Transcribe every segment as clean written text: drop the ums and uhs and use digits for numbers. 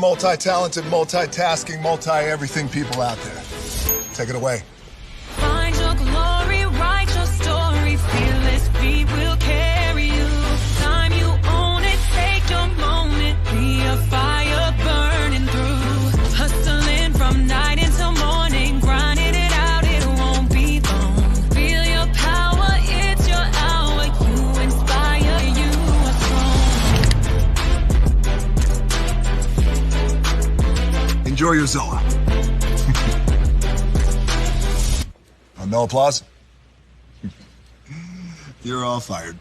multi-talented, multitasking, multi-everything people out there. Take it away. Find your glory, write your story, fearless feet will carry you. Time you own it, take your moment, be a fire burning through. Hustling from night until morning, grinding it out, it won't be long. Feel your power, it's your hour, you inspire, you are strong. Enjoy your Zoa. No applause? You're all fired.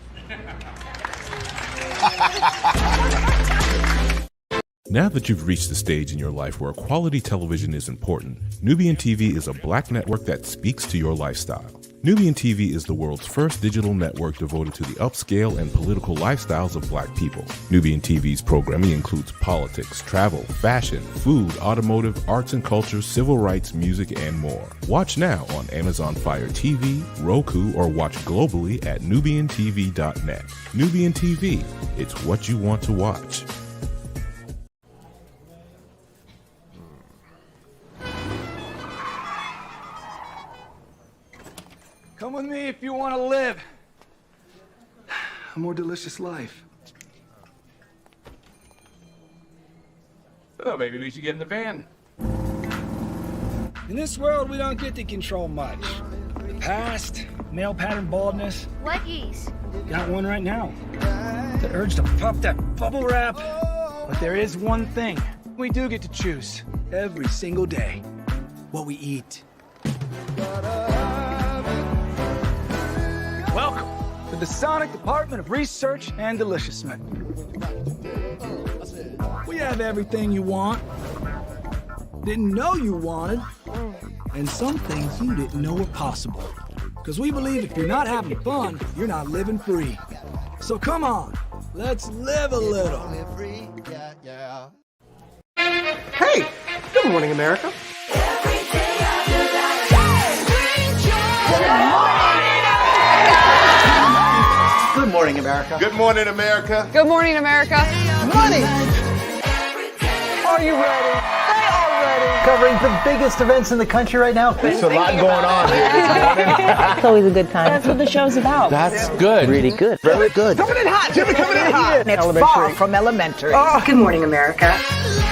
Now that you've reached the stage in your life where quality television is important, Nubian TV is a black network that speaks to your lifestyle. Nubian TV is the world's first digital network devoted to the upscale and political lifestyles of black people. Nubian TV's programming includes politics, travel, fashion, food, automotive, arts and culture, civil rights, music, and more. Watch now on Amazon Fire TV, Roku, or watch globally at nubiantv.net. Nubian TV, it's what you want to watch. Come with me if you want to live a more delicious life. Oh, maybe we should get in the van. In this world, we don't get to control much. The past, male pattern baldness. What geese? Got one right now. The urge to puff that bubble wrap. But there is one thing we do get to choose every single day: what we eat. Welcome to the Sonic Department of Research and Deliciousment. We have everything you want, didn't know you wanted, and some things you didn't know were possible. Because we believe if you're not having fun, you're not living free. So come on, let's live a little. Hey, good morning, America. Good morning, America. Good morning, America. Good morning, America. Money! Are you ready? They are ready. Covering the biggest events in the country right now. There's a lot going on here. It's always a good time. That's what the show's about. That's good. Really good. Very good. Coming in hot, Jimmy, coming in hot. It's far from elementary. Good morning, America.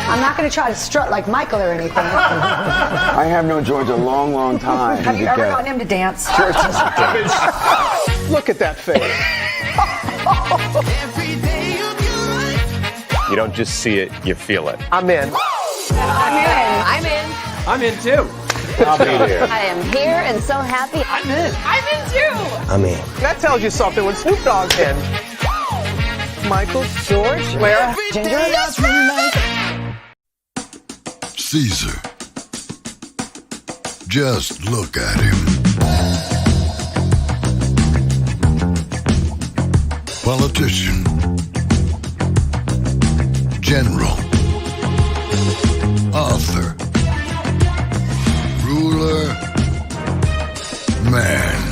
I'm not going to try to strut like Michael or anything. I have known George a long, long time. Have you ever gotten him to dance? Look at that face. You don't just see it, you feel it. I'm in. I'm in. I'm in too. I'll be there. I am here and so happy. I'm in. I'm in too. I'm in. That tells you something when Snoop Dogg's in. Michael, George, Lara, Ginger. Caesar. Just look at him. Politician. General. Author. Ruler. Man.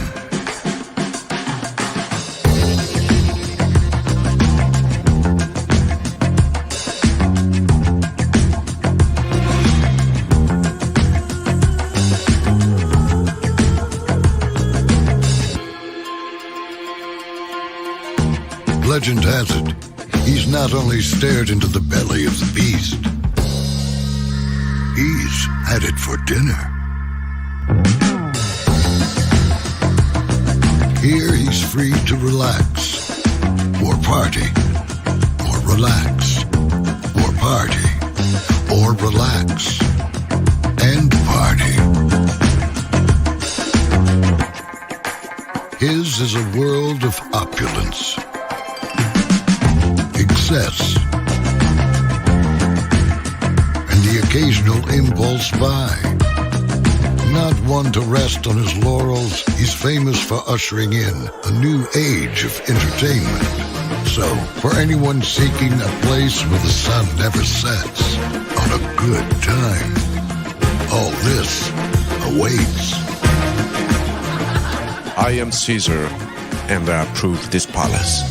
Legend has it, he's not only stared into the belly of the beast, he's had it for dinner. Here he's free to relax, or party, or relax, or party, or relax, and party. His is a world of opulence, excess, and the occasional impulse buy. Not one to rest on his laurels, he's famous for ushering in a new age of entertainment. So, for anyone seeking a place where the sun never sets on a good time, all this awaits. I am Caesar, and I approve this palace.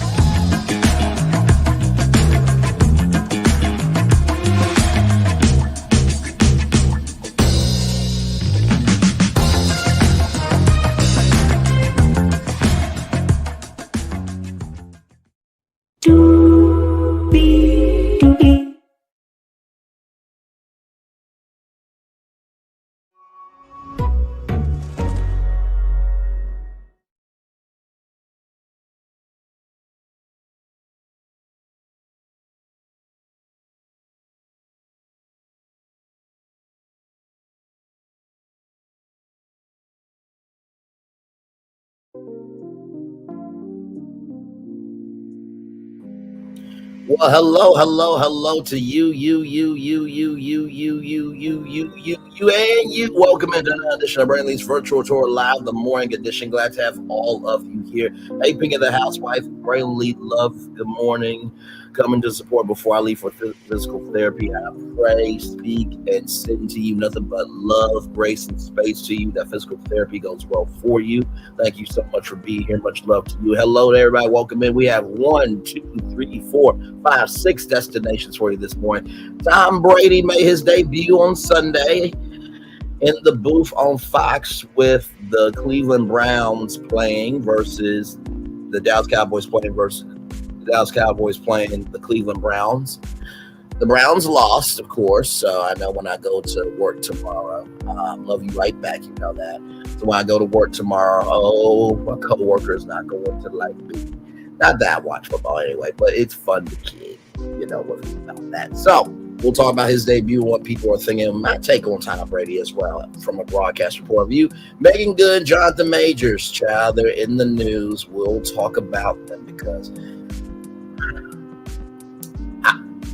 Well, hello to you, and you. Welcome into another edition of Brainley's Virtual Tour Live, the morning edition. Glad to have all of you here. Hey, Pink of the Housewife, Brainley Love, good morning. Coming to support before I leave for physical therapy. I pray, speak, and send to you nothing but love, grace, and space to you. That physical therapy goes well for you. Thank you so much for being here. Much love to you. Hello to everybody. Welcome in. We have 1, 2, 3, 4, 5, 6 destinations for you this morning. Tom Brady made his debut on Sunday in the booth on Fox with the Cleveland Browns playing versus the Dallas Cowboys playing the Cleveland Browns. The Browns lost, of course, so I know when I go to work tomorrow, love you right back, you know that. So when I go to work tomorrow, my co-worker is not going to like me. Not that I watch football anyway, but it's fun to kid, you know, what's about that. So we'll talk about his debut, what people are thinking, my take on Tom Brady as well, from a broadcast point of view. Meagan Good, Jonathan Majors, child, they're in the news. We'll talk about them because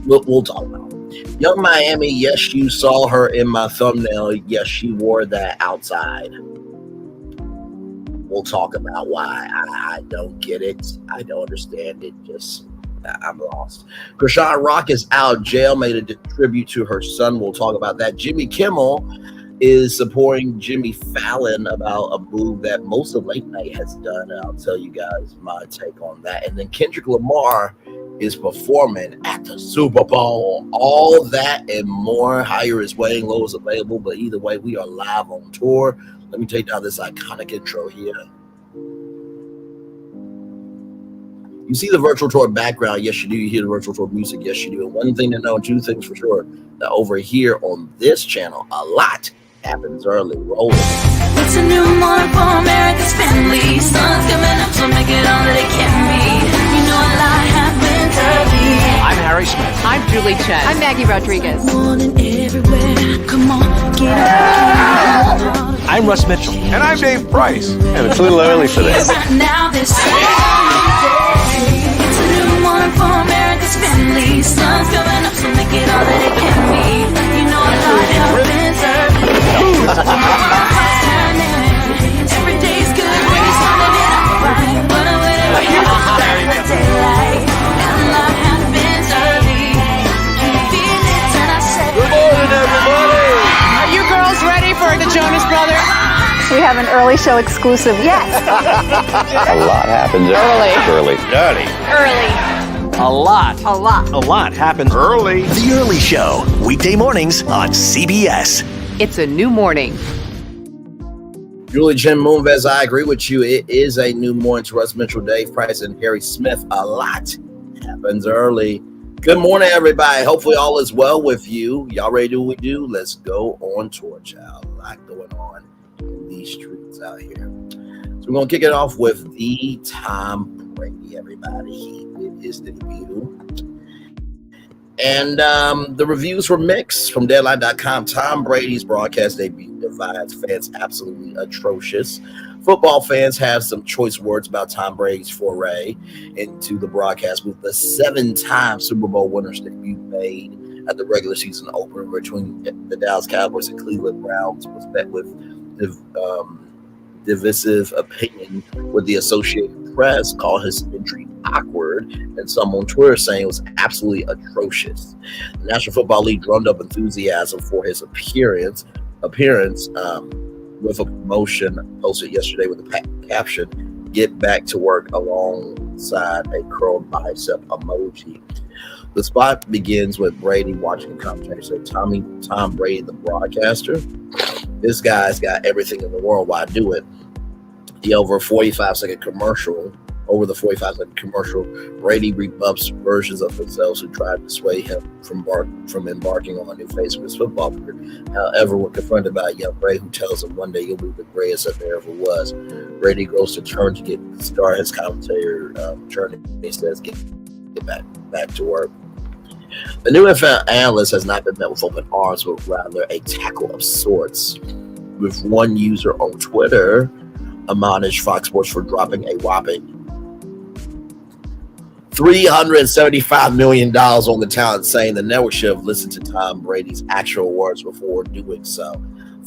we'll talk about them. Young Miami, yes, you saw her in my thumbnail. Yes, she wore that outside. We'll talk about why. I don't get it. I don't understand it. I'm lost. Chrisean Rock is out of jail, made a tribute to her son. We'll talk about that. Jimmy Kimmel is supporting Jimmy Fallon about a move that most of late night has done. And I'll tell you guys my take on that. And then Kendrick Lamar is performing at the Super Bowl. All that and more. Higher is waiting, low is available. But either way, we are live on tour. Let me take down this iconic intro here. You see the virtual tour background. Yes, you do. You hear the virtual tour music. Yes, you do. And one thing to know, 2 things for sure, that over here on this channel, a lot happens early. Rolling. It's a new morning for America's family. Sun's coming up, so make it all that it can be. You know a lot happens early. I'm Harry Smith. I'm Julie Chen. I'm Maggie Rodriguez. Morning everywhere. Come on, get up. I'm Russ Mitchell. And I'm Dave Price. And it's a little early for this. Now this it's a new morning for America's family. Sun's coming up, so make it all that it can be. You know a lot happens early. Every day's good when you're starting it up right. Run away to the daylight. And a lot happens early. Can you feel it? And I say, Good morning, everybody. Are you girls ready for the Jonas Brothers? We have an early show exclusive. Yes. A lot happens early. A lot happens Early. The Early Show, weekday mornings on CBS. It's a new morning. Julie Chen Moonves, I agree with you. It is a new morning to Russ Mitchell, Dave Price, and Harry Smith. A lot happens early. Good morning, everybody. Hopefully all is well with you. Y'all ready to do what we do? Let's go on tour, child. A lot going on in these streets out here. So we're going to kick it off with the Tom Brady, everybody. He did his debut. And the reviews were mixed from Deadline.com. Tom Brady's broadcast debut divides fans absolutely atrocious. Football fans have some choice words about Tom Brady's foray into the broadcast booth. The 7-time Super Bowl winner's debut made at the regular season opener between the Dallas Cowboys and Cleveland Browns was met with divisive opinion, with the Associated Press called his entry awkward, and some on Twitter saying it was absolutely atrocious. The National Football League drummed up enthusiasm for his appearance with a promotion posted yesterday with the caption, "Get back to work," alongside a curled bicep emoji. The spot begins with Brady watching the commentator say, Tom Brady, the broadcaster, this guy's got everything in the world. Why do it? Over the 45-second commercial, Brady rebuffs versions of themselves who tried to sway him from embarking on a new phase of his football career. However, when confronted by a young Brady who tells him one day you'll be the greatest that there ever was, Brady grows to turn to start his commentator journey. He says, get back to work. The new NFL analyst has not been met with open arms, but rather a tackle of sorts, with one user on Twitter admonished Fox Sports for dropping a whopping $375 million on the talent, saying the network should have listened to Tom Brady's actual words before doing so.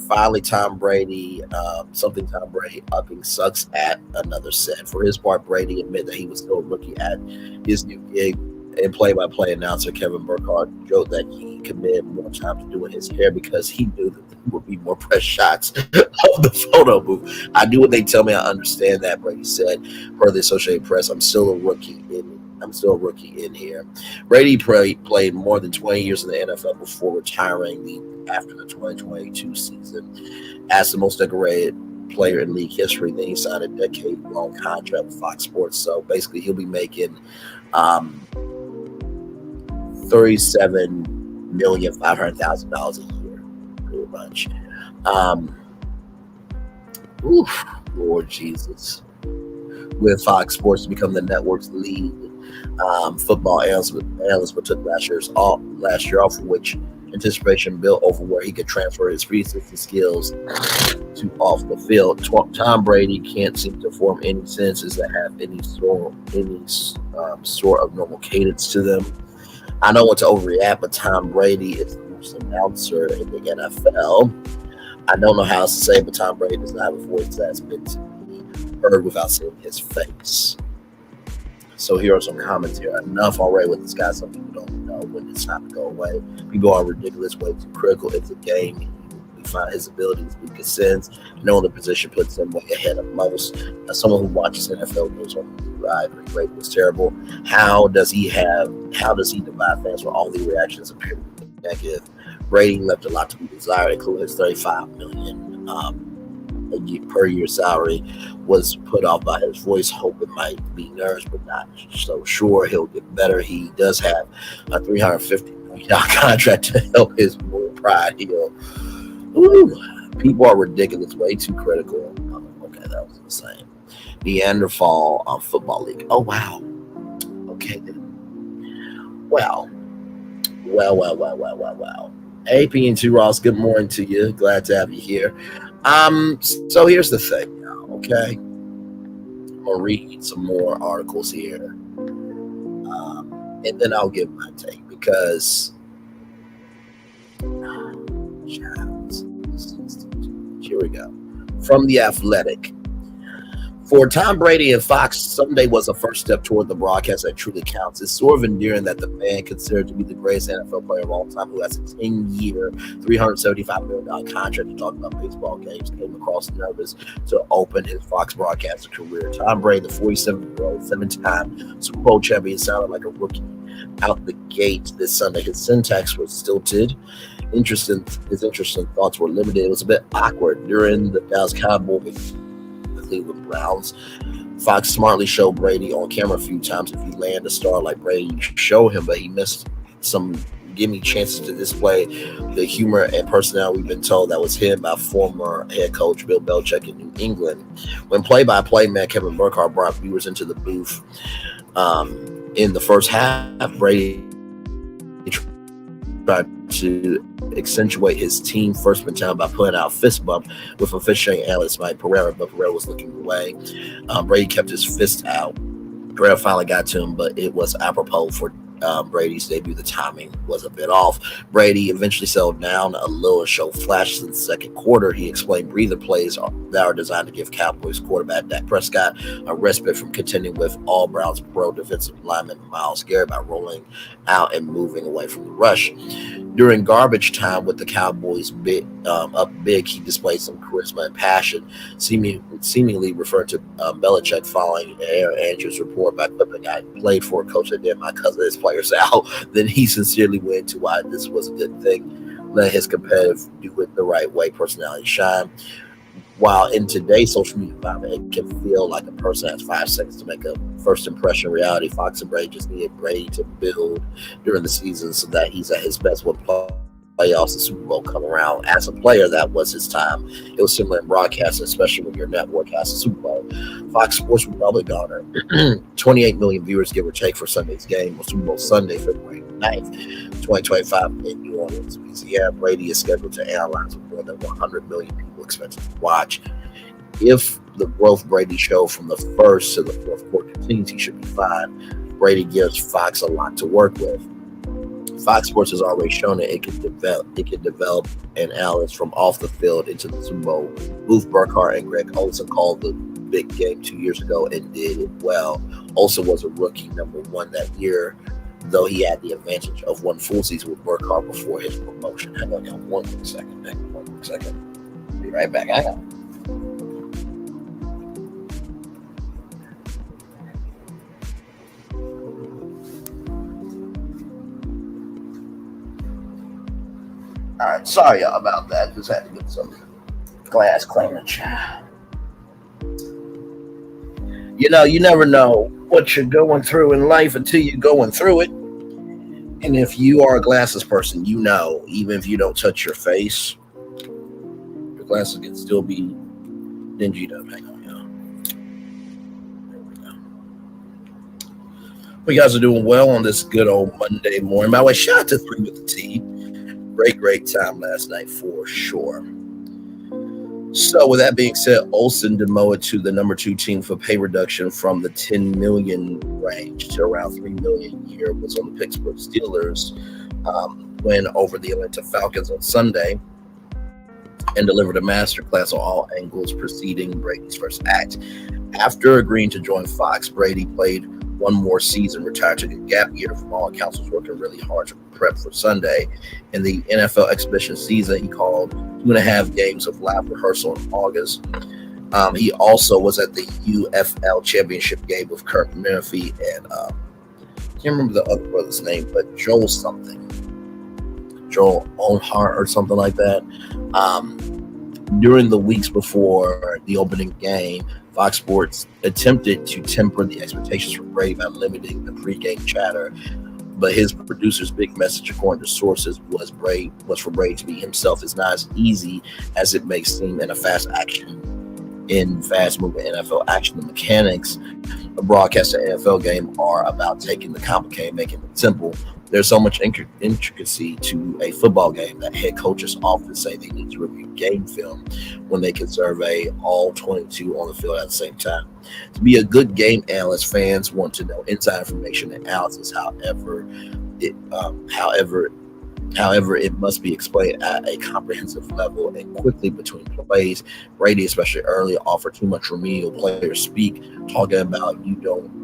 Finally, Tom Brady, something Tom Brady upping sucks at, another said. For his part, Brady admitted that he was still a rookie at his new gig, and play-by-play announcer Kevin Burkhardt joked that he committed more time to doing his hair because he knew that there would be more press shots of the photo booth. I do what they tell me. I understand that, Brady said. Per the Associated Press, I'm still a rookie in here. Brady played more than 20 years in the NFL before retiring after the 2022 season as the most decorated player in league history. Then he signed a decade-long contract with Fox Sports. So basically, he'll be making $37,500,000 a year, pretty much. Lord Jesus. With Fox Sports to become the network's lead football analyst, but took last year off, for which anticipation built over where he could transfer his 360 skills to off the field. Tom Brady can't seem to form any sentences that have any sort of normal cadence to them. I don't want to overreact, but Tom Brady is the most announcer in the NFL. I don't know how else to say, but Tom Brady does not have a voice that's been heard without seeing his face. So here are some comments here. Enough already with this guy. Some people don't know when it's time to go away. People are ridiculous, way too critical. It's a game. We find his abilities weak as sins. Knowing the position puts him way ahead of most. As someone who watches NFL games on I agree, Brady was terrible. How does he divide fans when all the reactions appear to be negative? Brady left a lot to be desired, including his $35 million per year salary was put off by his voice. Hope it might be nerves, but not so sure he'll get better. He does have a $350 million contract to help his pride heal. Ooh, people are ridiculous, way too critical. Okay, that was insane. Neanderthal Football League. Oh, wow. Okay, then. Well. AP2 Ross, good morning to you. Glad to have you here. So here's the thing now, okay? I'm going to read some more articles here. And then I'll give my take because here we go. From The Athletic. For Tom Brady and Fox, Sunday was a first step toward the broadcast that truly counts. It's sort of endearing that the man considered to be the greatest NFL player of all time, who has a 10-year, $375 million contract to talk about baseball games, came across nervous to open his Fox broadcaster career. Tom Brady, the 47-year-old, 7-time Super Bowl champion, sounded like a rookie out the gate this Sunday. His syntax was stilted. His interesting thoughts were limited. It was a bit awkward during the Dallas Cowboys Cleveland Browns. Fox smartly showed Brady on camera a few times. If he land a star like Brady, show him, but he missed some gimme chances to display the humor and personality we've been told that was him by former head coach Bill Belichick in New England. When play-by-play man Kevin Burkhardt brought viewers into the booth in the first half, Brady tried to accentuate his team first mentality by putting out a fist bump with officiating analyst Mike Pereira, but Pereira was looking away. Brady kept his fist out. Pereira finally got to him, but it was apropos for Brady's debut. The timing was a bit off. Brady eventually settled down a little and showed flashes in the second quarter. He explained breather plays that are designed to give Cowboys quarterback Dak Prescott a respite from contending with all Browns pro defensive lineman Myles Garrett by rolling out and moving away from the rush. During garbage time with the Cowboys up big, he displayed some charisma and passion, seemingly referring to Belichick following Aaron Andrews' report by clipping, I played for a coach that did my cousin his players out. Then he sincerely went into why this was a good thing. Let his competitive do it the right way personality shine. While in today's social media environment, it can feel like a person has 5 seconds to make a first impression reality. Fox and Brady just needed Brady to build during the season so that he's at his best when playoffs and Super Bowl come around. As a player, that was his time. It was similar in broadcasting, especially when your network has a Super Bowl. Fox Sports would probably garner 28 million viewers, give or take, for Sunday's game on Super Bowl Sunday, February 9th, 2025 in New Orleans, Louisiana. Brady is scheduled to analyze with more than 100 million people expected to watch. If the growth Brady showed from the first to the fourth quarter continues, he should be fine. Brady gives Fox a lot to work with. Fox Sports has already shown that it can develop an analyst from off the field into the Super Bowl. Booth Burkhardt and Greg Olsen called the big game 2 years ago and did it well. Olsen was a rookie number 1 that year, though he had the advantage of 1 full season with Burkhardt before his promotion. Hang on one quick second. Be right back. Hang on. All right, sorry y'all about that. Just had to get some glass cleanage. You know, you never know what you're going through in life until you're going through it. And if you are a glasses person, you know, even if you don't touch your face, your glasses can still be dingy up. Hang on, y'all. There we go. Hope you guys are doing well on this good old Monday morning. By the way, shout out to 3 with the T. Great time last night for sure. So with that being said, Olsen demoted to the number 2 team for pay reduction from the $10 million range to around $3 million a year. Was on the Pittsburgh Steelers win over the Atlanta Falcons on Sunday and delivered a masterclass on all angles preceding Brady's first act. After agreeing to join Fox, Brady played 1 more season, retired to a gap year. From all accounts, was working really hard to prep for Sunday. In the NFL exhibition season, he called 2.5 games of live rehearsal in August. He also was at the UFL championship game with Kirk Murphy and I can't remember the other brother's name, but Joel Onhart or something like that. During the weeks before the opening game, Fox Sports attempted to temper the expectations for Brady by limiting the pregame chatter, but his producer's big message, according to sources, was for Brady to be himself. It's not as easy as it may seem in fast-moving NFL action. The mechanics of broadcasting an NFL game are about taking the complicated, making it simple. There's so much intricacy to a football game that head coaches often say they need to review game film when they can survey all 22 on the field at the same time. To be a good game analyst, fans want to know inside information and analysis. However, it must be explained at a comprehensive level and quickly between plays. Brady, especially early, offered too much remedial players speak, talking about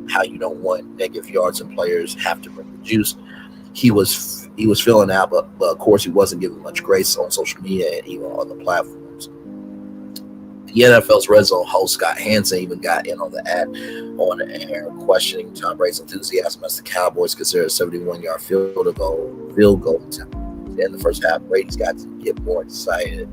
how you don't want negative yards and players have to bring the juice. He was filling out, but of course he wasn't giving much grace on social media and even on the platforms. The NFL's Red Zone host Scott Hansen even got in on the air, questioning Tom Brady's enthusiasm as the Cowboys considered a 71-yard field goal attempt. In the first half, Brady's got to get more excited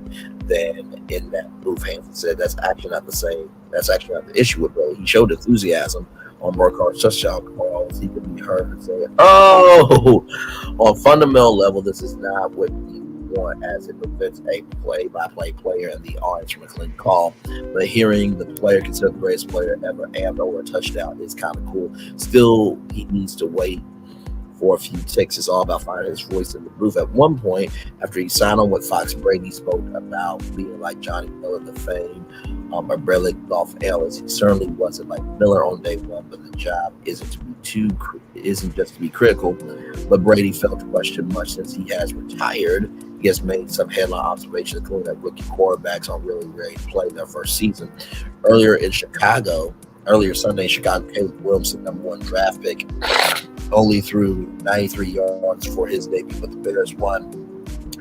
than in that booth. Hansen said that's actually not the issue with Brady. He showed enthusiasm on Burkhardt's touchdown calls. He could be heard saying, on fundamental level, this is not what you want, as it prevents a play-by-play player in the orange from a clean call. But hearing the player considered the greatest player ever and over a touchdown is kind of cool. Still, he needs to wait for a few ticks. It's all about finding his voice in the booth. At one point, after he signed on with Fox, Brady spoke about being like Johnny Miller, the famed umbrella golf analyst. He certainly wasn't like Miller on day one, but the job isn't just to be critical. But Brady felt to question much since he has retired. He has made some headline observations, including that rookie quarterbacks aren't really ready to play their first season. Earlier Sunday in Chicago, Caleb Williamson, number 1 draft pick, only threw 93 yards for his debut, but the Bears won.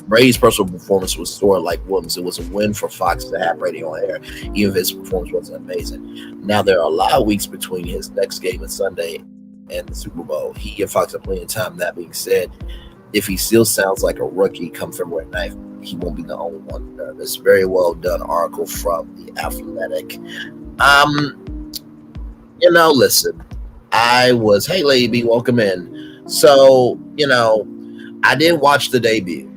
Brady's personal performance was sort of like Williams. It was a win for Fox to have Brady on air, even if his performance wasn't amazing. Now, there are a lot of weeks between his next game on Sunday and the Super Bowl. He and Fox have plenty of time. That being said, if he still sounds like a rookie come February 9th, he won't be the only one nervous. Very well done article from The Athletic. Listen, hey, Lady B, welcome in. So, I didn't watch the debut,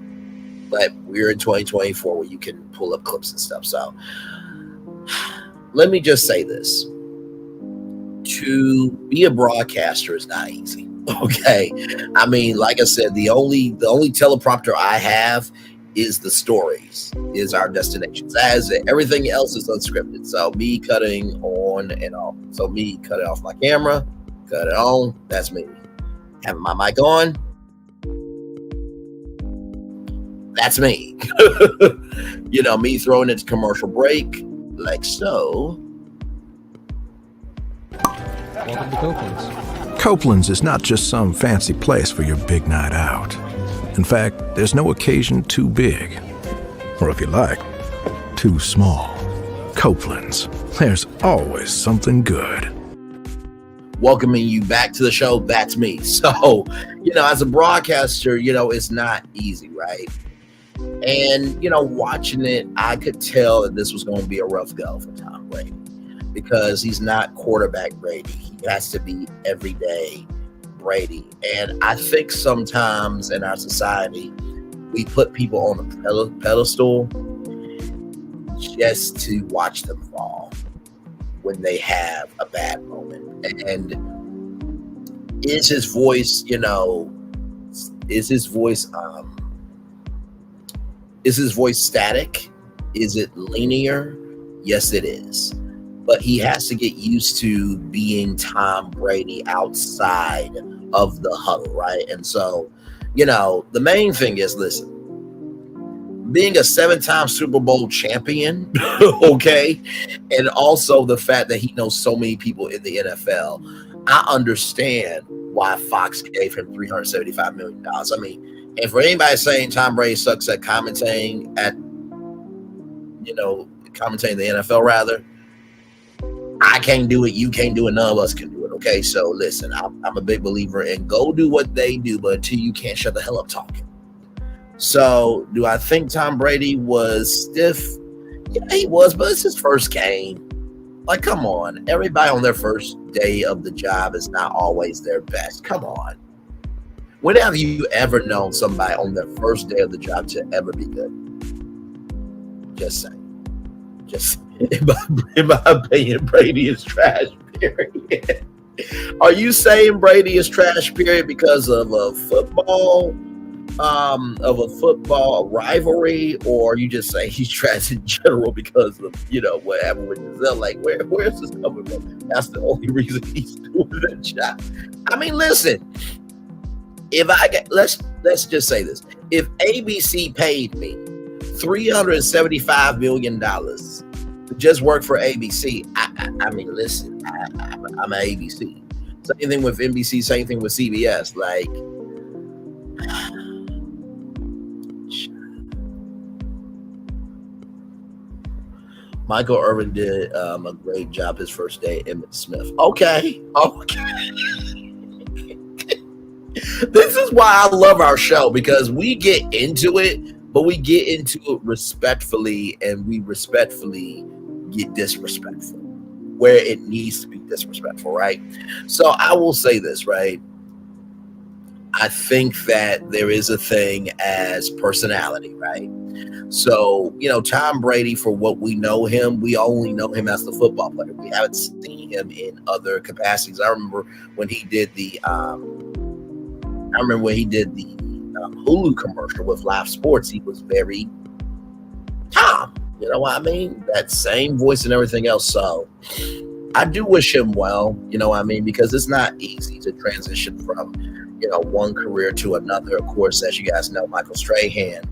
but we're in 2024 where you can pull up clips and stuff. So let me just say this. To be a broadcaster is not easy. Okay. I mean, like I said, the only teleprompter I have is the stories, is our destinations. As everything else is unscripted. So me cutting on and off. So me cutting off my camera, Cut it on. That's me. Having my mic on. That's me. You know, me throwing it to commercial break, like so. Welcome to Copeland's. Copeland's is not just some fancy place for your big night out. In fact, there's no occasion too big, or if you like, too small. Copeland's, there's always something good. Welcoming you back to the show, that's me. So, you know, as a broadcaster, you know, it's not easy, right? And, you know, watching it, I could tell that this was going to be a rough go for Tom Brady because he's not quarterback Brady. He has to be everyday Brady. And I think sometimes in our society, we put people on a pedestal just to watch them fall when they have a bad moment. And is his voice, you know, is his voice static? Is it linear? Yes, it is. But he has to get used to being Tom Brady outside of the huddle, right? And so, you know, the main thing is, listen, being a 7-time Super Bowl champion, okay, and also the fact that he knows so many people in the NFL, I understand why Fox gave him $375 million. I mean, and for anybody saying Tom Brady sucks at commentating the NFL rather, I can't do it, you can't do it, none of us can do it, okay? So listen, I'm a big believer in go do what they do, but until you can't shut the hell up talking. So do I think Tom Brady was stiff? Yeah, he was, but it's his first game. Like, come on. Everybody on their first day of the job is not always their best. Come on. When have you ever known somebody on their first day of the job to ever be good? Just saying. Just in my opinion, Brady is trash, period. Are you saying Brady is trash, period, because of a football rivalry, or you just say he's trash in general because of, you know, what happened with Giselle? Like, where's this coming from? That's the only reason he's doing that job. I mean, listen, if I get, let's just say this. If ABC paid me $375 million to just work for ABC, I mean, listen, I'm an ABC. Same thing with NBC, same thing with CBS. Like, Michael Irvin did a great job his first day. Emmitt Smith. Okay. This is why I love our show, because we get into it, but we get into it respectfully, and we respectfully get disrespectful where it needs to be disrespectful, right? So I will say this, right? I think that there is a thing as personality, right? So, you know, Tom Brady, for what we know him, we only know him as the football player. We haven't seen him in other capacities. I remember when he did the Hulu commercial with Live Sports. He was very Tom, you know what I mean? That same voice and everything else. So I do wish him well, you know what I mean? Because it's not easy to transition from, you know, one career to another. Of course, as you guys know, Michael Strahan,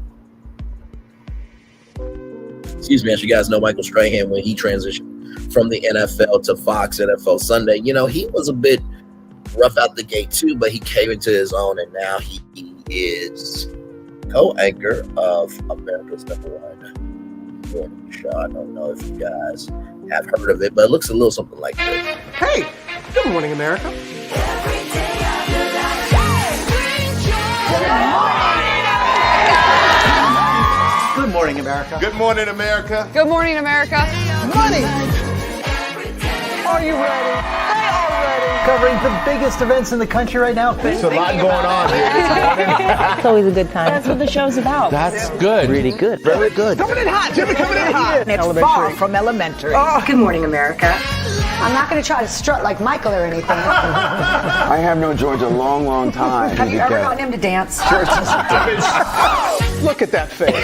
when he transitioned from the NFL to Fox NFL Sunday, you know, he was a bit rough out the gate too, but he came into his own, and now he is co-anchor of America's #1 morning show. I don't know if you guys have heard of it, but it looks a little something like this. Hey, good morning, America. Good morning, America. Good morning, America. Good morning, America. Money! Are you ready? They are ready. Covering the biggest events in the country right now. There's a lot going on here this morning. It's always a good time. That's what the show's about. That's good. Really good. Very good. Coming in hot, Jimmy, coming in hot. It's far from elementary. Good morning, America. I'm not going to try to strut like Michael or anything. I have known George a long, long time. Have you ever gotten him to dance? Look at that face.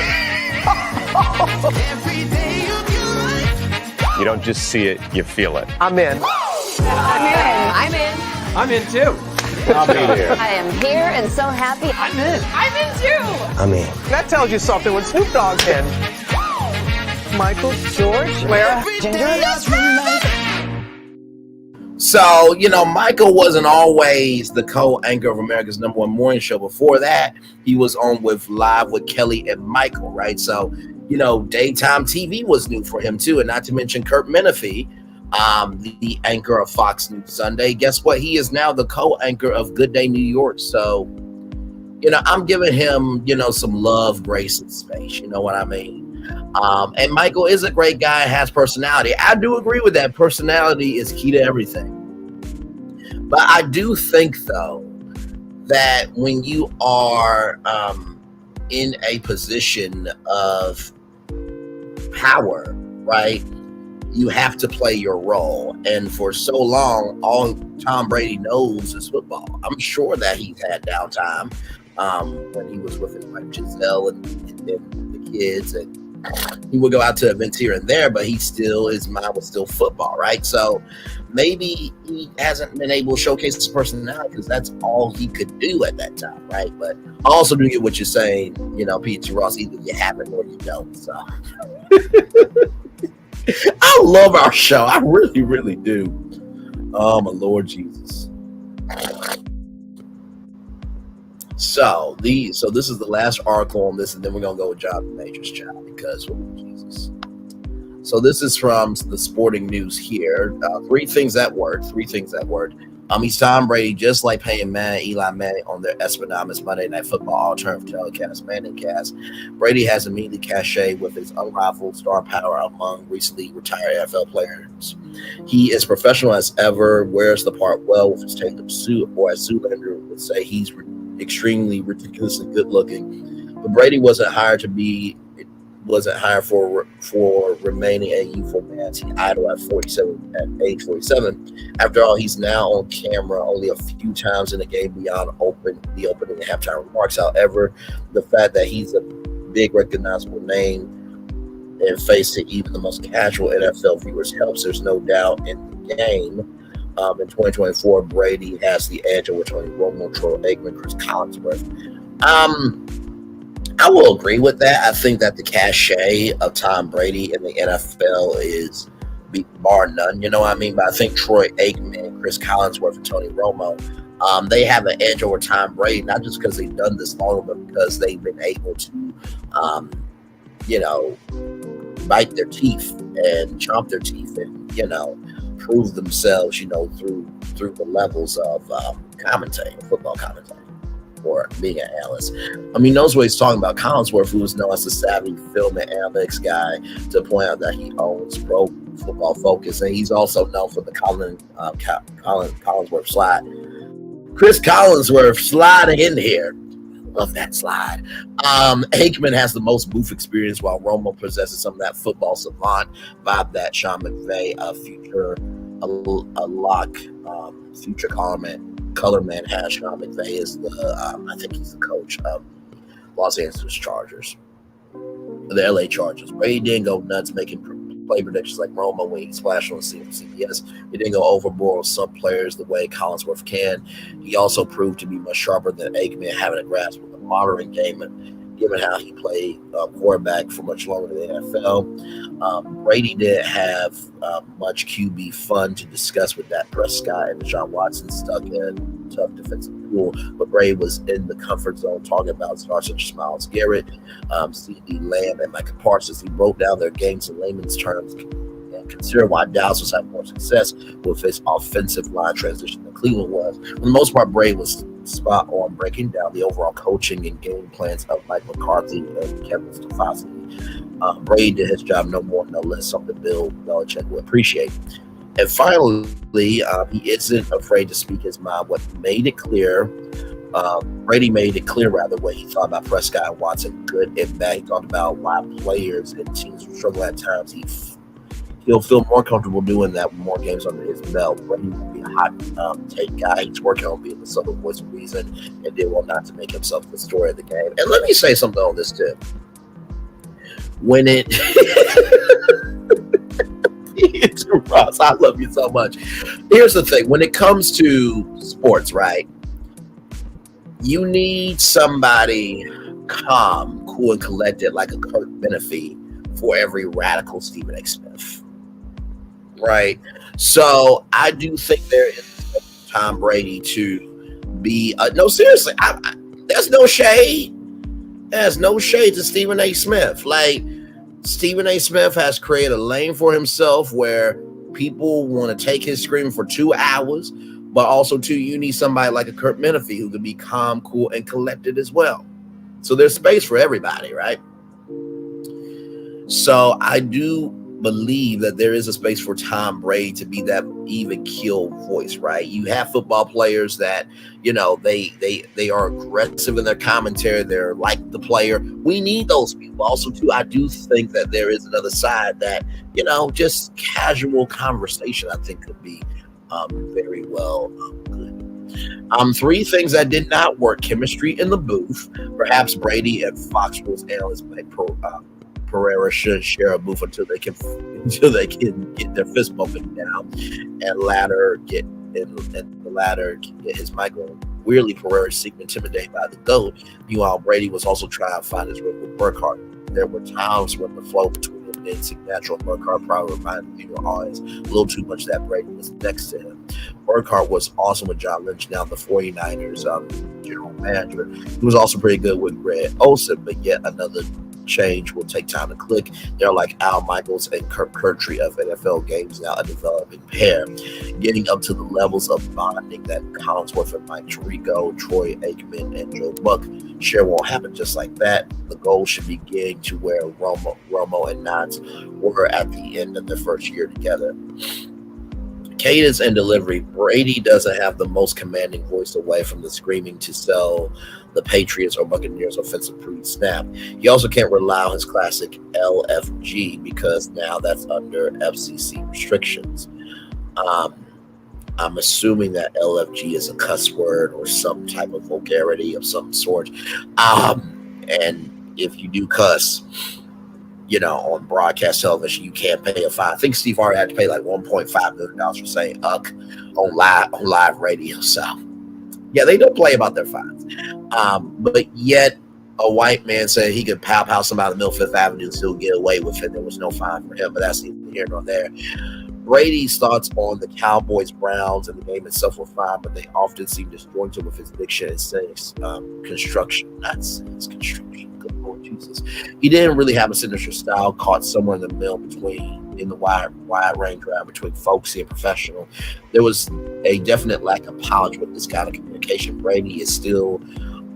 You don't just see it, you feel it. I'm in. I'm in. I'm in too. I'll be there. I am here and so happy. I'm in. I'm in too. I'm in. That tells you something when Snoop Dogg's in. Michael, George, Lara, Ginger. So, Michael wasn't always the co-anchor of America's #1 morning show. Before that, he was on with Live with Kelly and Michael, right? So, daytime TV was new for him too. And not to mention Kurt Menefee, the anchor of Fox News Sunday. Guess what? He is now the co-anchor of Good Day New York. So, I'm giving him, some love, grace, and space. You know what I mean? And Michael is a great guy, has personality. I do agree with that. Personality is key to everything. But I do think, though, that when you are in a position of power, right, you have to play your role. And for so long, all Tom Brady knows is football. I'm sure that he's had downtime when he was with his wife Giselle and the kids, and he would go out to events here and there, but his mind was still football, right? So maybe he hasn't been able to showcase his personality because that's all he could do at that time, right? But I also do get what you're saying, P.T. Ross, either you have it or you don't. So I love our show. I really, really do. Oh, my Lord Jesus. So this is the last article on this, and then we're gonna go with Jonathan Major's child because Jesus. So this is from the Sporting News here. Three things that worked. He's Tom Brady, just like Peyton Manning, Eli Manning on their Espanamas Monday Night Football alternative telecast, Manning Cast. Brady has immediately cachet with his unrivaled star power among recently retired NFL players. He is professional as ever, wears the part well with his tailored suit, or as Zoolander would say, he's extremely ridiculously good looking. But Brady wasn't hired for remaining a youthful man. He idle at age 47. After all, he's now on camera only a few times in the game beyond the opening and halftime remarks. However, the fact that he's a big recognizable name and face to even the most casual NFL viewers helps. There's no doubt in the game. In 2024, Brady has the edge over Tony Romo, Troy Aikman, Chris Collinsworth. I will agree with that. I think that the cachet of Tom Brady in the NFL is bar none, you know what I mean? But I think Troy Aikman, Chris Collinsworth, and Tony Romo, they have an edge over Tom Brady, not just because they've done this long, but because they've been able to, bite their teeth and chomp their teeth and, prove themselves, through the levels of commentating, football commentating, or being an analyst. He knows what he's talking about. Collinsworth, who is known as the savvy film and analytics guy, to point out that he owns Pro Football Focus, and he's also known for the Collinsworth slide. Chris Collinsworth sliding in here. Love that slide. Aikman has the most booth experience, while Romo possesses some of that football savant vibe that Sean McVay, future color man has. Sean McVay is I think he's the coach of Los Angeles Chargers, the LA Chargers. Brady didn't go nuts making play predictions like Romo when he splashed on the scene for CBS. He didn't go overboard with some players the way Collinsworth can. He also proved to be much sharper than Aikman, having a grasp of the modern game, and given how he played quarterback for much longer than the NFL. Brady didn't have much QB fun to discuss with Dak Prescott and Deshaun Watson stuck in tough defensive pool, but Brady was in the comfort zone talking about stars such as Myles Garrett, C.D. Lamb, and Micah Parsons. He broke down their games in layman's terms and considered why Dallas was having more success with his offensive line transition than Cleveland was. For the most part, Brady was spot on breaking down the overall coaching and game plans of Mike McCarthy and Kevin Stefanski. Brady did his job no more, no less, something Bill Belichick will appreciate. And finally, he isn't afraid to speak his mind. What made it clear, Brady made it clear, rather, what he thought about Prescott and Watson, good and bad. He talked about why players and teams struggle at times. He'll feel more comfortable doing that with more games under his belt. Brady will be a hot take guy. He's working on being the southern voice of reason and did well not to make himself the story of the game. And let me say something on this too. When it Ross, I love you so much. Here's the thing. When it comes to sports, right, you need somebody calm, cool, and collected like a Kurt Menefee for every radical Stephen A. Smith, right? So I do think there is Tom Brady to be no, seriously, there's no shade. There's no shade to Stephen A. Smith. Like, Stephen A. Smith has created a lane for himself where people want to take his screen for 2 hours, but also too, you need somebody like a Kurt Menefee who can be calm, cool, and collected as well. So there's space for everybody, right? So I do believe that there is a space for Tom Brady to be that even keel voice, right? You have football players that, you know, they are aggressive in their commentary. They're like the player. We need those people. Also, too, I do think that there is another side that, you know, just casual conversation, I think could be very well good. 3 things that did not work: chemistry in the booth. Perhaps Brady and Fox Sports analyst Pereira should share a booth until they can get their fist bumping down, and the latter can get his mic on. Weirdly, Pereira seemed intimidated by the GOAT. Meanwhile, Brady was also trying to find his rhythm with Burkhardt. There were times when the flow between him and Signature and Burkhardt probably reminded me of always a little too much that Brady was next to him. Burkhardt was awesome with John Lynch, now the 49ers general manager. He was also pretty good with Greg Olsen, but yet another change will take time to click. They're like Al Michaels and Kirk Courtry of NFL games now, a developing pair, getting up to the levels of bonding that Collinsworth and Mike Tirico, Troy Aikman, and Joe Buck share won't happen just like that. The goal should be getting to where Romo and Knotts were at the end of their first year together. Cadence and delivery. Brady doesn't have the most commanding voice away from the screaming to sell the Patriots or Buccaneers offensive pre-snap. He also can't rely on his classic LFG because now that's under FCC restrictions. I'm assuming that LFG is a cuss word or some type of vulgarity of some sort. And if you do cuss, you know, on broadcast television, you can't pay a fine. I think Steve Harvey had to pay like $1.5 million for saying "uck" on live radio. So, yeah, they don't play about their fines. But yet, a white man said he could pow somebody on Middle Fifth Avenue and still get away with it. There was no fine for him, but that's neither here nor there. Brady's thoughts on the Cowboys, Browns, and the game itself were fine, but they often seem disjointed with his diction and saying construction, not saying construction. Good Lord Jesus. He didn't really have a signature style, caught somewhere in the middle in the wide range round between folksy and professional. There was a definite lack of polish with this kind of communication. Brady is still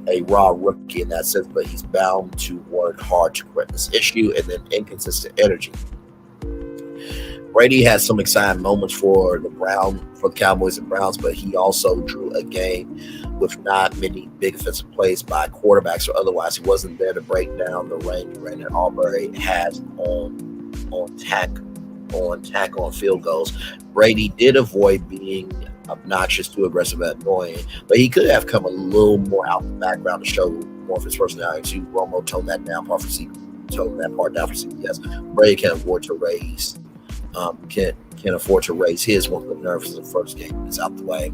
a raw rookie in that sense, but he's bound to work hard to correct this issue, and then inconsistent energy. Brady had some exciting moments for the Cowboys and Browns, but he also drew a game with not many big offensive plays by quarterbacks or otherwise. He wasn't there to break down the range Brandon Aubrey has on field goals. Brady did avoid being obnoxious, too aggressive, and annoying, but he could have come a little more out the background to show more of his personality too. Romo toned that part down for CBS. Brady can't afford to raise his once the nerves of the first game is out the way.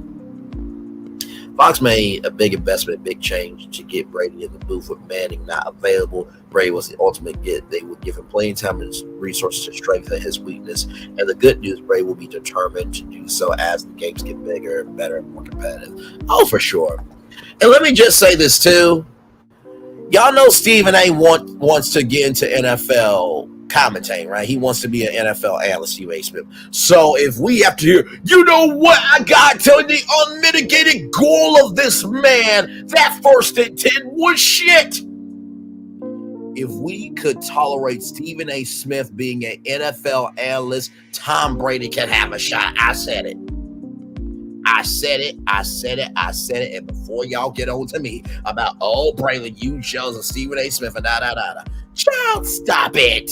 Fox made a big investment, a big change to get Brady in the booth with Manning not available. Brady was the ultimate get. They would give him plenty of time and resources to strengthen his weakness. And the good news, Brady will be determined to do so as the games get bigger, better, and more competitive. Oh, for sure. And let me just say this too. Y'all know Stephen A. wants to get into NFL commentating, right? He wants to be an NFL analyst, Steve A. Smith. So if we have to hear, you know what I got to the unmitigated goal of this man, that 1st and 10 was shit. If we could tolerate Stephen A. Smith being an NFL analyst, Tom Brady can have a shot. I said it. And before y'all get on to me about, oh, Braylon, you jealous of Stephen A. Smith and child, stop it.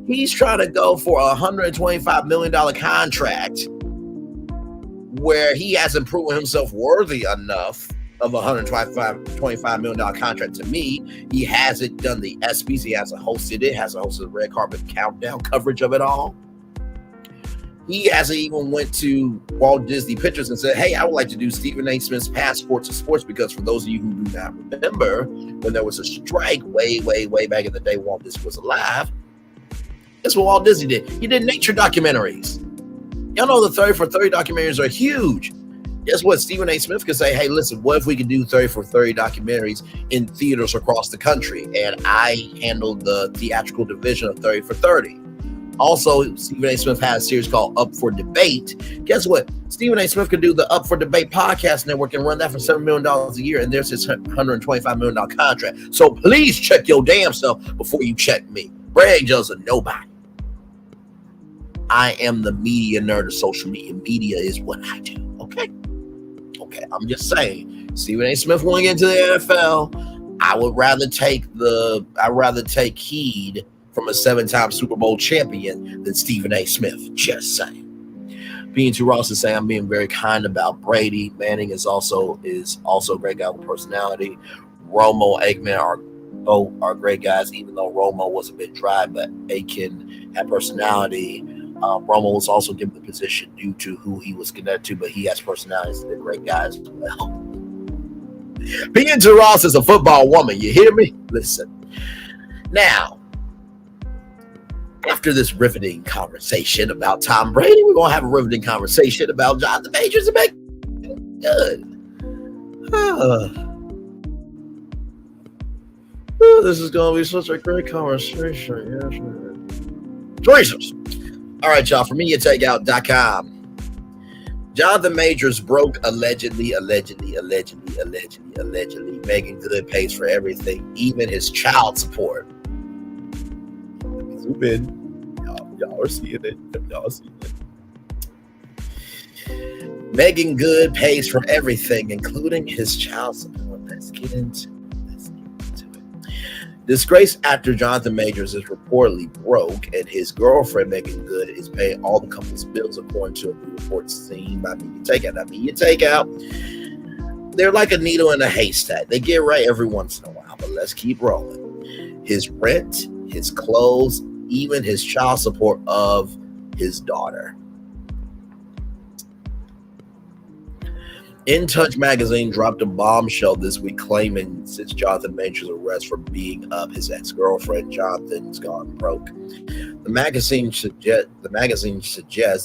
He's trying to go for a $125 million contract where he hasn't proven himself worthy enough of a $125 million contract. To me, he hasn't done the ESPYs. He hasn't hosted it, hasn't hosted the red carpet countdown coverage of it all. He hasn't even went to Walt Disney Pictures and said, hey, I would like to do Stephen A. Smith's Passport to Sports, because for those of you who do not remember, when there was a strike way back in the day Walt Disney was alive, that's what Walt Disney did. He did nature documentaries. Y'all know the 30 for 30 documentaries are huge. Guess what? Stephen A. Smith could say, hey, listen, what if we could do 30 for 30 documentaries in theaters across the country? And I handled the theatrical division of 30 for 30. Also, Stephen A. Smith has a series called Up for Debate. Guess what? Stephen A. Smith could do the Up for Debate podcast network and run that for $7 million a year. And there's his $125 million contract. So please check your damn self before you check me. Brad Joe's a nobody. I am the media nerd of social media. Media is what I do. Okay. I'm just saying. Stephen A. Smith want to get into the NFL. I would rather take heed from a 7-time Super Bowl champion than Stephen A. Smith. Just saying. Being2 Ross is saying I'm being very kind about Brady. Manning is also a great guy with personality. Romo, Aikman are great guys, even though Romo was a bit dry, but Aiken had personality. Romo was also given the position due to who he was connected to, but he has personalities. They're great guys as well. Being2 Ross is a football woman. You hear me? Listen. Now, after this riveting conversation about Tom Brady, we're going to have a riveting conversation about Jonathan Majors and Meagan Good. This is going to be such a great conversation. Yes. All right, y'all. From MediaTakeout.com. Jonathan Majors broke allegedly. Meagan Good pays for everything, even his child support. Zoom in. Y'all are seeing it. Meagan Good pays for everything, including his child support. Let's get into it. Disgraced actor Jonathan Majors is reportedly broke, and his girlfriend Meagan Good is paying all the couple's bills, according to a new report seen by Media Takeout. Now, Media Takeout, they're like a needle in a haystack. They get right every once in a while, but let's keep rolling. His rent, his clothes, even his child support of his daughter. In Touch magazine dropped a bombshell this week, claiming since Jonathan Majors' arrest for beating up his ex-girlfriend, Jonathan's gone broke. The magazine suggests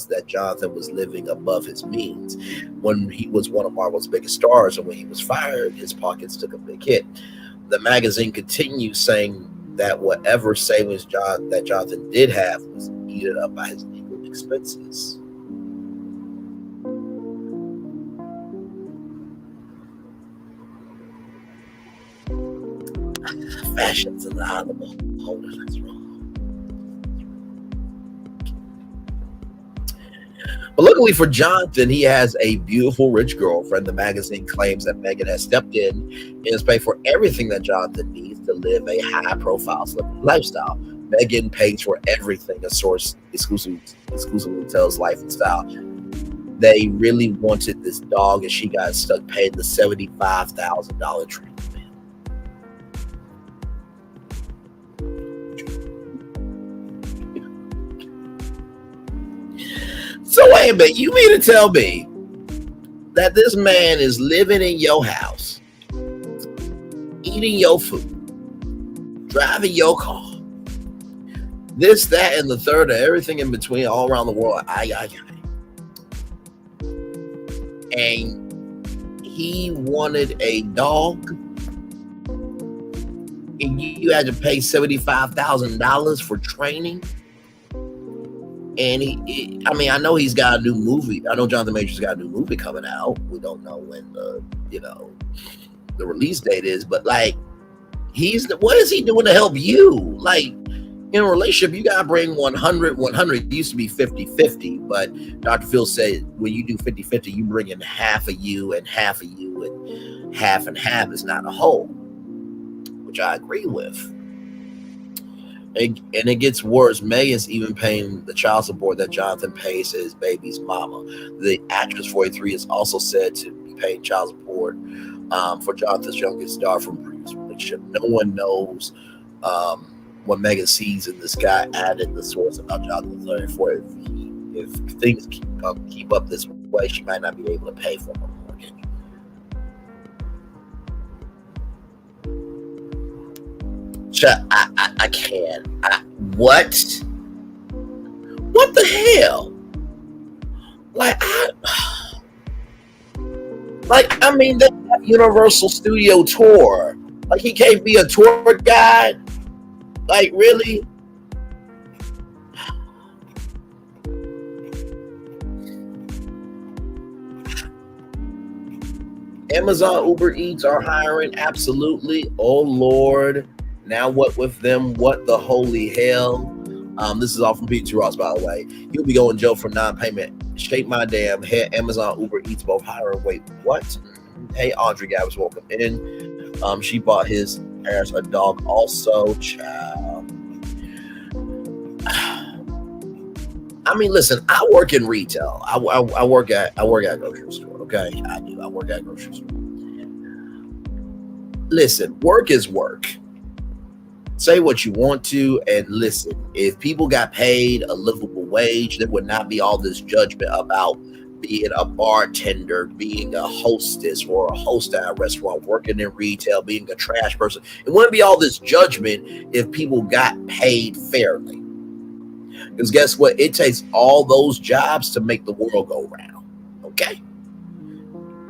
that Jonathan was living above his means when he was one of Marvel's biggest stars, and when he was fired, his pockets took a big hit. The magazine continues saying that whatever savings that Jonathan did have was eaten up by his legal expenses. Fashion's an honorable holder. That's wrong. But luckily for Jonathan, he has a beautiful, rich girlfriend. The magazine claims that Meagan has stepped in and has paid for everything that Jonathan needs to live a high-profile lifestyle. Meagan pays for everything, a source exclusively tells Life and Style. They really wanted this dog, and she got stuck paying the $75,000 treatment. So wait a minute, you mean to tell me that this man is living in your house, eating your food, driving your car, this, that, and the third, and everything in between, all around the world, and he wanted a dog, and you had to pay $75,000 for training? And I know he's got a new movie. I know Jonathan Majors got a new movie coming out. We don't know when the release date is, but like, what is he doing to help you? Like, in a relationship, you gotta bring 100. It used to be 50-50, but Dr. Phil said when you do 50-50, you bring in half of you, and half and half is not a whole, which I agree with. And it gets worse. Meagan's even paying the child support that Jonathan pays to his baby's mama. The actress 43 is also said to be paying child support for Jonathan's youngest daughter from previous relationship. No one knows what Meagan sees in this guy, added the source about Jonathan 43. if things keep up this way, she might not be able to pay for her mortgage. I can't. What? What the hell? I mean, that Universal Studio tour. Like, he can't be a tour guide? Like, really? Amazon Uber Eats are hiring, absolutely. Oh Lord, now what with them? What the holy hell? This is all from Pete Ross, by the way. You'll be going to jail for non-payment. Shake my damn head. Amazon Uber Eats both hiring. Wait, what? Hey, Audrey Gabbs, welcome in. She bought his parents a dog also. Child. I mean, listen, I work in retail. I work at a grocery store. Okay, I do. I work at a grocery store. Listen, work is work. Say what you want to, and listen. If people got paid a livable wage, there would not be all this judgment about being a bartender, being a hostess or a host at a restaurant, working in retail, being a trash person. It wouldn't be all this judgment if people got paid fairly. Because guess what? It takes all those jobs to make the world go round. Okay?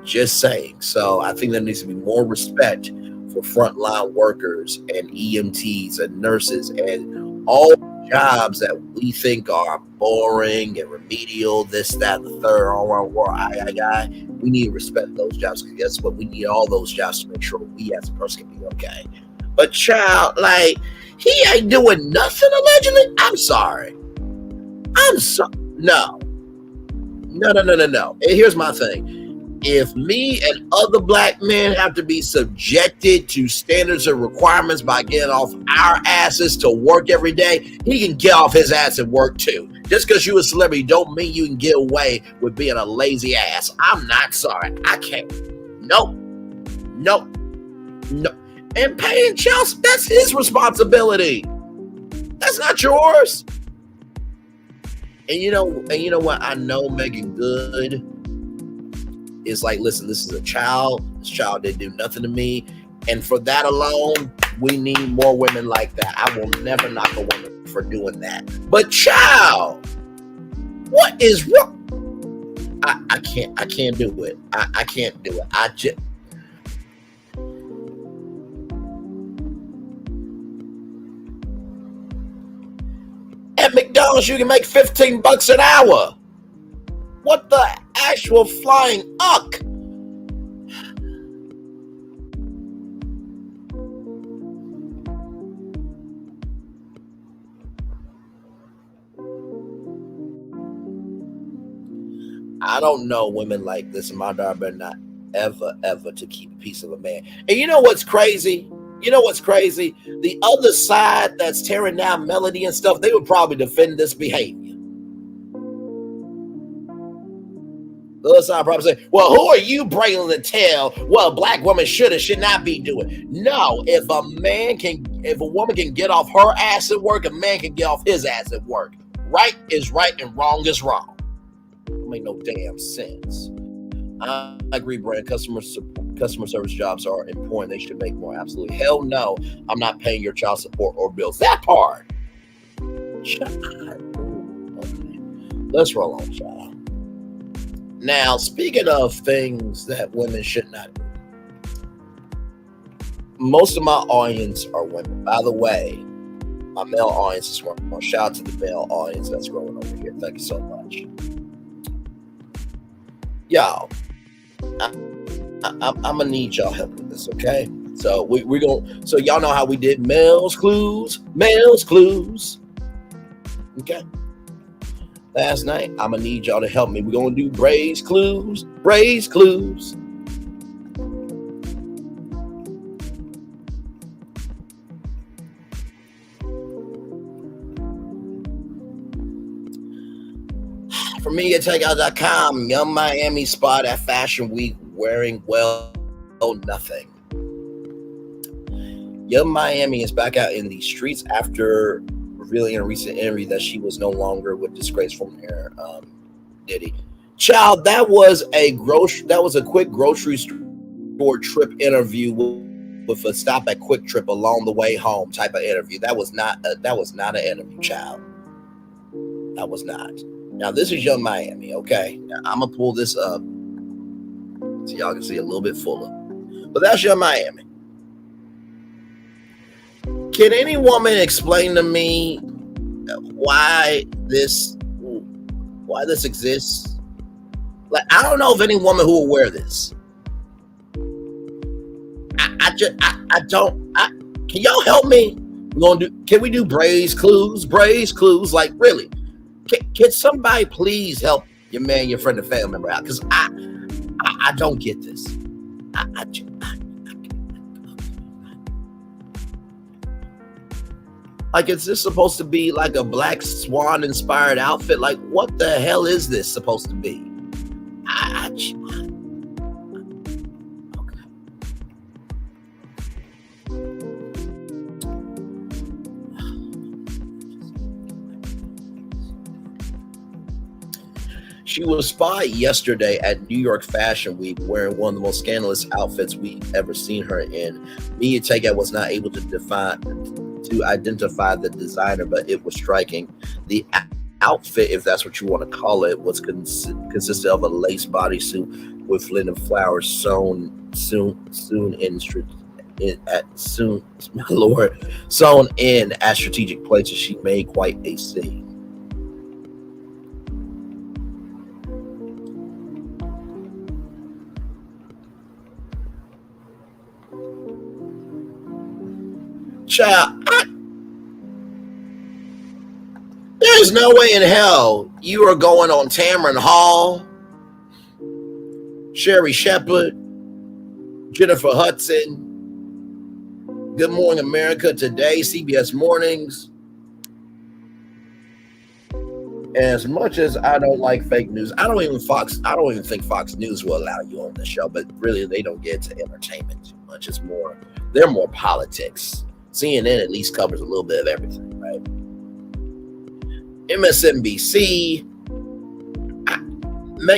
Just saying. So I think there needs to be more respect for frontline workers and EMTs and nurses and all jobs that we think are boring and remedial, this, that, the third, all around war. We need to respect those jobs, because guess what? We need all those jobs to make sure we as a person can be okay. But child, like, he ain't doing nothing allegedly. I'm sorry. No. And here's my thing. If me and other black men have to be subjected to standards and requirements by getting off our asses to work every day, he can get off his ass and work too. Just because you're a celebrity don't mean you can get away with being a lazy ass. I'm not sorry. I can't. No. And paying child, that's his responsibility. That's not yours. And you know what? I know Meagan good. It's like, listen, this is a child. This child didn't do nothing to me. And for that alone, we need more women like that. I will never knock a woman for doing that. But child, what is wrong? I can't do it. I can't do it. At McDonald's, you can make $15 an hour. What the actual flying uck? I don't know women like this, and my daughter better not ever to keep a piece of a man. And you know what's crazy? The other side that's tearing down Melody and stuff, they would probably defend this behavior. The other side probably say, well, who are you bringing to tell what a black woman should or should not be doing? No, if a woman can get off her ass at work, a man can get off his ass at work. Right is right and wrong is wrong. It make no damn sense. I agree, Brand. Customer service jobs are important. They should make more. Absolutely. Hell no, I'm not paying your child support or bills. That part. Okay. Let's roll on, child. Now, speaking of things that women should not do, most of my audience are women. By the way, my male audience is growing. Shout out to the male audience that's growing over here. Thank you so much. Y'all, I'm gonna need y'all help with this, okay? So we're gonna. So y'all know how we did males clues. Okay. Last night, I'm gonna need y'all to help me. We're gonna do Bray's clues. For me at takeout.com, Young Miami spot at Fashion Week wearing nothing. Young Miami is back out in the streets after revealing in a recent interview that she was no longer with disgraceful mayor Diddy. Child, that was a quick grocery store trip interview with a stop at Quick Trip along the way home type of interview. That was not an interview, child. That was not. Now this is Young Miami, okay? Now, I'm gonna pull this up so y'all can see a little bit fuller. But that's Young Miami. Can any woman explain to me why this exists? Like, I don't know of any woman who will wear this. Can y'all help me? Can we do Bray's clues? Like, really? Can somebody please help your man, your friend, and family member out? Because I don't get this. Like, is this supposed to be like a Black Swan inspired outfit? Like, what the hell is this supposed to be? She was spotted yesterday at New York Fashion Week wearing one of the most scandalous outfits we've ever seen her in. Media Takeout was not able to identify the designer, but it was striking. The outfit, if that's what you want to call it, was consisted of a lace bodysuit with linen flowers sewn in at strategic places. She made quite a scene. Child, there's no way in hell you are going on Tamron Hall, Sherry Shepherd, Jennifer Hudson, Good Morning America, Today, CBS Mornings. As much as I don't like fake news, I don't even think Fox News will allow you on this show, but really they don't get to entertainment too much. They're more politics. CNN at least covers a little bit of everything, right? MSNBC,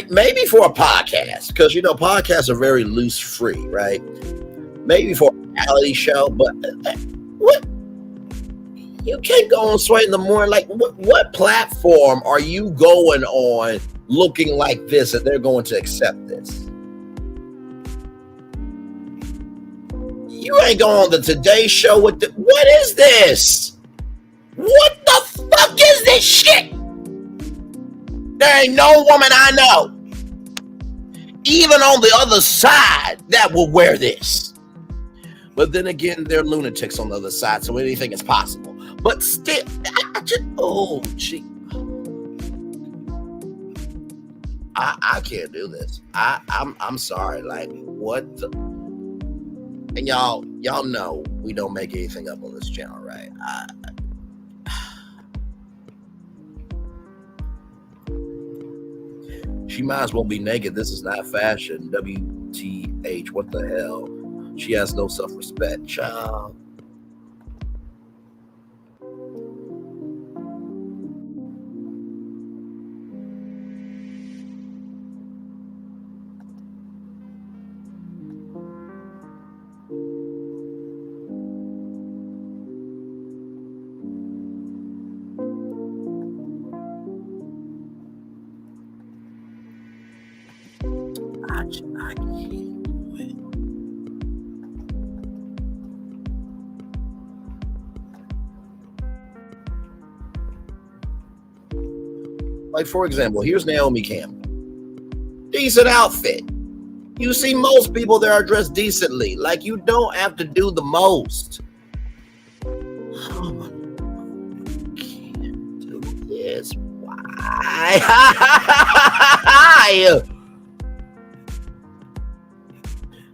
maybe for a podcast, because podcasts are very loose free, right? Maybe for a reality show, but what? You can't go on Sway in the Morning. Like, what platform are you going on looking like this that they're going to accept this? You ain't going on the Today Show with what is this? What the fuck is this shit? There ain't no woman I know, even on the other side, that will wear this. But then again, they're lunatics on the other side, so anything is possible. But still, I can't do this. I'm sorry. Like, what the? And y'all know we don't make anything up on this channel, right? She might as well be naked. This is not fashion. WTH, what the hell? She has no self-respect, child. I can't do it. Like, for example, here's Naomi Campbell. Decent outfit. You see most people that are dressed decently. Like, you don't have to do the most. Oh, I can't do this. Why?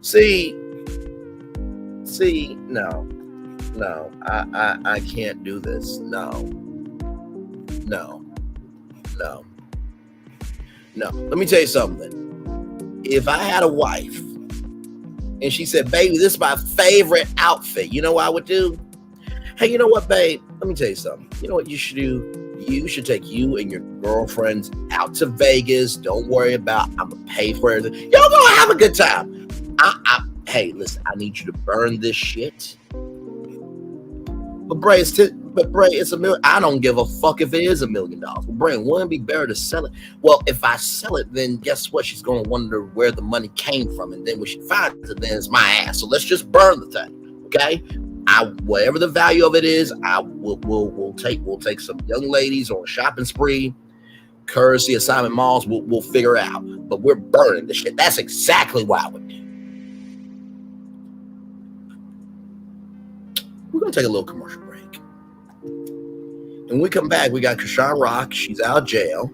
See, no, I can't do this. No. Let me tell you something. If I had a wife and she said, baby, this is my favorite outfit, you know what I would do? Hey, you know what, babe? let me tell you something. You know what you should do? You should take you and your girlfriends out to Vegas. Don't worry about, I'm going to pay for everything. Y'all going to have a good time. Hey, listen, I need you to burn this shit. But Bray, it's $1 million. I don't give a fuck if it is $1 million. Well, Bray, wouldn't it be better to sell it? Well, if I sell it, then guess what? She's going to wonder where the money came from. And then when she finds it, then it's my ass. So let's just burn the thing, okay? Whatever the value of it is, we'll take some young ladies on a shopping spree, courtesy of Simon Malls. We'll figure it out. But we're burning the shit. That's exactly why I would do. We're going to take a little commercial break. And when we come back, we got Chrisean Rock. She's out of jail,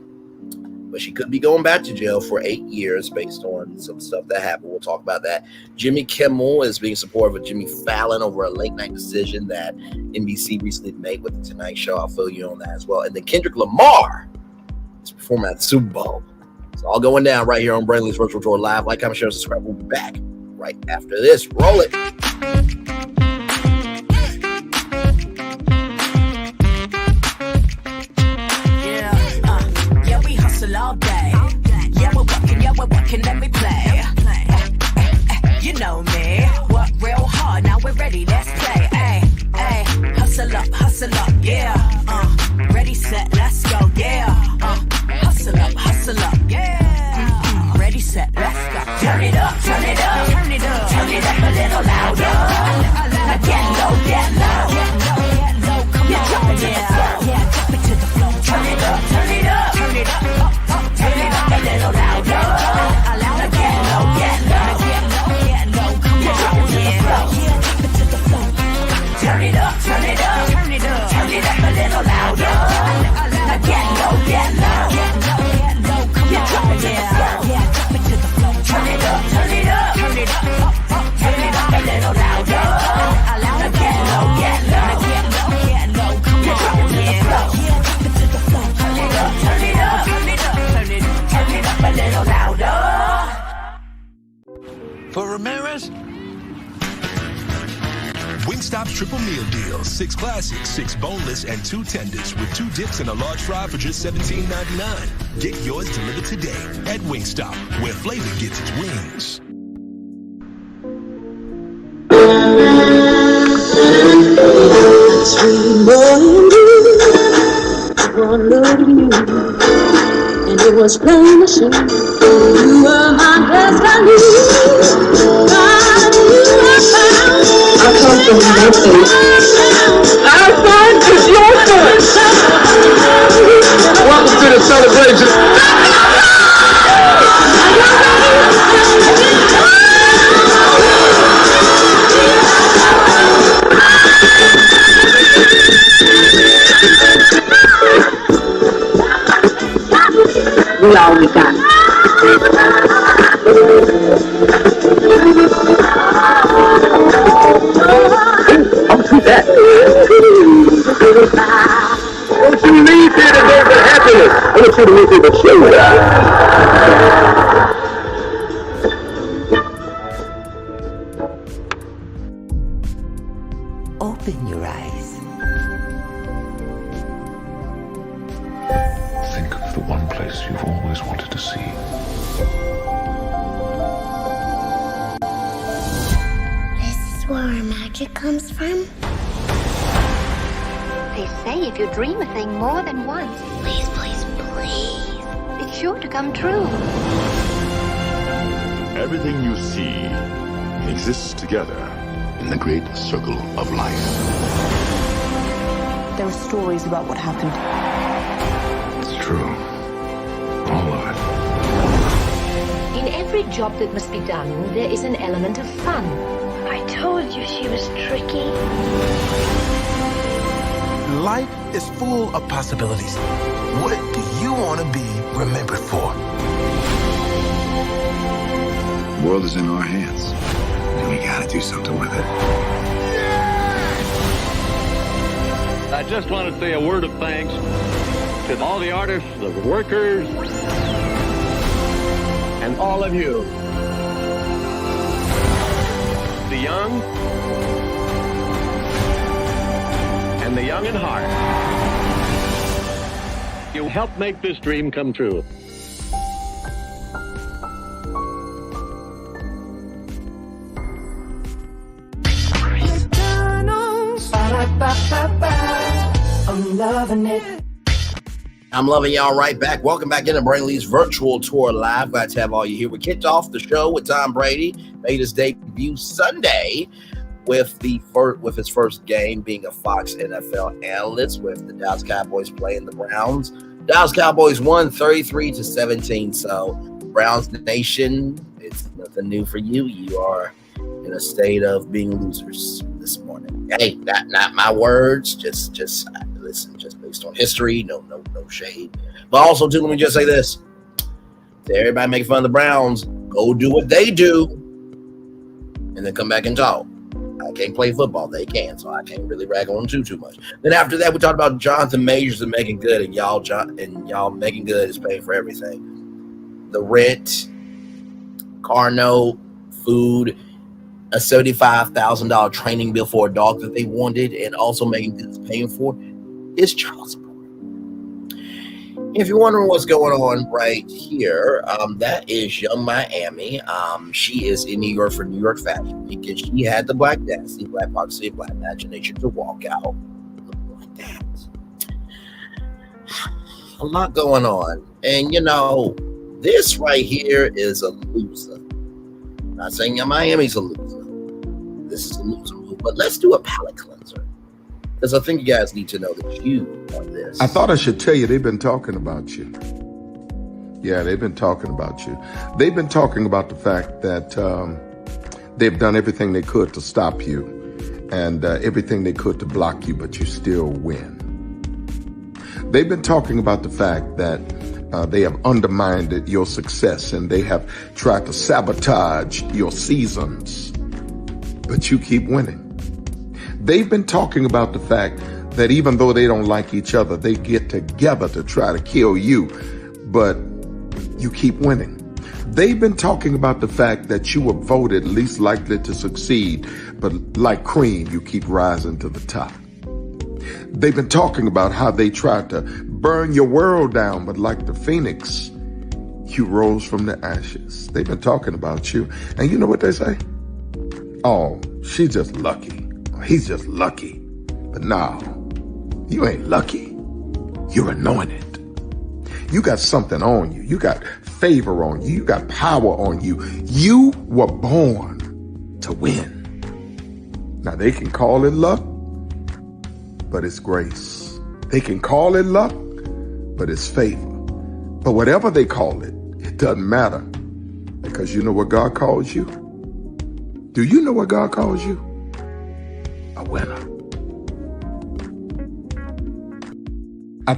but she could be going back to jail for 8 years based on some stuff that happened. We'll talk about that. Jimmy Kimmel is being supportive of Jimmy Fallon over a late-night decision that NBC recently made with The Tonight Show. I'll fill you on that as well. And then Kendrick Lamar is performing at the Super Bowl. It's all going down right here on Brainley's Virtual Tour Live. Like, comment, share, subscribe. We'll be back right after this. Roll it. All day. Yeah, we're working, let me play. You know me, work real hard, now we're ready, let's play. Hustle up, yeah. Ready, set, let's go, yeah. Hustle up, yeah. Ready, set, let's go. Turn it up, turn it up, turn it up, turn it up a little louder. Get low, come on, yeah. Drop it to the floor, turn it up, turn it up, turn it up. Turn it up a little louder. Get low, come on, yeah. Drop it to the floor. Turn it up, turn it up, turn it up, turn it up a little louder. Get low, come on, yeah. Drop it to the floor. Turn it up, turn it up, turn it up, turn it up a little louder. Get low, come on, yeah. Drop it to the floor. Turn it up, turn it up, turn it up. Turn it up a little louder. For Ramirez, Wingstop's triple meal deal. 6 classics, 6 boneless, and 2 tenders with 2 dips and a large fry for just $17.99. Get yours delivered today at Wingstop, where flavor gets its wings. And it was plain to see you were my destiny. I come from nothing. Our son is your son. Welcome to the celebration. We all we got. I'll do that. Don't you leave here to go to happiness. I want you to leave here to show Open your eyes. Think of the one place you've always wanted to see. This is where our magic comes from? They say if you dream a thing more than once, Please, please, please. it's sure to come true. Everything you see exists together in the great circle of life. There are stories about what happened. It's true. All of it. In every job that must be done, there is an element of fun. I told you she was tricky. Life is full of possibilities. What do you want to be remembered for? The world is in our hands, and we gotta do something with it. I just want to say a word of thanks to all the artists, the workers, and all of you. The young and the young in heart. You help make this dream come true. I'm loving it. I'm loving y'all right back. Welcome back into Brainley's virtual tour live. Glad to have all you here. We kicked off the show with Tom Brady. Made his debut Sunday with his first game being a Fox NFL analyst with the Dallas Cowboys playing the Browns. Dallas Cowboys won 33-17. So Browns Nation, it's nothing new for you. You are in a state of being losers this morning. Hey, not my words. Just listen. Just based on history. No shade. But also, too, let me just say this: to everybody making fun of the Browns, go do what they do, and then come back and talk. I can't play football; they can, so I can't really rag on them too much. Then after that, we talked about Jonathan Majors and Meagan Good, and y'all Meagan Good is paying for everything: the rent, car note, food, a $75,000 training bill for a dog that they wanted, and also Meagan Good is paying for is child support. If you're wondering what's going on right here, that is Young Miami. She is in New York for New York Fashion Week, and she had the Black Dynasty, Black Poxy, Black Imagination to walk out like that. A lot going on. And, this right here is a loser. I'm not saying Young Miami's a loser. This is a loser move, but let's do a palate cleanser. Because I think you guys need to know that you are this. I thought I should tell you they've been talking about you. Yeah, they've been talking about you. They've been talking about the fact that they've done everything they could to stop you and everything they could to block you, but you still win. They've been talking about the fact that they have undermined your success and they have tried to sabotage your seasons, but you keep winning. They've been talking about the fact that even though they don't like each other, they get together to try to kill you, but you keep winning. They've been talking about the fact that you were voted least likely to succeed, but like cream, you keep rising to the top. They've been talking about how they tried to burn your world down, but like the phoenix, you rose from the ashes. They've been talking about you. And you know what they say? Oh, she's just lucky. He's just lucky. But no, you ain't lucky. You're anointed. You got something on you. You got favor on you. You got power on you. You were born to win. Now they can call it luck, but it's grace. They can call it luck, but it's favor. But whatever they call it, it doesn't matter. Because you know what God calls you? Do you know what God calls you? A winner. I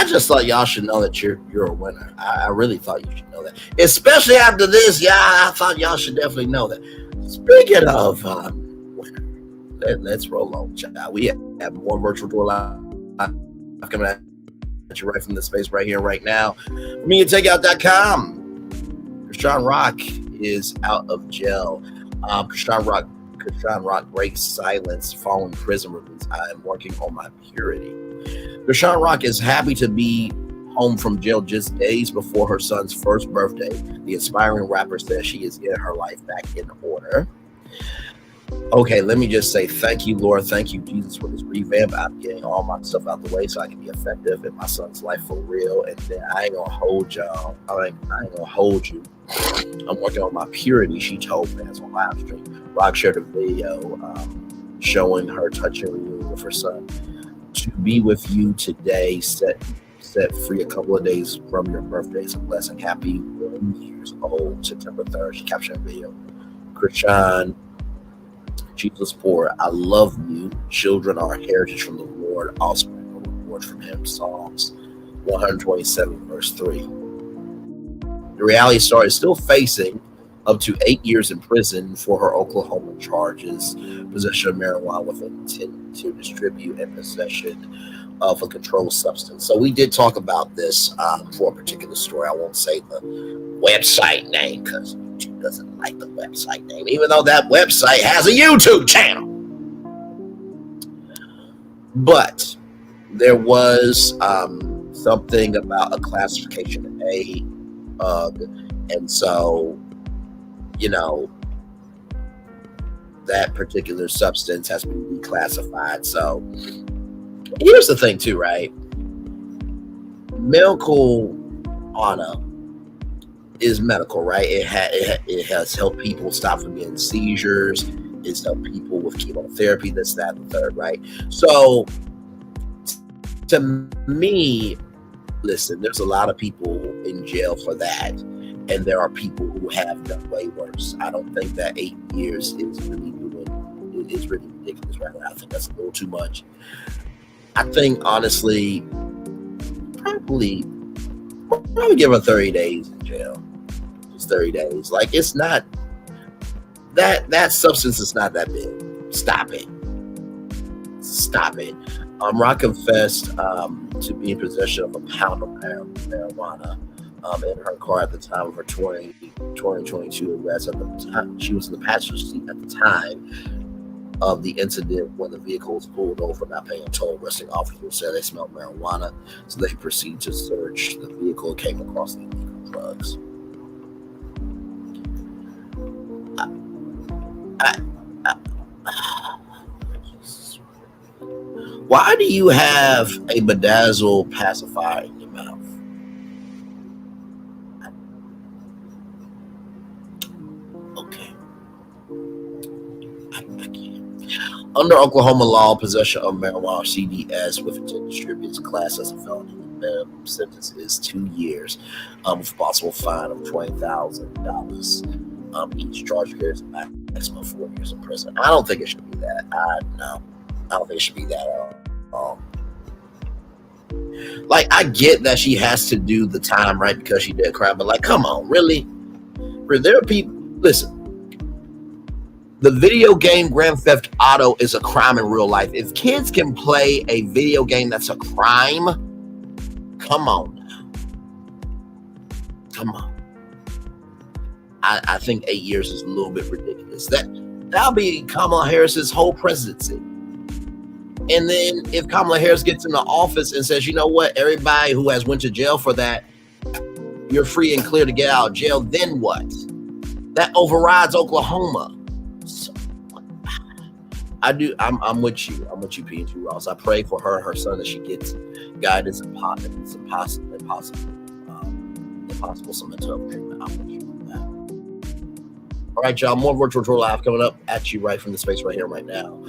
just thought y'all should know that you're a winner. I really thought you should know that. Especially after this, I thought y'all should definitely know that. Speaking of winner, let's roll on, child. We have more virtual tour live coming at you right from the space right here, right now. MeaganTakeout.com. Chrisean Rock is out of jail. Chrisean Rock breaks silence following prison release. I am working on my purity. Chrisean Rock is happy to be home from jail just days before her son's first birthday. The aspiring rapper says she is getting her life back in order. Okay, let me just say thank you, Lord. Thank you, Jesus, for this revamp. I'm getting all my stuff out the way so I can be effective in my son's life for real. And then I ain't gonna hold y'all. I ain't gonna hold you. I'm working on my purity, she told fans on live stream. Rock shared a video showing her touching reunion with her son. To be with you today, set free a couple of days from your birthday. It's a blessing. Happy 1 year old, September 3rd. She captured a video. Chrisean, Jesus poor, I love you. Children are a heritage from the Lord, offspring are reward from him. Psalms 127, verse 3. The reality star is still facing up to 8 years in prison for her Oklahoma charges, possession of marijuana with intent to distribute and possession of a controlled substance. So we did talk about this for a particular story. I won't say the website name because YouTube doesn't like the website name, even though that website has a YouTube channel. But there was something about a classification A, and so, you know, that particular substance has been reclassified. So here's the thing too, right? Marijuana is medical, right? It has helped people stop from getting seizures. It's helped people with chemotherapy, this, that, and the third, right? So to me, listen, there's a lot of people in jail for that, and there are people who have done way worse. I don't think that 8 years is really ridiculous right now. I think that's a little too much. I think honestly, probably give her 30 days in jail. Just 30 days. Like, it's not that substance is not that big. Stop it. Rock confessed to be in possession of a pound of marijuana in her car at the time of her 2022 arrest. At the time, she was in the passenger seat at the time of the incident when the vehicle was pulled over, not paying a toll. Arresting officers said they smelled marijuana, so they proceeded to search the vehicle and came across the illegal drugs. Why do you have a bedazzled pacifier in your mouth? Okay. I can't. Under Oklahoma law, possession of marijuana CDS with intent to distribute is classed as a felony. The sentence is 2 years with possible fine of $20,000. Each charge carries a maximum of 4 years in prison. I don't think it should be that. I don't think it should be that at all. Like, I get that she has to do the time, right, because she did a crime, but like, come on, really? There are people, listen, the video game Grand Theft Auto is a crime in real life. If kids can play a video game that's a crime, come on now. Come on. I think 8 years is a little bit ridiculous. That'll be Kamala Harris's whole presidency. And then if Kamala Harris gets into office and says, you know what, everybody who has went to jail for that, you're free and clear to get out of jail, then what? That overrides Oklahoma. So, I'm with you. I'm with you, P&G Ross. I pray for her and her son that she gets guidance and impossible some mental health treatment. I'm with you on that. All right, y'all, more Virtual Troll Live coming up at you right from the space right here, right now.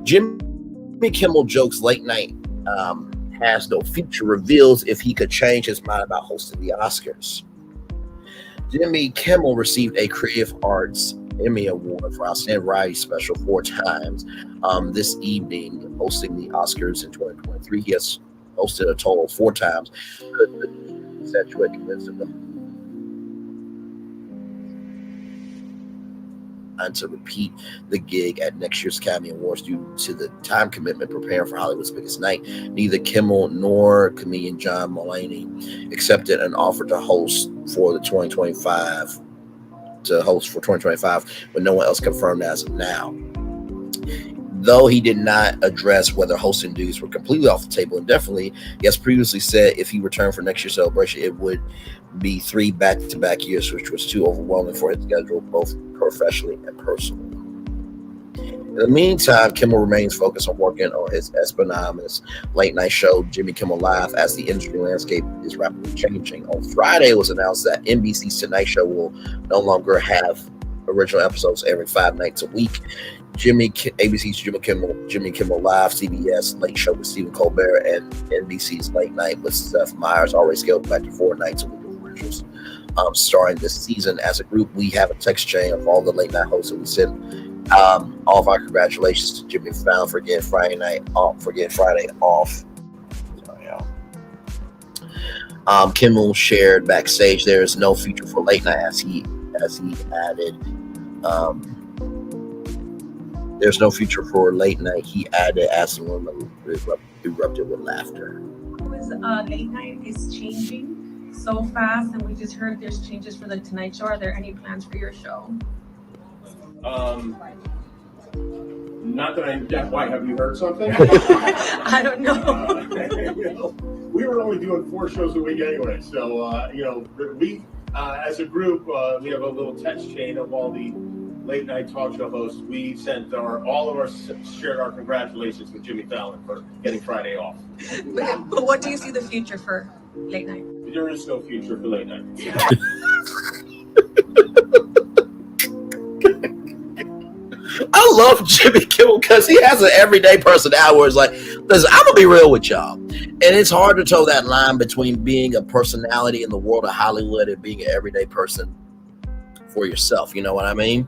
Jimmy Kimmel jokes late night has no future, reveals if he could change his mind about hosting the Oscars. Jimmy Kimmel received a Creative Arts Emmy Award for Outstanding Variety Special 4 times this evening, hosting the Oscars in 2023. He has hosted a total of 4 times. Statuette convinced him to repeat the gig at next year's Academy Awards due to the time commitment preparing for Hollywood's biggest night. Neither Kimmel nor comedian John Mulaney accepted an offer to host for 2025, but no one else confirmed as of now. Though he did not address whether hosting duties were completely off the table indefinitely, he has previously said if he returned for next year's celebration, it would be 3 back-to-back years, which was too overwhelming for his schedule, both professionally and personally. In the meantime, Kimmel remains focused on working on his eponymous late-night show, Jimmy Kimmel Live, as the industry landscape is rapidly changing. On Friday, it was announced that NBC's Tonight Show will no longer have original episodes every 5 nights a week. ABC's Jimmy Kimmel Live, CBS Late Show with Stephen Colbert, and NBC's Late Night with Seth Meyers already scaled back to 4 nights a week of commercials. Starting this season, as a group, we have a text chain of all the late night hosts, and we send all of our congratulations to Jimmy Fallon for getting Friday off. Kimmel shared backstage, there is no future for late night, as he added. There's no future for late night, he added, as the woman erupted with laughter. Late night is changing so fast, and we just heard there's changes for the Tonight Show. Are there any plans for your show? not that I'm deaf. Why? Have you heard something? I don't know. You know, we were only doing 4 shows a week anyway. So, you know, we, as a group, we have a little text chain of all the late night talk show hosts. We sent all of our shared our congratulations with Jimmy Fallon for getting Friday off. But what do you see the future for late night? There is no future for late night. I love Jimmy Kimmel because he has an everyday personality where it's like, listen, I'm going to be real with y'all. And it's hard to toe that line between being a personality in the world of Hollywood and being an everyday person for yourself. You know what I mean?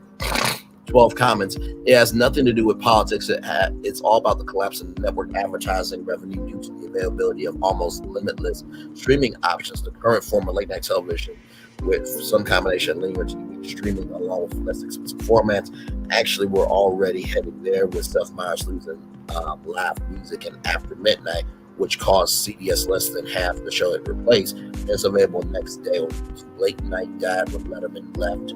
12 comments. It has nothing to do with politics. It's all about the collapse in network advertising revenue due to the availability of almost limitless streaming options. The current form of late night television, with some combination of linear TV streaming along with less expensive formats. Actually, we're already heading there with Seth Meyers losing live music and After Midnight, which cost CBS less than half the show it replaced. It's available next day. Late Night died when Letterman left.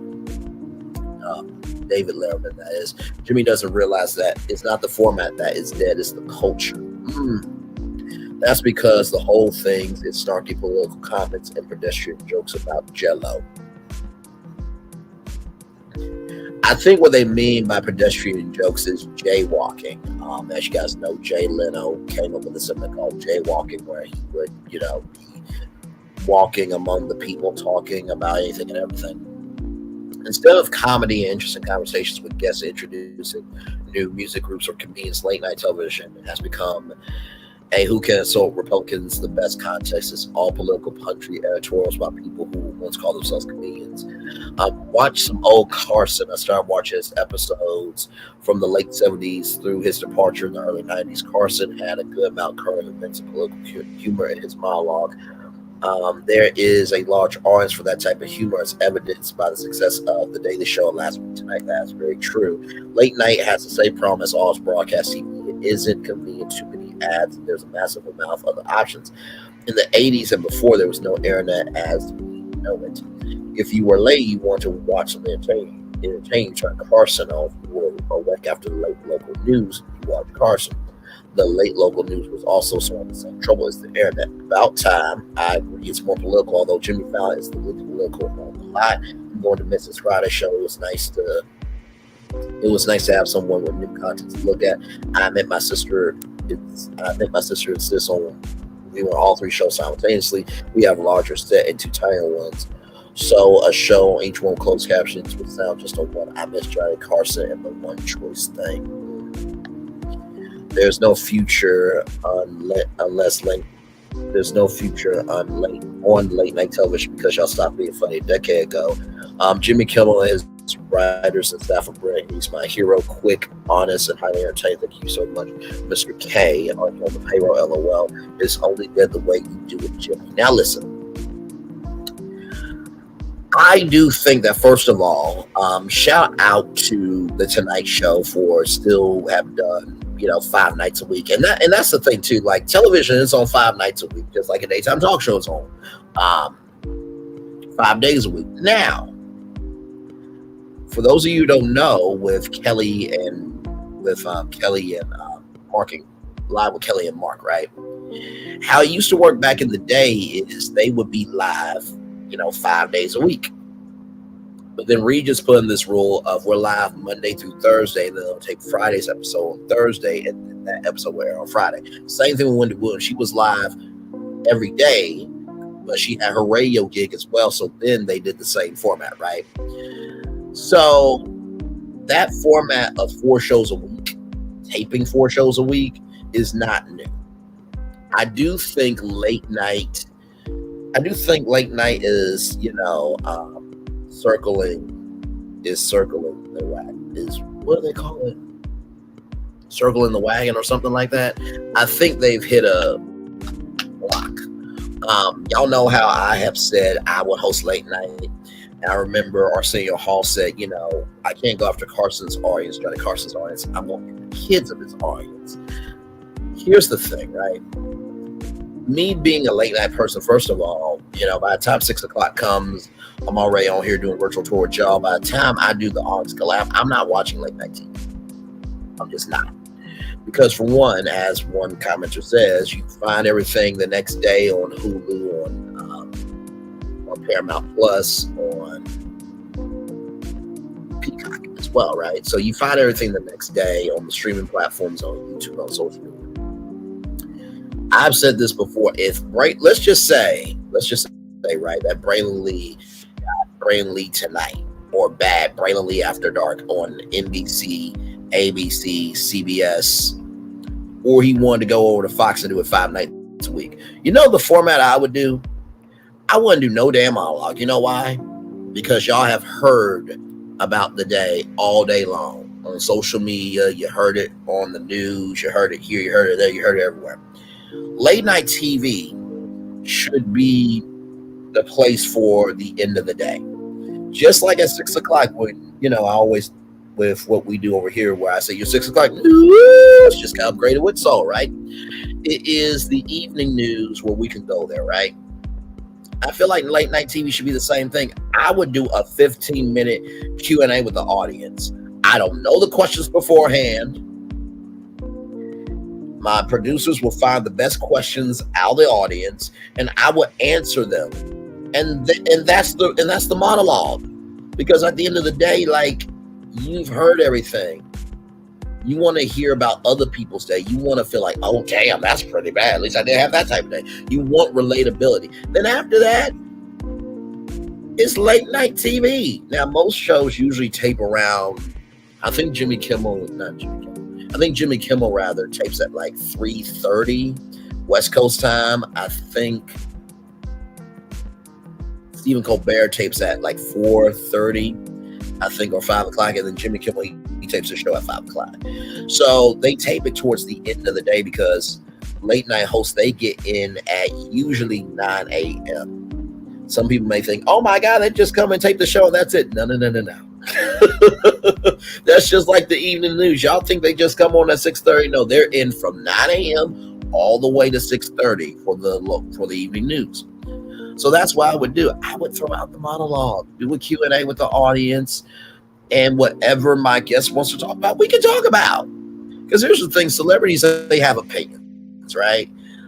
David Letterman, that is. Jimmy doesn't realize that it's not the format that is dead, it's the culture. That's because the whole thing is snarky political comments and pedestrian jokes about Jell-O. I think what they mean by pedestrian jokes is jaywalking. As you guys know, Jay Leno came up with something called jaywalking, where he would, you know, be walking among the people, talking about anything and everything. Instead of comedy and interesting conversations with guests introducing new music groups or comedians, late night television has become a who can insult Republicans the best context. Is all political punchy editorials by people who once called themselves comedians. Watch some old Carson. I started watching his episodes from the late 70s through his departure in the early 90s. Carson had a good amount of current events and political humor in his monologue. There is a large audience for that type of humor, as evidenced by the success of The Daily Show Last Week Tonight. That's very true. Late night has the same problem as all broadcast TV. It isn't convenient, too many ads, and there's a massive amount of other options. In the 80s and before, there was no internet as we know it. If you were late, you want to watch something entertaining, turn Carson on. If you were awake after the late local news, you watch Carson. The late local news was also showing the same trouble as the internet. About time. I agree, it's more political, although Jimmy Fallon is the least political on the lot. I'm going to miss his Friday show. It was nice to have someone with new content to look at. I met my sister insists on viewing all 3 shows simultaneously. We have a larger set and 2 tiny ones. So a show on each one closed captions would sound just on one. I miss Johnny Carson and the one choice thing. There's no future on late night television because y'all stopped being funny a decade ago. Jimmy Kimmel and his writers and staff of Brent, he's my hero. Quick, honest, and highly entertaining. Thank you so much, Mr. K. On the payroll, LOL. It's only dead the way you do it, Jimmy. Now listen. I do think that, first of all, shout out to the Tonight Show for still have done, 5 nights a week. And that's the thing too, like television is on 5 nights a week, just like a daytime talk show is on 5 days a week. Now, for those of you who don't know, with Kelly and Marking live with Kelly and Mark, right? How it used to work back in the day is they would be live, 5 days a week. But then Reed just put in this rule of we're live Monday through Thursday, and then they'll take Friday's episode on Thursday, and then that episode will air on Friday. Same thing with Wendy Williams. She was live every day, but she had her radio gig as well. So then they did the same format, right? So that format of 4 shows a week, taping 4 shows a week, is not new. I do think late night is, circling the wagon. Is, what do they call it? Circling the wagon or something like that. I think they've hit a block. Y'all know how I have said I would host late night. And I remember Arsenio Hall said, I can't go after Carson's audience, Johnny Carson's audience. I'm going to get the kids of his audience. Here's the thing, right? Me being a late night person, first of all, by the time 6 o'clock comes, I'm already on here doing virtual tour with y'all. By the time I do the August collab, I'm not watching late night TV. I'm just not. Because for one, as one commenter says, you find everything the next day on Hulu, on Paramount Plus, on Peacock as well, right? So you find everything the next day on the streaming platforms, on YouTube, on social media. I've said this before. Let's just say, right, that Braylon Lee got Braylon Lee Tonight or bad Braylon Lee After Dark on NBC, ABC, CBS, or he wanted to go over to Fox and do it 5 nights a week. You know the format I would do? I wouldn't do no damn monologue. You know why? Because y'all have heard about the day all day long on social media. You heard it on the news. You heard it here. You heard it there. You heard it everywhere. Late night TV should be the place for the end of the day. Just like at 6 o'clock, when, I always, with what we do over here, where I say you're 6 o'clock news, just got upgraded with soul, right? It is the evening news where we can go there, right? I feel like late night TV should be the same thing. I would do a 15-minute Q&A with the audience. I don't know the questions beforehand. My producers will find the best questions out of the audience, and I will answer them. And that's the monologue. Because at the end of the day, like, you've heard everything. You want to hear about other people's day. You want to feel like, oh, damn, that's pretty bad. At least I didn't have that type of day. You want relatability. Then after that, it's late night TV. Now, most shows usually tape around, I think Jimmy Kimmel rather tapes at like 3:30 West Coast time. I think Stephen Colbert tapes at like 4:30, I think, or 5 o'clock. And then Jimmy Kimmel, he tapes the show at 5 o'clock. So they tape it towards the end of the day because late night hosts, they get in at usually 9 a.m. Some people may think, oh my God, they just come and tape the show and that's it. No. That's just like the evening news. Y'all think they just come on at 6:30? No, they're in from 9 a.m. all the way to 6:30 for the evening news. So that's what I would do. I would throw out the monologue, do a Q&A with the audience, and whatever my guest wants to talk about, we can talk about. Because here's the thing, celebrities, they have opinions, right?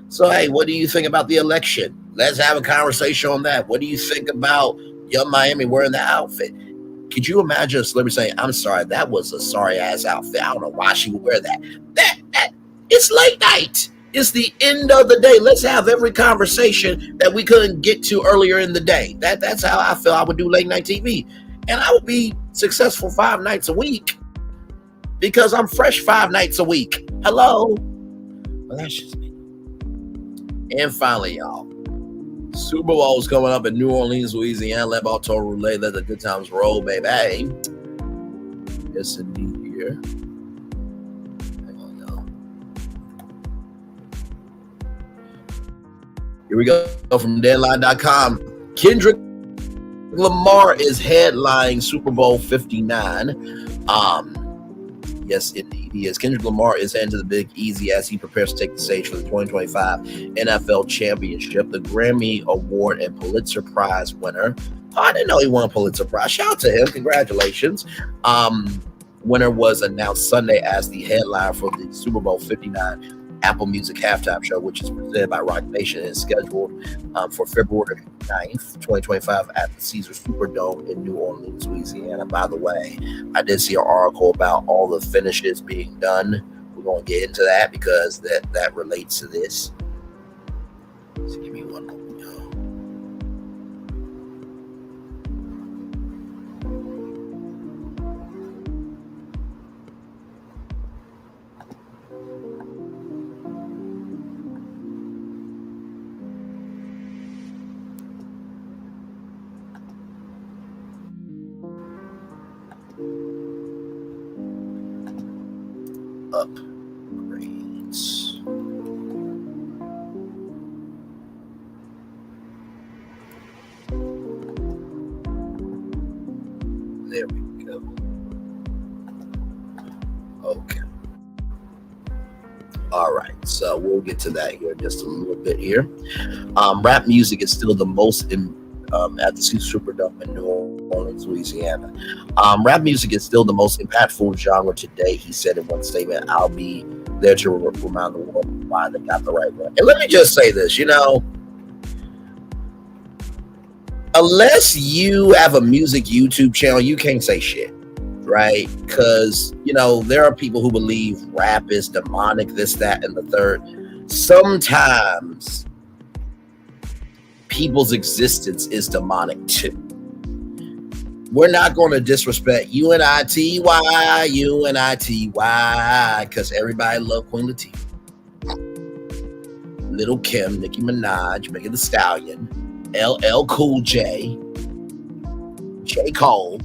So, hey, what do you think about the election? Let's have a conversation on that. What do you think about Young Miami wearing the outfit? Could you imagine a celebrity saying, I'm sorry, that was a sorry-ass outfit. I don't know why she would wear that. It's late night. It's the end of the day. Let's have every conversation that we couldn't get to earlier in the day. That's how I feel I would do late night TV. And I would be successful 5 nights a week because I'm fresh 5 nights a week. Hello? Well, that's just me. And finally, y'all, Super Bowl is coming up in New Orleans, Louisiana. Let ball total roulette. Let the good times roll, baby. Hey. Yes, indeed, here. Hang on, y'all. Here we go from Deadline.com. Kendrick Lamar is headlining Super Bowl 59. Yes, indeed, he is. Kendrick Lamar is heading to the Big Easy as he prepares to take the stage for the 2025 NFL Championship. The Grammy Award and Pulitzer Prize winner. Oh, I didn't know he won a Pulitzer Prize. Shout out to him. Congratulations. Winner was announced Sunday as the headliner for the Super Bowl 59 Apple Music halftime show, which is presented by Rock Nation and is scheduled for February 9th, 2025 at the Caesar Superdome in New Orleans, Louisiana. By the way, I did see an article about all the finishes being done. We're going to get into that because that relates to this. So give me one moment. Upgrades. There we go. Okay. All right. So we'll get to that here in just a little bit here. Rap music is still the most at the Superdome in New Orleans, Louisiana. Rap music is still the most impactful genre today, he said in one statement. I'll be there to remind the world why they got the right one. And let me just say this, unless you have a music YouTube channel, you can't say shit, right? Because, there are people who believe rap is demonic, this, that, and the third. Sometimes people's existence is demonic too. We're not going to disrespect UNITY, because everybody love Queen Latifah, Little Kim, Nicki Minaj, Megan Thee Stallion, LL Cool J, J. Cole,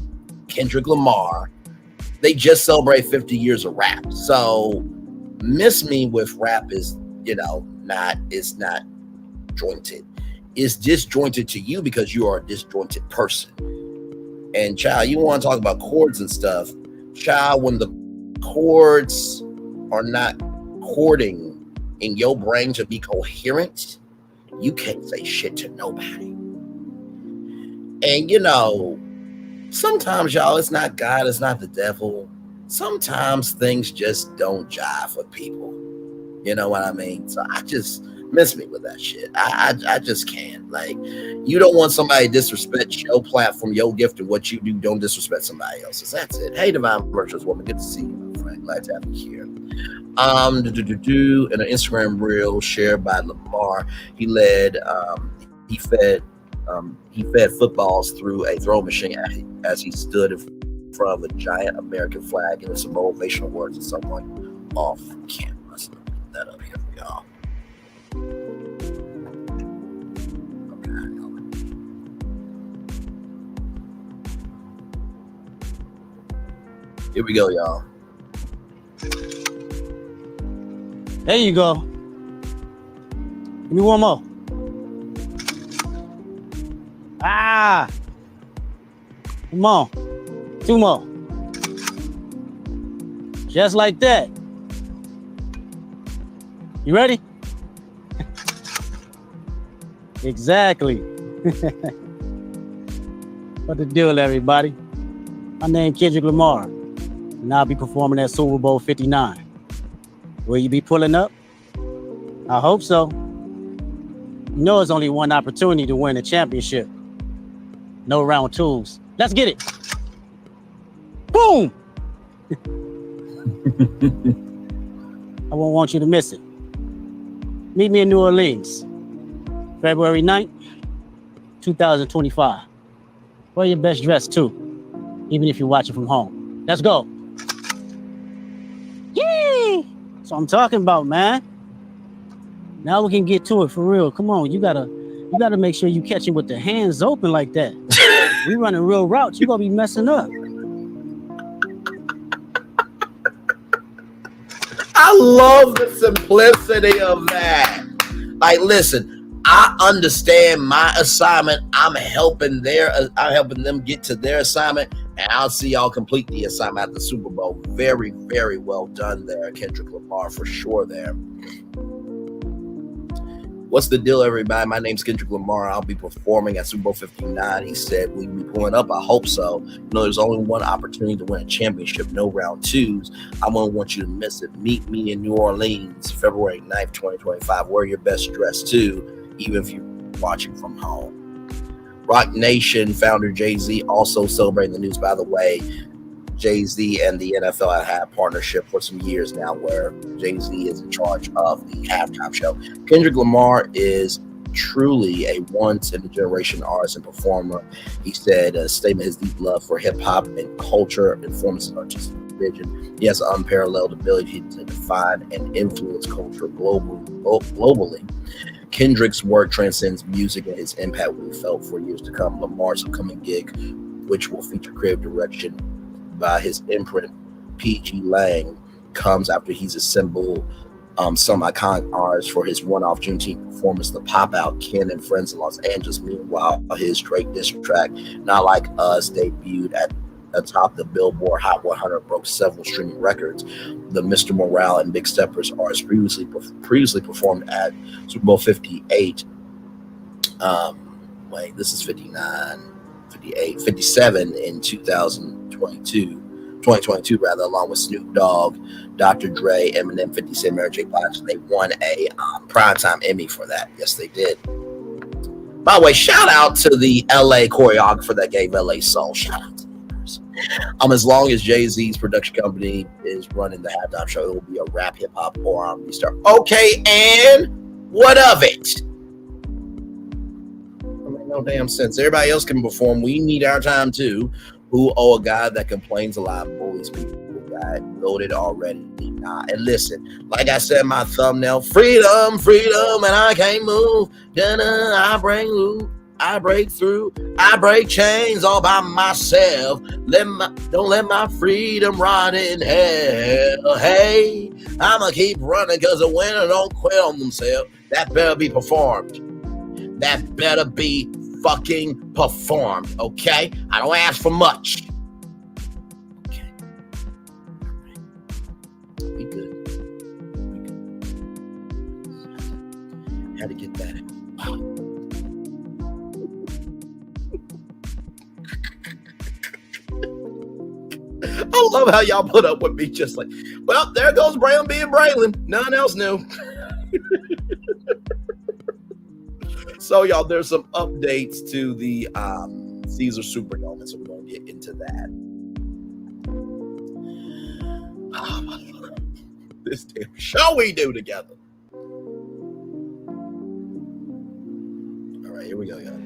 Kendrick Lamar. They just celebrate 50 years of rap. So miss me with rap is, it's not jointed. It's disjointed to you because you are a disjointed person. And child, you want to talk about chords and stuff. Child, when the chords are not chording in your brain to be coherent, you can't say shit to nobody. And sometimes, y'all, it's not God, it's not the devil. Sometimes things just don't jive with people. You know what I mean? So I just miss me with that shit. I just can't. Like, you don't want somebody to disrespect your platform, your gift, and what you do. Don't disrespect somebody else's. That's it. Hey, Divine Virtuous Woman, good to see you, my friend. Glad to have you here. In an Instagram reel shared by Lamar, he fed footballs through a throw machine as he stood in front of a giant American flag, and some motivational words to someone off camera. So put that up here for y'all. Here we go, y'all. There you go. Give me one more. Come on. 2 more. Just like that. You ready? Exactly. What the deal, everybody? My name is Kendrick Lamar, and I'll be performing at Super Bowl 59. Will you be pulling up? I hope so. It's only one opportunity to win a championship. No round twos. Let's get it. Boom! I won't want you to miss it. Meet me in New Orleans, February 9th, 2025. Wear your best dress too, even if you're watching from home. Let's go. Yay! That's what I'm talking about, man. Now we can get to it for real. Come on, you gotta make sure you catch it with the hands open like that. We running real routes. You're gonna be messing up. I love the simplicity of that. Like, listen, I understand my assignment. I'm helping them get to their assignment, and I'll see y'all complete the assignment at the Super Bowl. Very, very well done there, Kendrick Lamar, for sure there. What's the deal, everybody? My name's Kendrick Lamar. I'll be performing at Super Bowl 59. He said, will you be pulling up? I hope so. There's only one opportunity to win a championship, no round twos. I won't want you to miss it. Meet me in New Orleans, February 9th, 2025. Wear your best dress too, even if you're watching from home. Rock Nation founder Jay-Z also celebrating the news, by the way. Jay-Z and the NFL have had a partnership for some years now where Jay-Z is in charge of the halftime show. Kendrick Lamar is truly a once-in-a-generation artist and performer. He said a statement, his deep love for hip-hop and culture informs his artistic vision. He has an unparalleled ability to define and influence culture globally. Kendrick's work transcends music, and his impact will be felt for years to come. Lamar's upcoming gig, which will feature creative direction by his imprint, P.G. Lang, comes after he's assembled some iconic artists for his one-off Juneteenth performance, the pop-out Ken and Friends in Los Angeles. Meanwhile, his Drake diss track, Not Like Us, debuted atop the Billboard Hot 100, broke several streaming records. The Mr. Morale and Big Steppers artists previously performed at Super Bowl 58. This is 59. 57 in 2022 rather, along with Snoop Dogg, Dr. Dre, Eminem, 50 Cent, Mary J. Blige. They won a Primetime Emmy for that. Yes, they did. By the way, shout out to the LA choreographer that gave LA Soul. Shout out to the person. As long as Jay-Z's production company is running the halftime show, it will be a rap, hip hop, or R&B star. Okay, and what of it? No damn sense. Everybody else can perform. We need our time too. Who owe a guy that complains a lot, bullies people, got loaded already. Nah, and listen, like I said, my thumbnail, freedom, and I can't move. I break through, I break chains all by myself. Don't let my freedom rot in hell. Hey, I'ma keep running because the winner don't quit on themselves. That better be performed. That better be fucking performed, okay? I don't ask for much. Okay. Be good. Had to get that. I love how y'all put up with me just like, well, there goes Braylon being Braylon. None else knew. So, y'all, there's some updates to the Caesar Superdome, so we're going to get into that. Oh, my Lord. This damn show we do together. All right, here we go, y'all.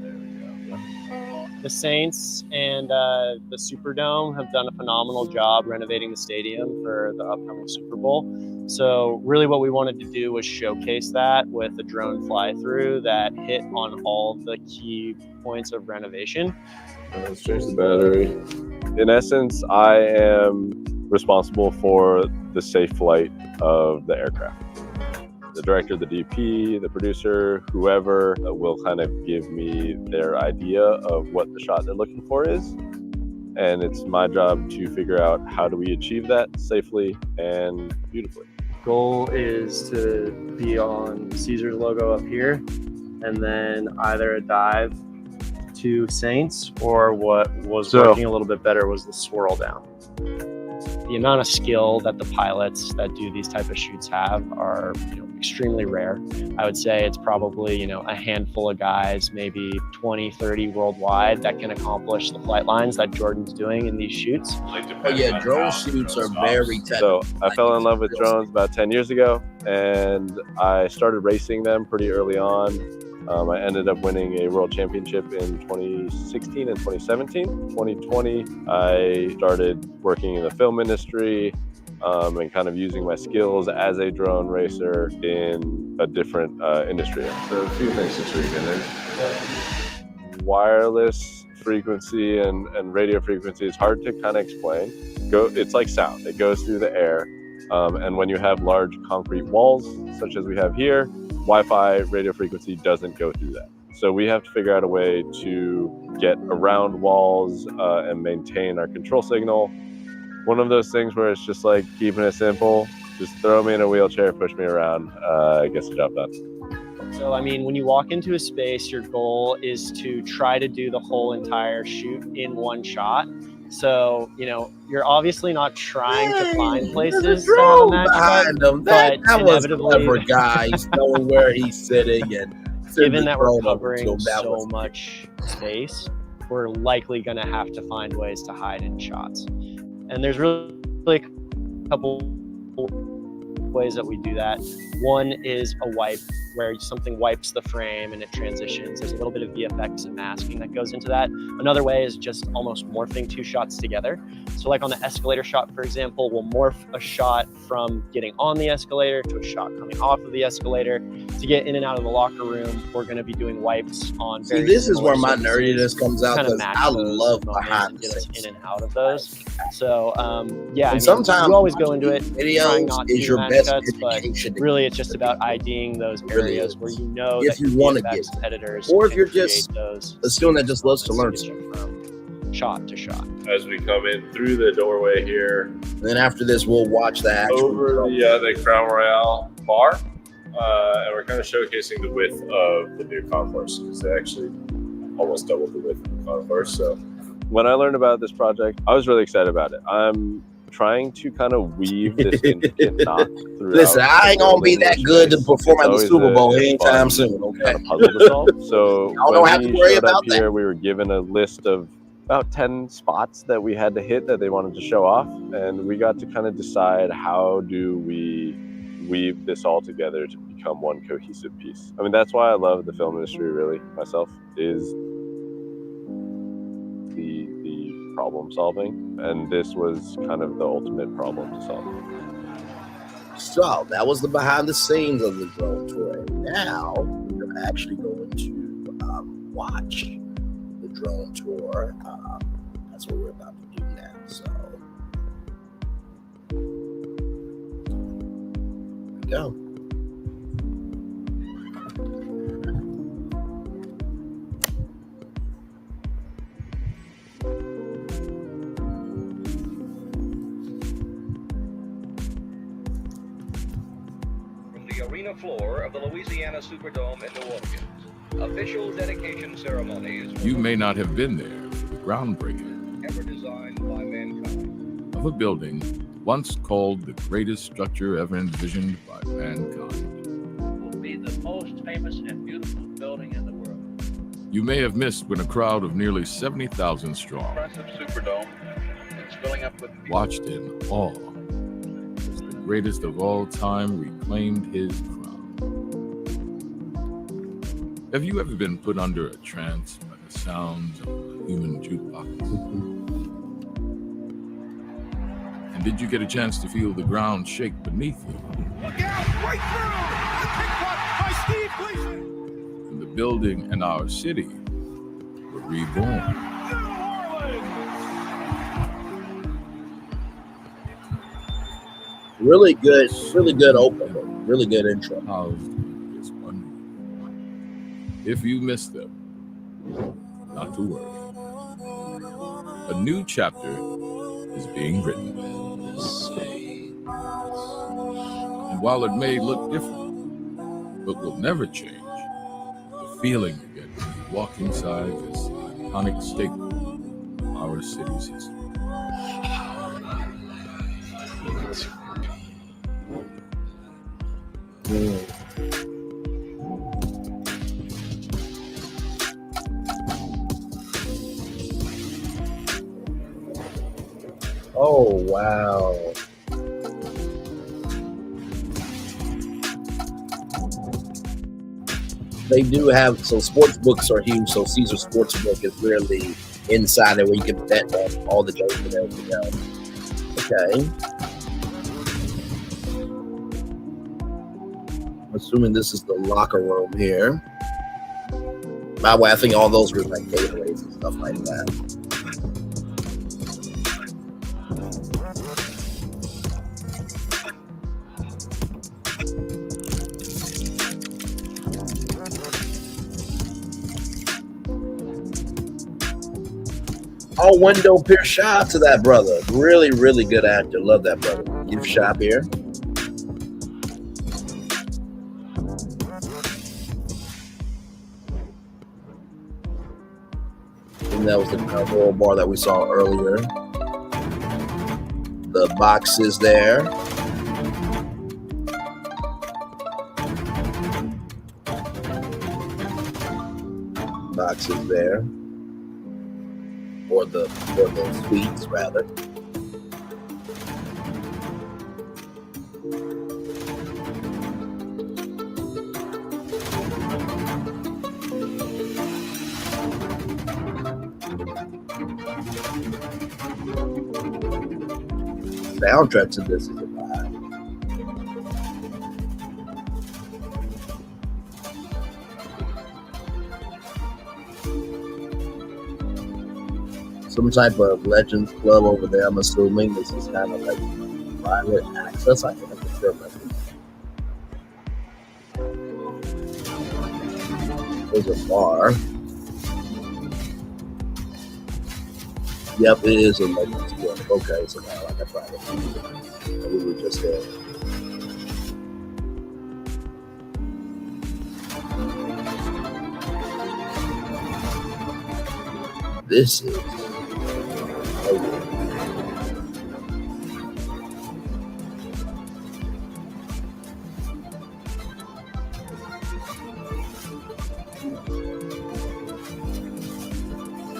The Saints and the Superdome have done a phenomenal job renovating the stadium for the upcoming Super Bowl. So really what we wanted to do was showcase that with a drone fly-through that hit on all the key points of renovation. Let's change the battery. In essence, I am responsible for the safe flight of the aircraft. The director, the DP, the producer, whoever will kind of give me their idea of what the shot they're looking for is. And it's my job to figure out how do we achieve that safely and beautifully. Goal is to be on Caesar's logo up here, and then either a dive to Saints, or what was working a little bit better was the swirl down. The amount of skill that the pilots that do these type of shoots have are, extremely rare. I would say it's probably, a handful of guys, maybe 20, 30 worldwide that can accomplish the flight lines that Jordan's doing in these shoots. Oh yeah, drone shoots are very technical. So I fell in love with drones about 10 years ago, and I started racing them pretty early on. I ended up winning a world championship in 2016 and 2017. 2020, I started working in the film industry and kind of using my skills as a drone racer in a different industry. So a few things to tweak in there. Wireless frequency and radio frequency is hard to kind of explain. It's like sound. It goes through the air. And when you have large concrete walls, such as we have here, Wi-Fi radio frequency doesn't go through that. So we have to figure out a way to get around walls and maintain our control signal. One of those things where it's just like keeping it simple, just throw me in a wheelchair, push me around, gets the job done. So, when you walk into a space, your goal is to try to do the whole entire shoot in one shot. So, you're obviously not trying to find places to have a match behind them. That was clever, guys, knowing where he's sitting. And given that we're covering so much space, we're likely going to have to find ways to hide in shots. And there's really a couple ways that we do that. One is a wipe, where something wipes the frame and it transitions. There's a little bit of VFX and masking that goes into that. Another way is just almost morphing two shots together. So like on the escalator shot, for example, we'll morph a shot from getting on the escalator to a shot coming off of the escalator. To get in and out of the locker room, we're going to be doing wipes on very this is where my nerdiness comes out, because I love behind the scenes. In and out of those. So and sometimes you always go into it videos is your best education, but really it's just about IDing those areas where you know if that you want to get editors, or if you're just a student that just loves to learn from shot to shot. As we come in through the doorway here, and then after this we'll watch the actual over the Crown Royale bar, and we're kind of showcasing the width of the new concourse, because they actually almost double the width of the concourse. So when I learned about this project, I was really excited about it. I'm trying to kind of weave this intricate knot throughout. Listen, I ain't gonna be that good to perform at the Super Bowl anytime soon. Okay, kind of puzzle to solve. So don't have to when we worry showed up about here, that. we were given a list of about 10 spots that we had to hit that they wanted to show off, and we got to kind of decide how do we weave this all together to become one cohesive piece. I mean, that's why I love the film industry, really, myself, is the problem solving, and this was kind of the ultimate problem to solve. So that was the behind the scenes of the drone tour. And now we're actually going to watch the drone tour. That's what we're about to do now. So here we go. Arena floor of the Louisiana Superdome in New Orleans. Official dedication ceremonies. You may not have been there for the groundbreaking Ever designed by mankind. of a building once called the greatest structure ever envisioned by mankind. Will be the most famous and beautiful building in the world. You may have missed when a crowd of nearly 70,000 strong Impressive Superdome. It's filling up with people. watched in awe as the greatest of all time reclaimed his crown. Have you ever been put under a trance by the sounds of a human jukebox? And did you get a chance to feel the ground shake beneath you? Look out! Right through! The kick by Steve Gleason! And the building and our city were reborn. Really good opener. Really good intro. If you missed them, not to worry. A new chapter is being written. And while it may look different, but will never change, the feeling you get when you walk inside this iconic staple of our city's history. Oh, wow. They do have, so sports books are huge. So Caesar Sportsbook is really inside there where you can bet on all the games and everything else. Okay. I'm assuming this is the locker room here. By the way, I think all those were like Gatorades and stuff like that. Oh, Wendell Pierce, shout out to that brother. Really, really good actor. Love that brother. Gift shop here. And that was the alcohol bar that we saw earlier. The boxes there. Boxes there. Or the sweets, rather. Soundtrack to this is a vibe. Some type of Legends Club over there. I'm assuming this is kind of like private access. I think I can feel that. There's a bar. Yep, it is a Legends Club. Okay, so now like a private. We were just there. This is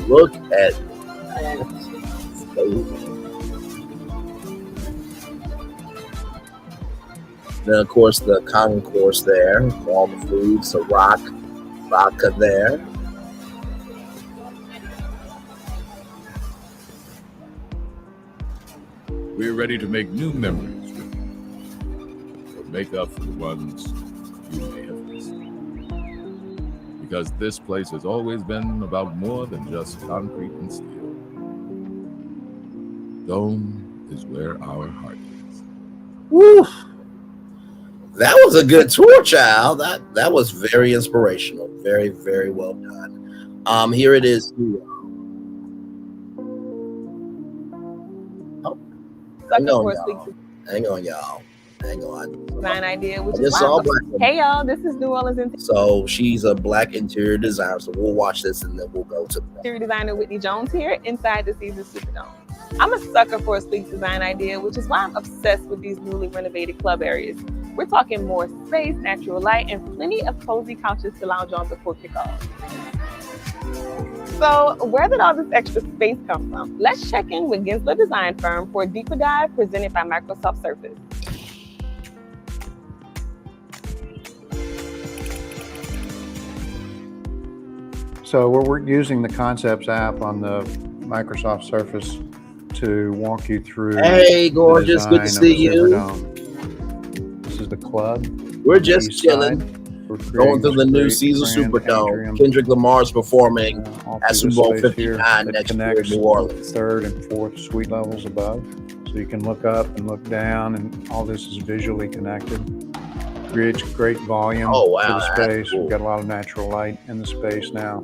look at then, of course, the concourse there, all the foods, the vodka there. We're ready to make new memories with you, or make up for the ones you may have missed. Because this place has always been about more than just concrete and steel. Dome is where our heart is. Woo! That was a good tour, child. That was very inspirational. Very, very well done. Here it is. Oh, hang on, y'all. Hang on. Design idea, which is hey y'all, this is New Orleans So she's a black interior designer. So we'll watch this and then we'll go to interior designer Whitney Jones here inside the Caesars Superdome. I'm a sucker for a sleek design idea, which is why I'm obsessed with these newly renovated club areas. We're talking more space, natural light, and plenty of cozy couches to lounge on before kickoff. So where did all this extra space come from? Let's check in with Gensler Design Firm for a deeper dive presented by Microsoft Surface. So we're using the Concepts app on the Microsoft Surface to walk you through. Hey, gorgeous, good to see you. This is the club. We're just chilling, going through the new Caesars Superdome. Kendrick Lamar's performing at Super Bowl 59 next year in New Orleans. Third and fourth suite levels above. So you can look up and look down, and all this is visually connected. Creates great volume to the space. Cool. We've got a lot of natural light in the space now.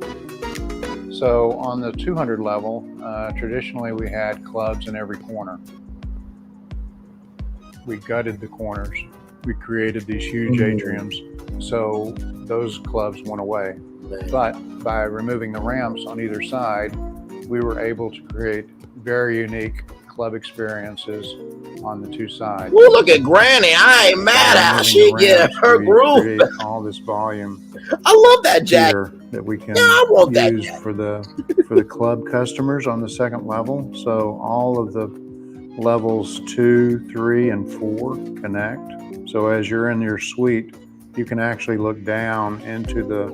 So on the 200 level, traditionally we had clubs in every corner. We gutted the corners. We created these huge atriums. So those clubs went away. But by removing the ramps on either side, we were able to create very unique club experiences on the two sides. Well, look at Granny. I ain't mad at her. She get her groove. All this volume. I love that jacket that we can I want use that for the club customers on the second level. So all of the levels 2, 3, and 4 connect. So as you're in your suite, you can actually look down into the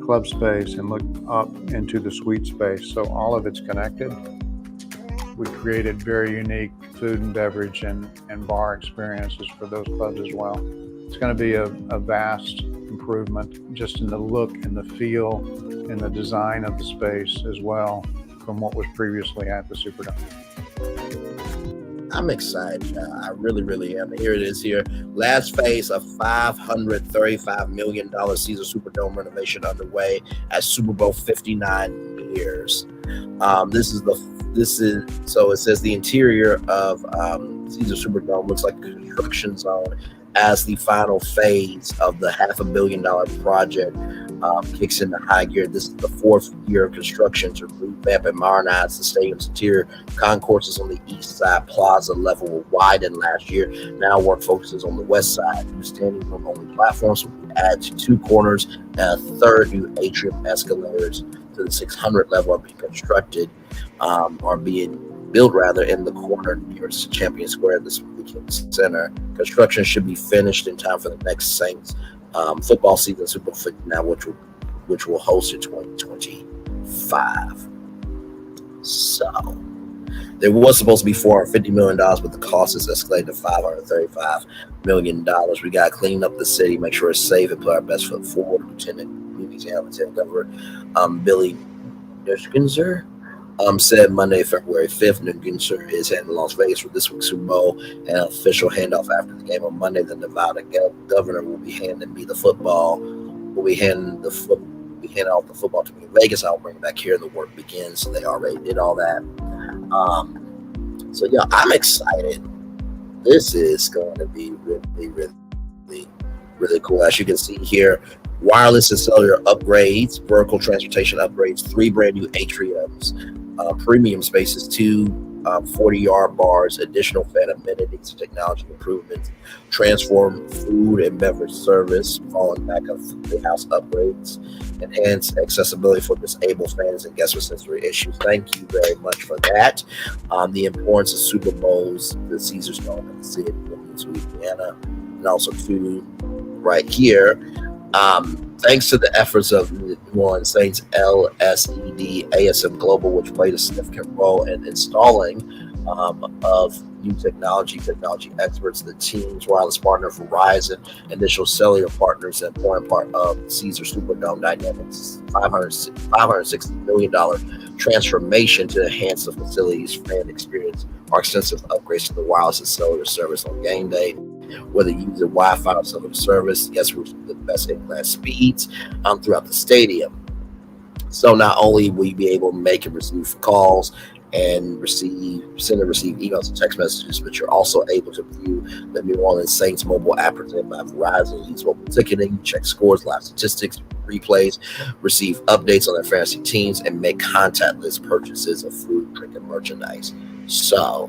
club space and look up into the suite space. So all of it's connected. We created very unique food and beverage and bar experiences for those clubs as well. It's going to be a vast improvement just in the look and the feel and the design of the space as well from what was previously at the Superdome. I'm excited. I really, really am. Here it is here. Last phase of $535 million Caesars Superdome renovation underway at Super Bowl 59 years. So it says the interior of Caesars Superdome looks like a construction zone as the final phase of the $500 million project kicks into high gear. This is the fourth year of construction to revamp and modernize the stadium's interior. Concourses on the east side plaza level were widened last year. Now work focuses on the west side. New standing room only platforms will add to 2 corners, and a third new atrium escalators to the 600 level are being constructed, are being built in the corner nearest Champion Square, this center. Construction should be finished in time for the next Saints football season, Super Bowl 59, which will host in 2025. So there was supposed to be $450 million, but the cost is escalated to $535 million. We got to clean up the city, make sure it's safe, and put our best foot forward. Lieutenant Governor Billy Nuggenser said Monday, February 5th, Nuggenser is heading to Las Vegas for this week's Super Bowl and an official handoff after the game on Monday. The Nevada governor will be handing me the football. We'll be handing off the football to me in Vegas. I'll bring it back here. The work begins. So they already did all that. So yeah, I'm excited. This is going to be really, really, really cool. As you can see here, wireless and cellular upgrades, vertical transportation upgrades, 3 brand new atriums, premium spaces, 2 40-yard bars, additional fan amenities and technology improvements, transform food and beverage service, falling back of the house upgrades, enhance accessibility for disabled fans and guests with sensory issues. Thank you very much for that. The importance of Super Bowls, the Caesars Dome in the city of Louisiana, and also 2 right here. Thanks to the efforts of New Orleans Saints, LSED, ASM Global, which played a significant role in installing of new technology experts, the team's wireless partner Verizon, initial cellular partners, and important part of Caesar Superdome Dynamics, $560 million transformation to enhance the facility's fan experience, or extensive upgrades to the wireless and cellular service on game day. Whether using Wi-Fi or cellular service, yes, we're the best in-class speeds throughout the stadium. So not only will you be able to make and receive calls and send and receive emails and text messages, but you're also able to view the New Orleans Saints mobile app presented by Verizon, use mobile ticketing, check scores, live statistics, replays, receive updates on their fantasy teams, and make contactless purchases of food, drink, and merchandise. So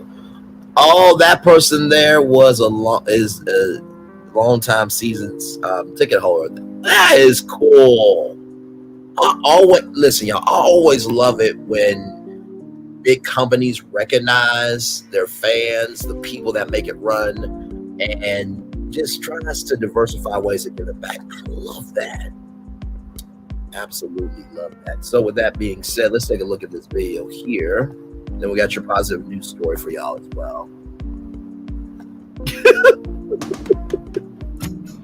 all that person there was a long-time seasons ticket holder. That is cool. I always love it when big companies recognize their fans, the people that make it run, and just tries to diversify ways to give it back. I love that. Absolutely love that. So with that being said, let's take a look at this video here. Then we got your positive news story for y'all as well.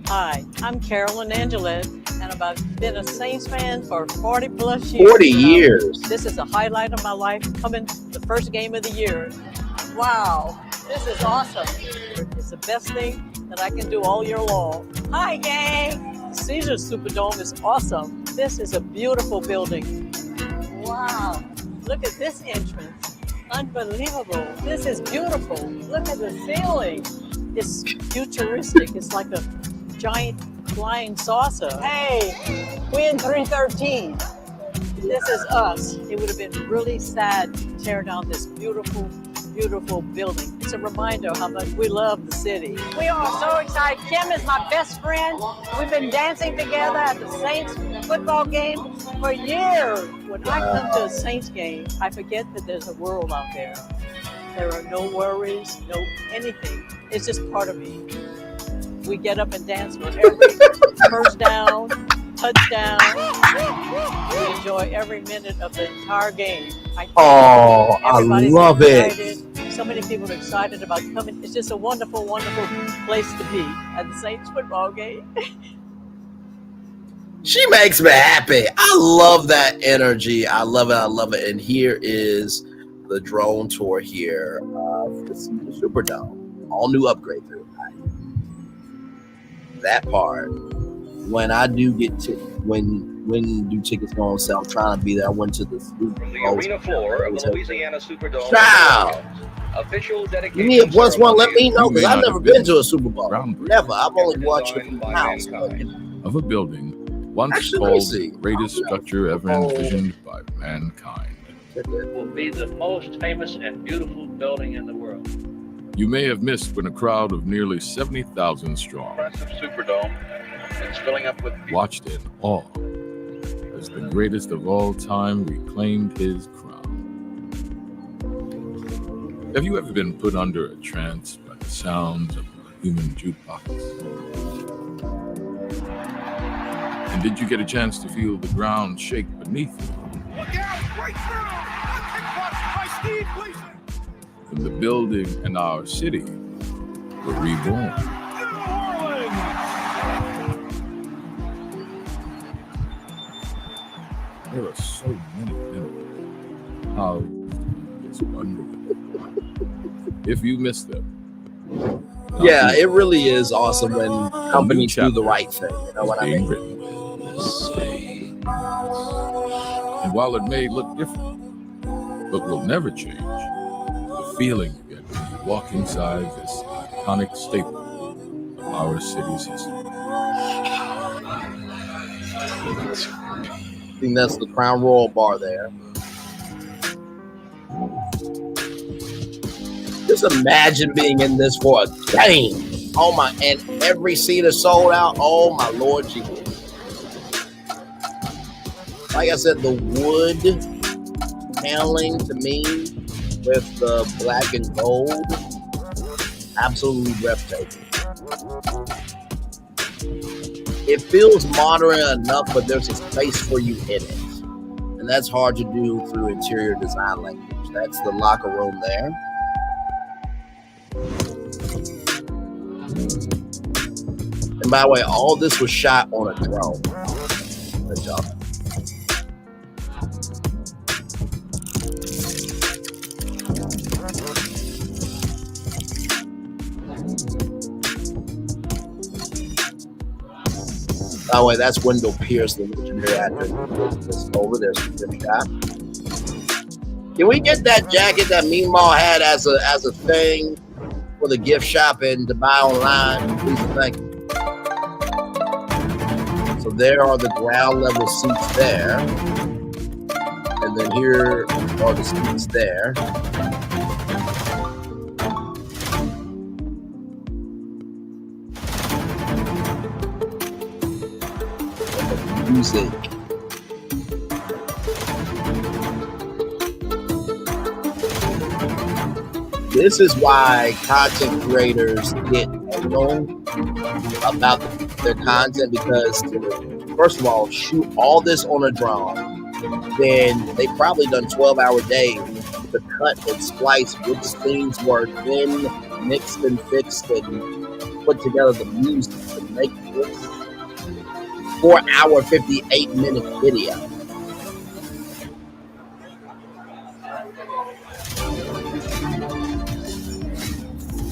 Hi, I'm Carolyn Angelet, and I've been a Saints fan for 40 plus years. 40 years. This is a highlight of my life, coming the first game of the year. Wow, this is awesome. It's the best thing that I can do all year long. Hi, gang. The Caesar Superdome is awesome. This is a beautiful building. Wow, look at this entrance. Unbelievable. This is beautiful. Look at the ceiling. It's futuristic. It's like a giant flying saucer. Hey, we in 313. This is us. It would have been really sad to tear down this beautiful, beautiful building. It's a reminder how much we love the city. We are so excited. Kim is my best friend. We've been dancing together at the Saints football game for years. When I come to a Saints game, I forget that there's a world out there. There are no worries, no anything. It's just part of me. We get up and dance for every first down, touchdown. We enjoy every minute of the entire game. I love excited. So many people are excited about coming. It's just a wonderful, wonderful place to be at the Saints football game. She makes me happy. I love that energy. I love it. And here is the drone tour here of the Superdome. All new upgrades. That part. When I do get when do tickets go on sale, I'm trying to be there. I went to the arena floor of the Louisiana Superdome. Wow. Official dedication. You need a plus one, let me know, because I've never been to a Super Bowl. Never. I've only watched it from the house. Of a building once called the greatest structure ever envisioned by mankind. It will be the most famous and beautiful building in the world. You may have missed when a crowd of nearly 70,000 strong Impressive Superdome. It's filling up with people. Watched in awe as the greatest of all time reclaimed his crown. Have you ever been put under a trance by the sounds of a human jukebox? And did you get a chance to feel the ground shake beneath you? Look out! Right through! By Steve Gleason! When the building and our city were reborn. There are so many memories. How it's wonderful. If you missed them. Yeah, it really is awesome when companies do the right thing. You know what I mean? And while it may look different, but will never change, the feeling you get when you walk inside this iconic staple of our city's history. I think that's the Crown Royal bar there. Just imagine being in this for a game. Oh my, and every seat is sold out. Oh my Lord Jesus. Like I said, the wood paneling to me with the black and gold, absolutely breathtaking. It feels modern enough, but there's a space for you in it. And that's hard to do through interior design language. That's the locker room there. And by the way, all this was shot on a drone. Good job. By the way, that's Wendell Pierce, the legendary actor. Over there's a good shot. Can we get that jacket that Mean Mall had as a thing for the gift shop and to buy online? Please, thank you. So there are the ground level seats there, and then here are the seats there. Music. This is why content creators get known about their content, because first of all, shoot all this on a drone, then they probably done 12-hour days to cut and splice which scenes were then mixed and fixed and put together the music to make this 4-hour, 58-minute video.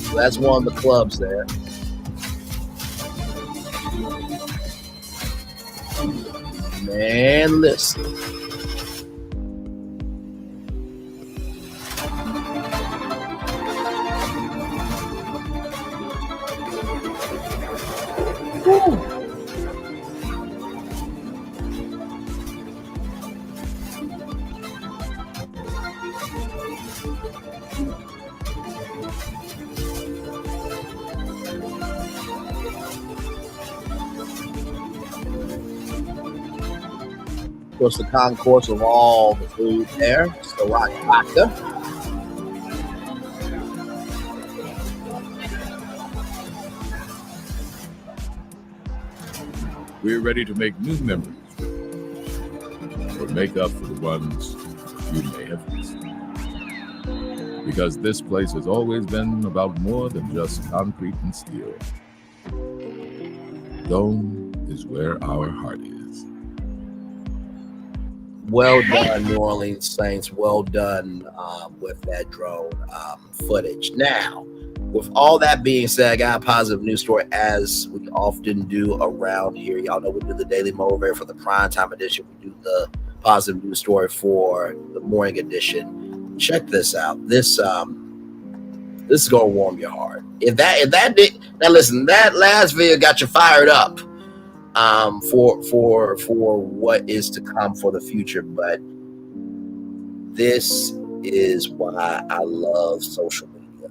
So that's one of the clubs there. Man, listen. Woo. Of course, the concourse of all the food there. So rock vodka. We're ready to make new memories or make up for the ones you may have missed. Because this place has always been about more than just concrete and steel. Dome is where our heart is. Well done, New Orleans Saints. Well done with that drone footage. Now, with all that being said, I got a positive news story, as we often do around here. Y'all know we do the Daily Motivator for the primetime edition. We do the positive news story for the morning edition. Check this out. This is gonna warm your heart. If that did, now listen, that last video got you fired up for what is to come for the future, but this is why I love social media.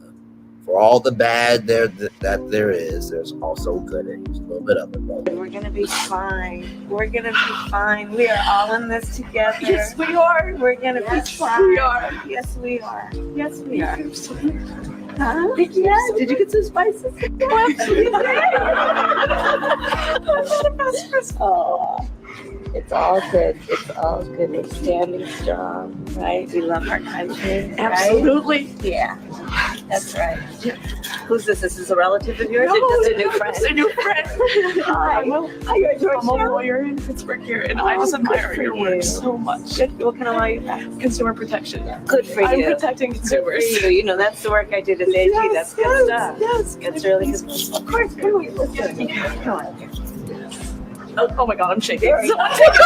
For all the bad that there is, there's also good in it. There's a little bit of it. We're gonna be fine. We're gonna be fine. We are all in this together. Yes, we are. We're gonna be fine. We are. Yes, we are. Yes, we are. Huh? Yes. Did you get some spices? Oh, it's all good. It's all good. It's standing strong, right? We love our country. Right? Absolutely. Yeah, that's right. Who's this? This is a relative of yours? No, Or just a new friend? It's a new friend. Hi. I'm a lawyer in Pittsburgh here, and I just admire your work so much. What kind of law you got? Consumer protection. Good for you. I'm protecting consumers. Good for you. You know, that's the work I did at AG. Yes, That's good stuff. Yes. It's really good. Of course. Come on. Listen. Come on. Oh my God, I'm shaking. Someone take it.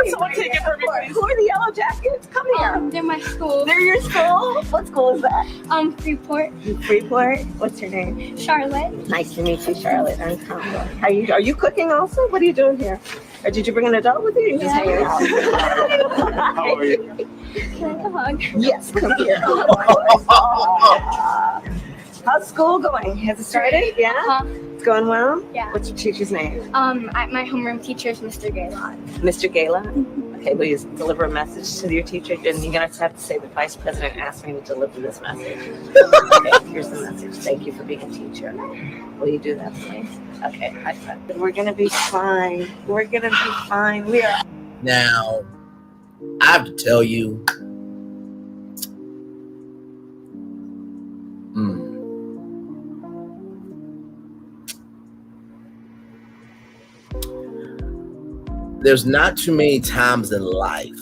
Someone take it for me, please. Who are the yellow jackets? Come here. They're my school. They're your school? What school is that? Freeport. Freeport? What's your name? Charlotte. Nice to meet you, Charlotte. I'm Tom. Are you cooking also? What are you doing here? Or did you bring an adult with you? You're just hanging out. How are you? Can I have a hug? Yes, come here. How's school going? Has it started? Yeah? It's going well? Yeah. What's your teacher's name? My homeroom teacher is Mr. Gaylord. Mr. Gala? Okay, will you deliver a message to your teacher? Then you're going to have to say the vice president asked me to deliver this message. Okay, here's the message. Thank you for being a teacher. Will you do that, please? Okay, high five. We're going to be fine. We're going to be fine. We are. Now, I have to tell you, there's not too many times in life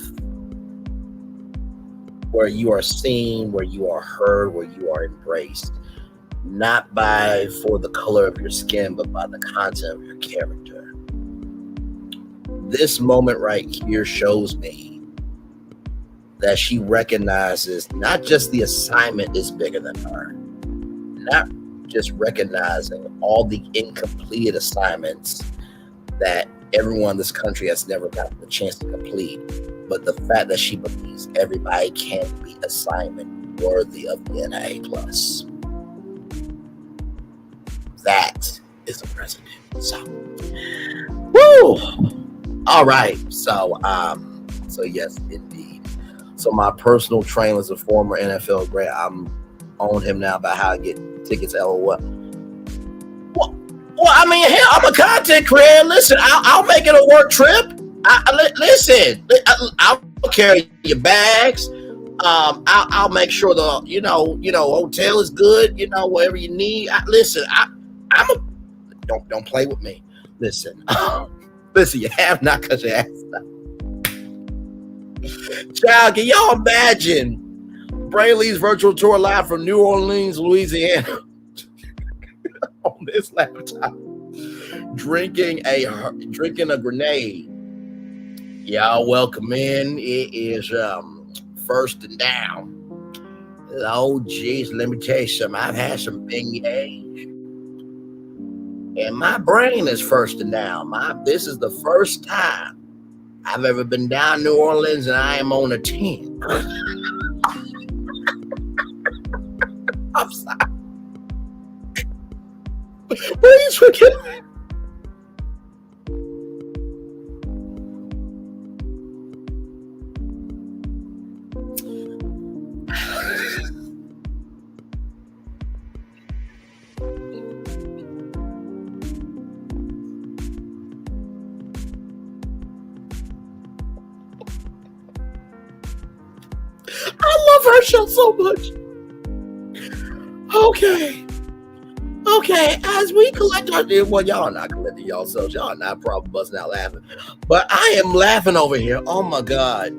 where you are seen, where you are heard, where you are embraced, not for the color of your skin, but by the content of your character. This moment right here shows me that she recognizes not just the assignment is bigger than her, not just recognizing all the incomplete assignments that everyone in this country has never gotten the chance to complete, but the fact that she believes everybody can be assignment worthy of being an A+. That is the president. So, woo! All right. So yes, indeed. So my personal trainer is a former NFL great. I'm on him now about how to get tickets. LOL. Well, I mean, hell, I'm a content creator. Listen, I'll make it a work trip. I'll carry your bags. I'll make sure the hotel is good. Whatever you need. Don't play with me. Listen, you have not because you asked not. Child, can y'all imagine Brayley's virtual tour live from New Orleans, Louisiana? On this laptop, drinking a grenade. Y'all welcome in. It is first and down. Oh geez, let me tell you something. I've had some beignets, and my brain is first and down. This is the first time I've ever been down New Orleans, and I am on a 10. I'm sorry. Please forgive me. I love her show so much. Okay, as we collect our y'all are not collecting yourselves. Y'all are not probably busting out laughing. But I am laughing over here. Oh my God.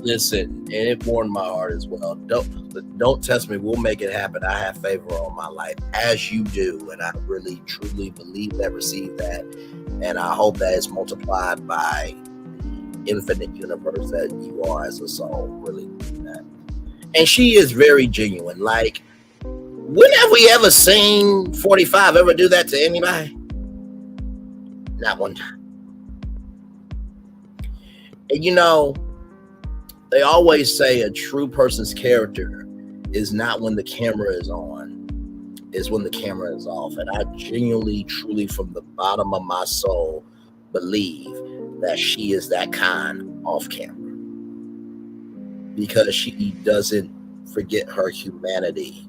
Listen, and it warmed my heart as well. Don't test me. We'll make it happen. I have favor on my life, as you do. And I really, truly believe that, receive that. And I hope that is multiplied by the infinite universe that you are as a soul. Really believe that. And she is very genuine. Like, when have we ever seen 45 ever do that to anybody? Not one time. And they always say a true person's character is not when the camera is on, it's when the camera is off. And I genuinely, truly, from the bottom of my soul, believe that she is that kind off camera. Because she doesn't forget her humanity.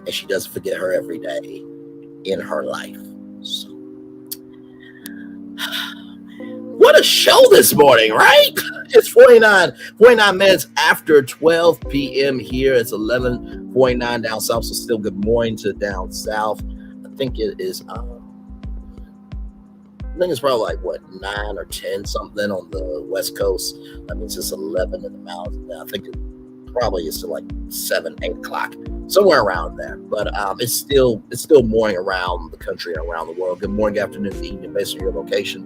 And she doesn't forget her every day in her life. So, what a show this morning, right? It's 49 minutes after 12 p.m. here. It's 11:49 down south, so still good morning to down south. I think it is, I think it's probably like, 9 or 10 something on the west coast. That means it's 11 in the mountains. I think it probably is still like 7, 8 o'clock. Somewhere around there, but it's still morning around the country and around the world. Good morning, afternoon, evening, based on your location.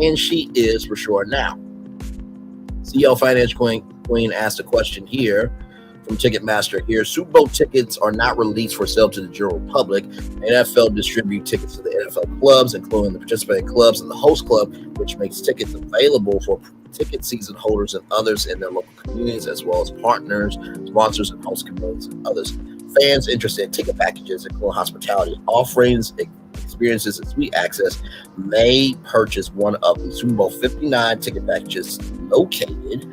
And she is for sure now. CEO Financial Queen asked a question here from Ticketmaster here. Super Bowl tickets are not released for sale to the general public. NFL distribute tickets to the NFL clubs, including the participating clubs and the host club, which makes tickets available for ticket season holders and others in their local communities, as well as partners, sponsors, and host communities and others. Fans interested in ticket packages, including hospitality offerings, experiences, and suite access, may purchase one of the Super Bowl 59 ticket packages located.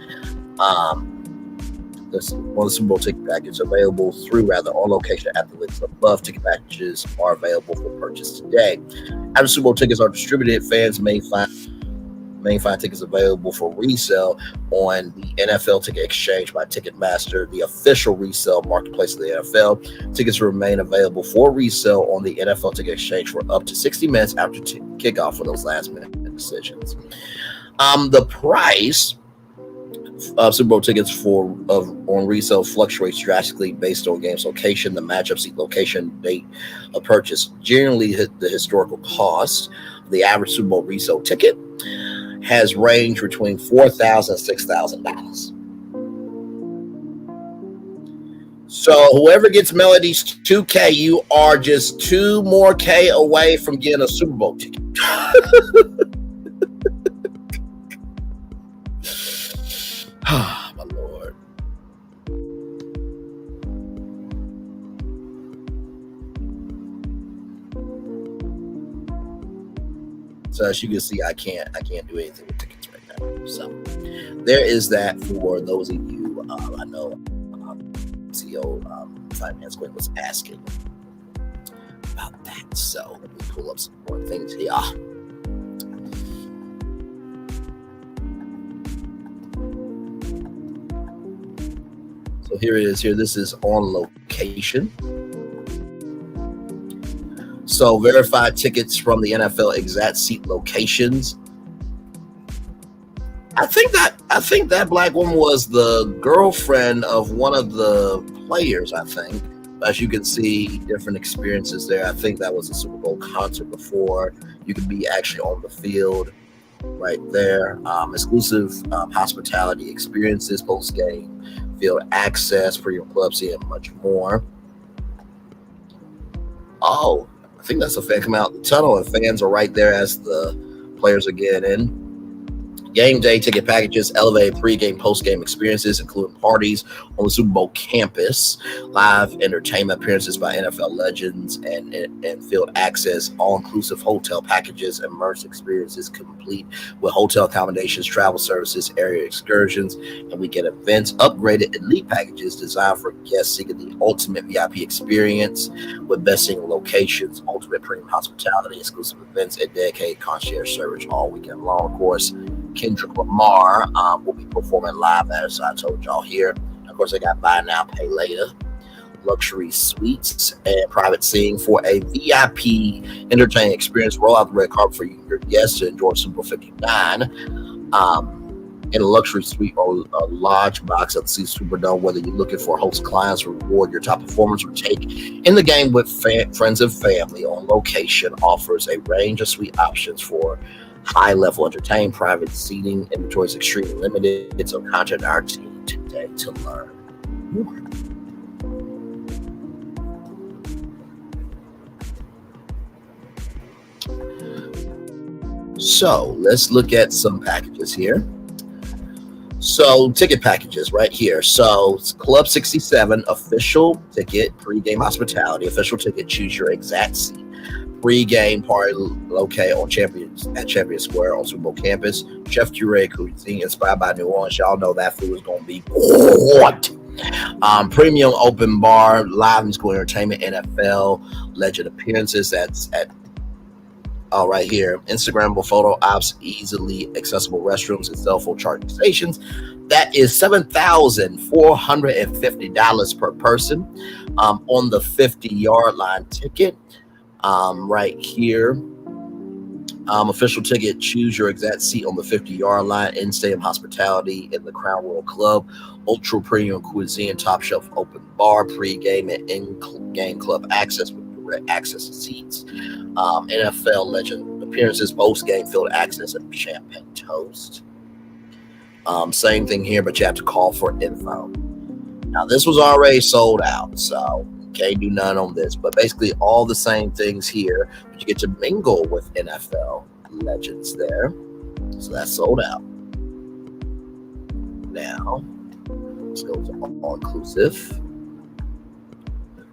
One of the Super Bowl ticket packages available on location at the links above. Ticket packages are available for purchase today. After Super Bowl tickets are distributed, fans may find tickets available for resale on the NFL Ticket Exchange by Ticketmaster, the official resale marketplace of the NFL. Tickets remain available for resale on the NFL Ticket Exchange for up to 60 minutes after kickoff for those last-minute decisions. The price of Super Bowl tickets on resale fluctuates drastically based on game's location, the matchup seat location, date of purchase. Generally, the historical cost of the average Super Bowl resale ticket has ranged between $4,000 and $6,000. So whoever gets Melody's 2K, you are just 2 more K away from getting a Super Bowl ticket. My Lord. So as you can see, I can't do anything with tickets right now. So there is that for those of you. I know CEO Finance Quinn was asking about that. So let me pull up some more things here. So here it is. This is on location. So verified tickets from the NFL exact seat locations. I think that black woman was the girlfriend of one of the players, I think. As you can see, different experiences there. I think that was a Super Bowl concert before. You could be actually on the field right there. Exclusive hospitality experiences, post-game field access for your club, and much more. Oh, I think that's a fan coming out the tunnel, and fans are right there as the players are getting in. Game day ticket packages, elevated pre-game, post-game experiences, including parties on the Super Bowl campus, live entertainment appearances by NFL legends, and field access, all-inclusive hotel packages, immersive experiences complete with hotel accommodations, travel services, area excursions, and we get events, upgraded elite packages designed for guests seeking the ultimate VIP experience with best-selling locations, ultimate premium hospitality, exclusive events, and dedicated concierge service all weekend long. Of course, Kendrick Lamar will be performing live, as I told y'all here. Of course, they got buy now, pay later, luxury suites, and private seating for a VIP entertaining experience. Roll out the red carpet for your guests to enjoy Super Bowl 59 in a luxury suite or a large box at the Superdome. Whether you're looking for host clients, reward your top performers, or take in the game with friends and family, on location offers a range of suite options for high-level entertainment. Private seating inventory is extremely limited, so contact our team today to learn more. So let's look at some packages here. So ticket packages right here. So Club 67 official ticket, pre-game hospitality, official ticket, choose your exact seat. Pre-game party located on Champion Square on Super Bowl campus. Chef curated cuisine inspired by New Orleans. Y'all know that food is going to be what? Premium open bar, live and school entertainment, NFL legend appearances. That's at right here. Instagrammable photo ops, easily accessible restrooms, and cell phone charging stations. That is $7,450 per person on the 50-yard line ticket. Right here, official ticket, choose your exact seat on the 50-yard line, in-stadium hospitality in the Crown Royal Club, ultra premium cuisine, top shelf open bar, pre-game and in-game club access with direct access to seats, NFL legend appearances, post-game field access, and champagne toast. Same thing here, but you have to call for info. Now, this was already sold out, so can't do none on this. But basically, all the same things here. But you get to mingle with NFL legends there. So that's sold out. Now, let's go to all-inclusive.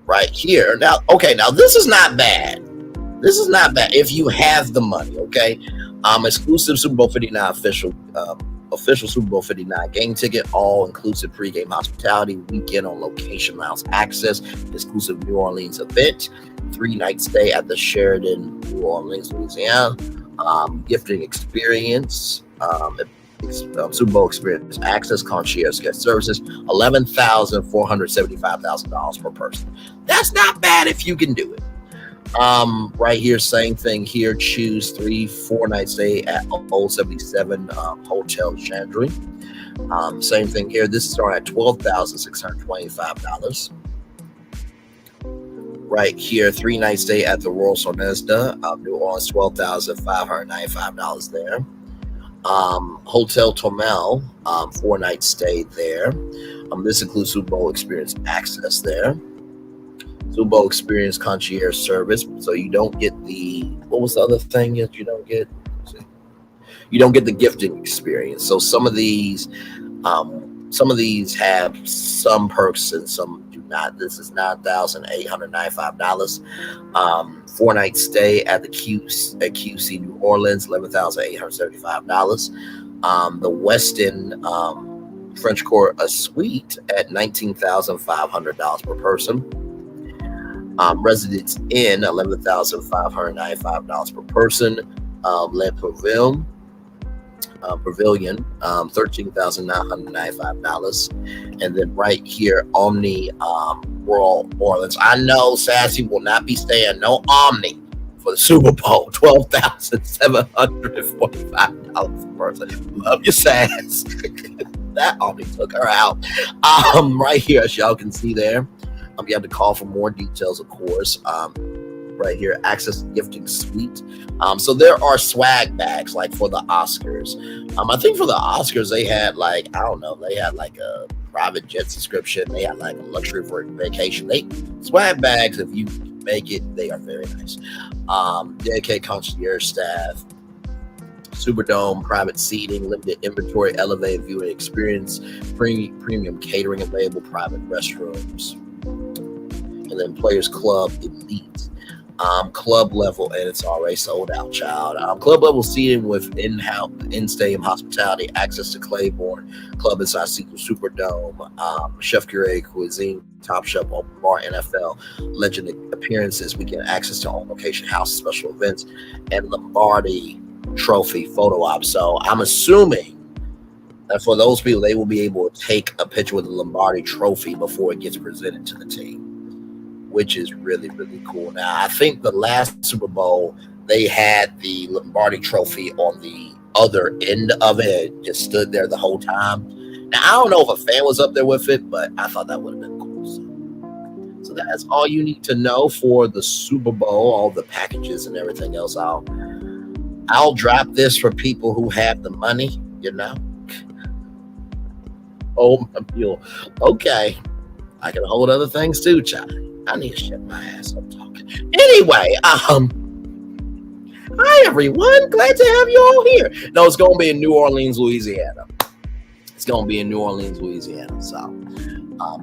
Right here. Now, okay, now this is not bad. This is not bad if you have the money, okay? Exclusive Super Bowl 59 official Super Bowl 59 game ticket, all-inclusive pregame hospitality, weekend on location lounge access, exclusive New Orleans event, 3-night stay at the Sheraton, New Orleans, Louisiana, gifting experience, Super Bowl experience access, concierge guest services, $11,475 per person. That's not bad if you can do it. Right here, same thing here. Choose 3-4-night stay at Old 77 Hotel Chandry. Same thing here. This is starting at $12,625. Right here, 3-night stay at the Royal Sonesta, New Orleans, $12,595 there. Hotel Tomel, 4-night stay there. This includes Super Bowl experience access there. Super Bowl experience concierge service. So you don't get the, what was the other thing that you don't get? You don't get the gifting experience. So some of these have some perks and some do not. This is $9,895. 4-night stay at the QC New Orleans, $11,875. The Westin French Court suite at $19,500 per person. Residence Inn, $11,595 per person. Le Pavilion, $13,995. And then right here, Omni Royal Orleans. I know Sassy will not be staying no Omni for the Super Bowl, $12,745 per person. Love your Sass. That Omni took her out. Right here, as y'all can see there. You have to call for more details, of course. Right here, access gifting suite. So there are swag bags like for the Oscars. I think for the Oscars they had like, I don't know, they had like a private jet subscription. They had like a luxury for vacation. Swag bags, if you make it, they are very nice. Dedicated concierge staff, Superdome, private seating, limited inventory, elevated viewing experience, premium catering available, private restrooms. And then Players Club Elite, club level, and it's already sold out, child. Club level seating with in-stadium hospitality, access to Claiborne, club inside Superdome, chef curated cuisine, Top Chef, open bar, NFL, legend appearances, weekend access to on-location house, special events, and Lombardi Trophy photo op. So I'm assuming that for those people, they will be able to take a picture with the Lombardi Trophy before it gets presented to the team, which is really, really cool. Now, I think the last Super Bowl, they had the Lombardi Trophy on the other end of it. It just stood there the whole time. Now, I don't know if a fan was up there with it, but I thought that would have been cool. So that's all you need to know for the Super Bowl, all the packages and everything else. I'll drop this for people who have the money, you know. Oh, my mule. Okay. I can hold other things too, child. I need to shut my ass up talking. Anyway, hi everyone. Glad to have you all here. No, it's going to be in New Orleans, Louisiana. So,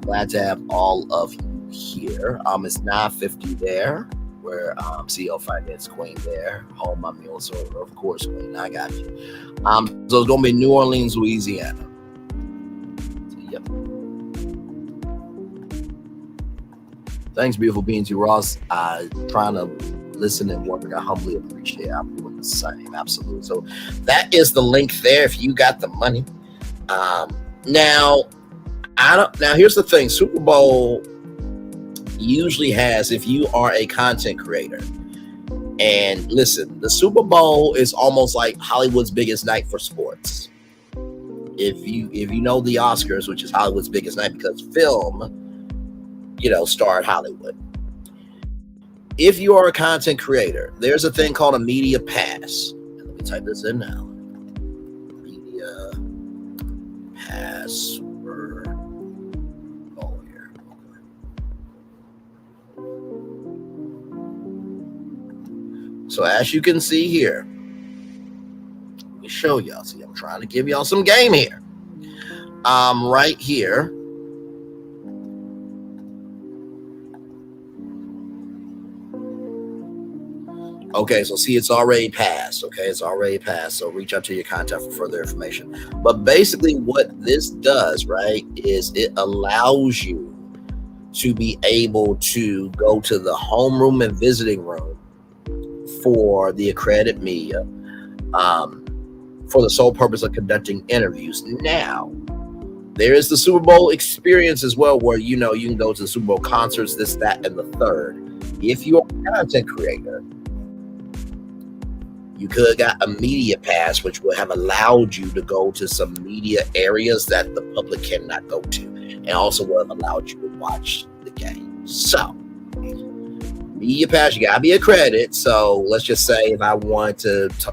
glad to have all of you here. It's 9:50 there. Where CEO Finance Queen there. Home my meal server, of course, Queen. I got you. So it's going to be New Orleans, Louisiana. Yep. Thanks, beautiful beings, you Ross. Trying to listen and work. I humbly appreciate it. I'm doing the same, absolutely. So that is the link there if you got the money. Now here's the thing. Super Bowl usually has, if you are a content creator, and listen, the Super Bowl is almost like Hollywood's biggest night for sports. If you know the Oscars, which is Hollywood's biggest night because film, starred Hollywood. If you are a content creator, there's a thing called a media pass. Let me type this in now. Media pass Super Bowl. So as you can see here, let me show y'all. See, I'm trying to give y'all some game here. Right here. Okay, so see, it's already passed. Okay, it's already passed. So reach out to your contact for further information. But basically what this does, right, is it allows you to be able to go to the homeroom and visiting room for the accredited media for the sole purpose of conducting interviews. Now, there is the Super Bowl experience as well, where, you know, you can go to the Super Bowl concerts, this, that, and the third. If you're a content creator, you could have got a media pass, which would have allowed you to go to some media areas that the public cannot go to, and also would have allowed you to watch the game. So, media pass, you gotta be accredited. So let's just say if I wanted to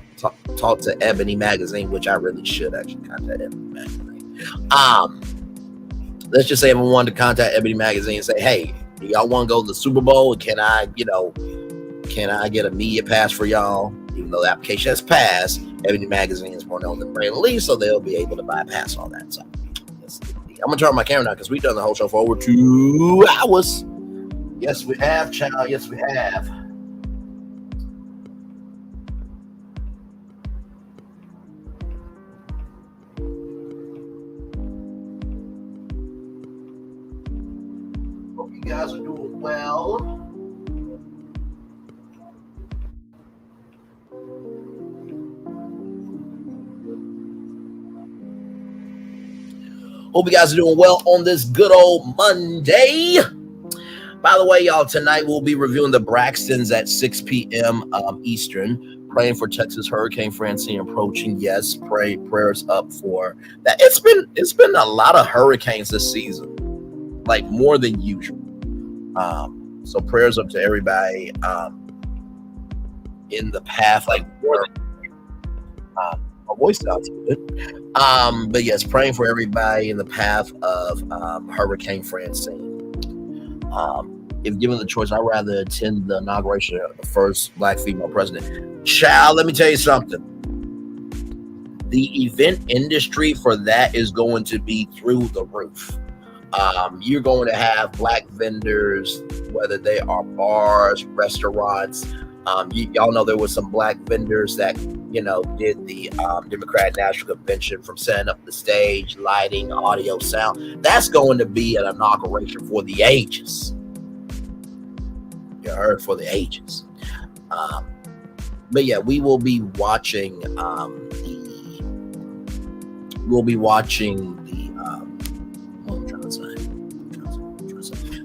talk to Ebony Magazine, which I really should actually contact Ebony Magazine. Let's just say if I wanted to contact Ebony Magazine and say, hey, do y'all want to go to the Super Bowl? Can I get a media pass for y'all? Even though the application has passed, Ebony Magazine is more known than Brand Lease, so they'll be able to bypass all that. So I'm gonna turn on my camera now because we've done the whole show for over 2 hours. Yes, we have, child. Yes, we have. Hope you guys are doing well. Hope you guys are doing well on this good old Monday. By the way, y'all, tonight we'll be reviewing the Braxtons at 6 p.m. Eastern. Praying for Texas Hurricane Francine approaching. Yes, prayers up for that. It's been a lot of hurricanes this season, like more than usual. So prayers up to everybody in the path, like more than my voice sounds good. But yes, praying for everybody in the path of Hurricane Francine. If given the choice, I'd rather attend the inauguration of the first Black female president. Child, let me tell you something. The event industry for that is going to be through the roof. You're going to have Black vendors, whether they are bars, restaurants. Y'all know there was some Black vendors that, you know, did the Democratic National Convention, from setting up the stage, lighting, audio, sound. That's going to be an inauguration for the ages. You heard, for the ages. But yeah, we will be watching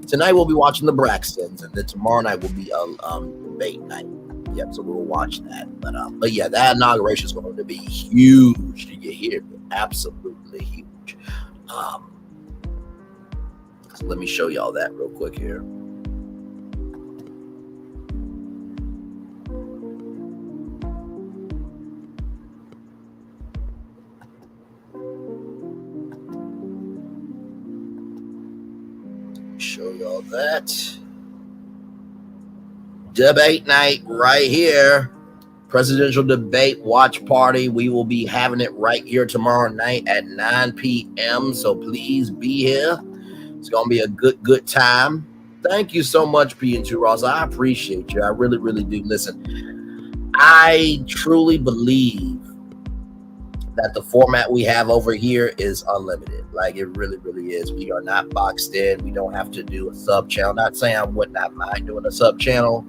tonight we'll be watching the Braxtons, and then tomorrow night will be a debate night. Yep, so we'll watch that. But yeah, that inauguration is going to be huge. Do you hear me? Absolutely huge. So let me show y'all that real quick here. Show y'all that. Debate night right here. Presidential debate watch party. We will be having it right here tomorrow night at 9 p.m. So please be here. It's going to be a good time. Thank you so much, P&2 Ross. I appreciate you. I really, really do. Listen, I truly believe that the format we have over here is unlimited. Like, it really, really is. We are not boxed in. We don't have to do a sub channel. Not saying I would not mind doing a sub channel,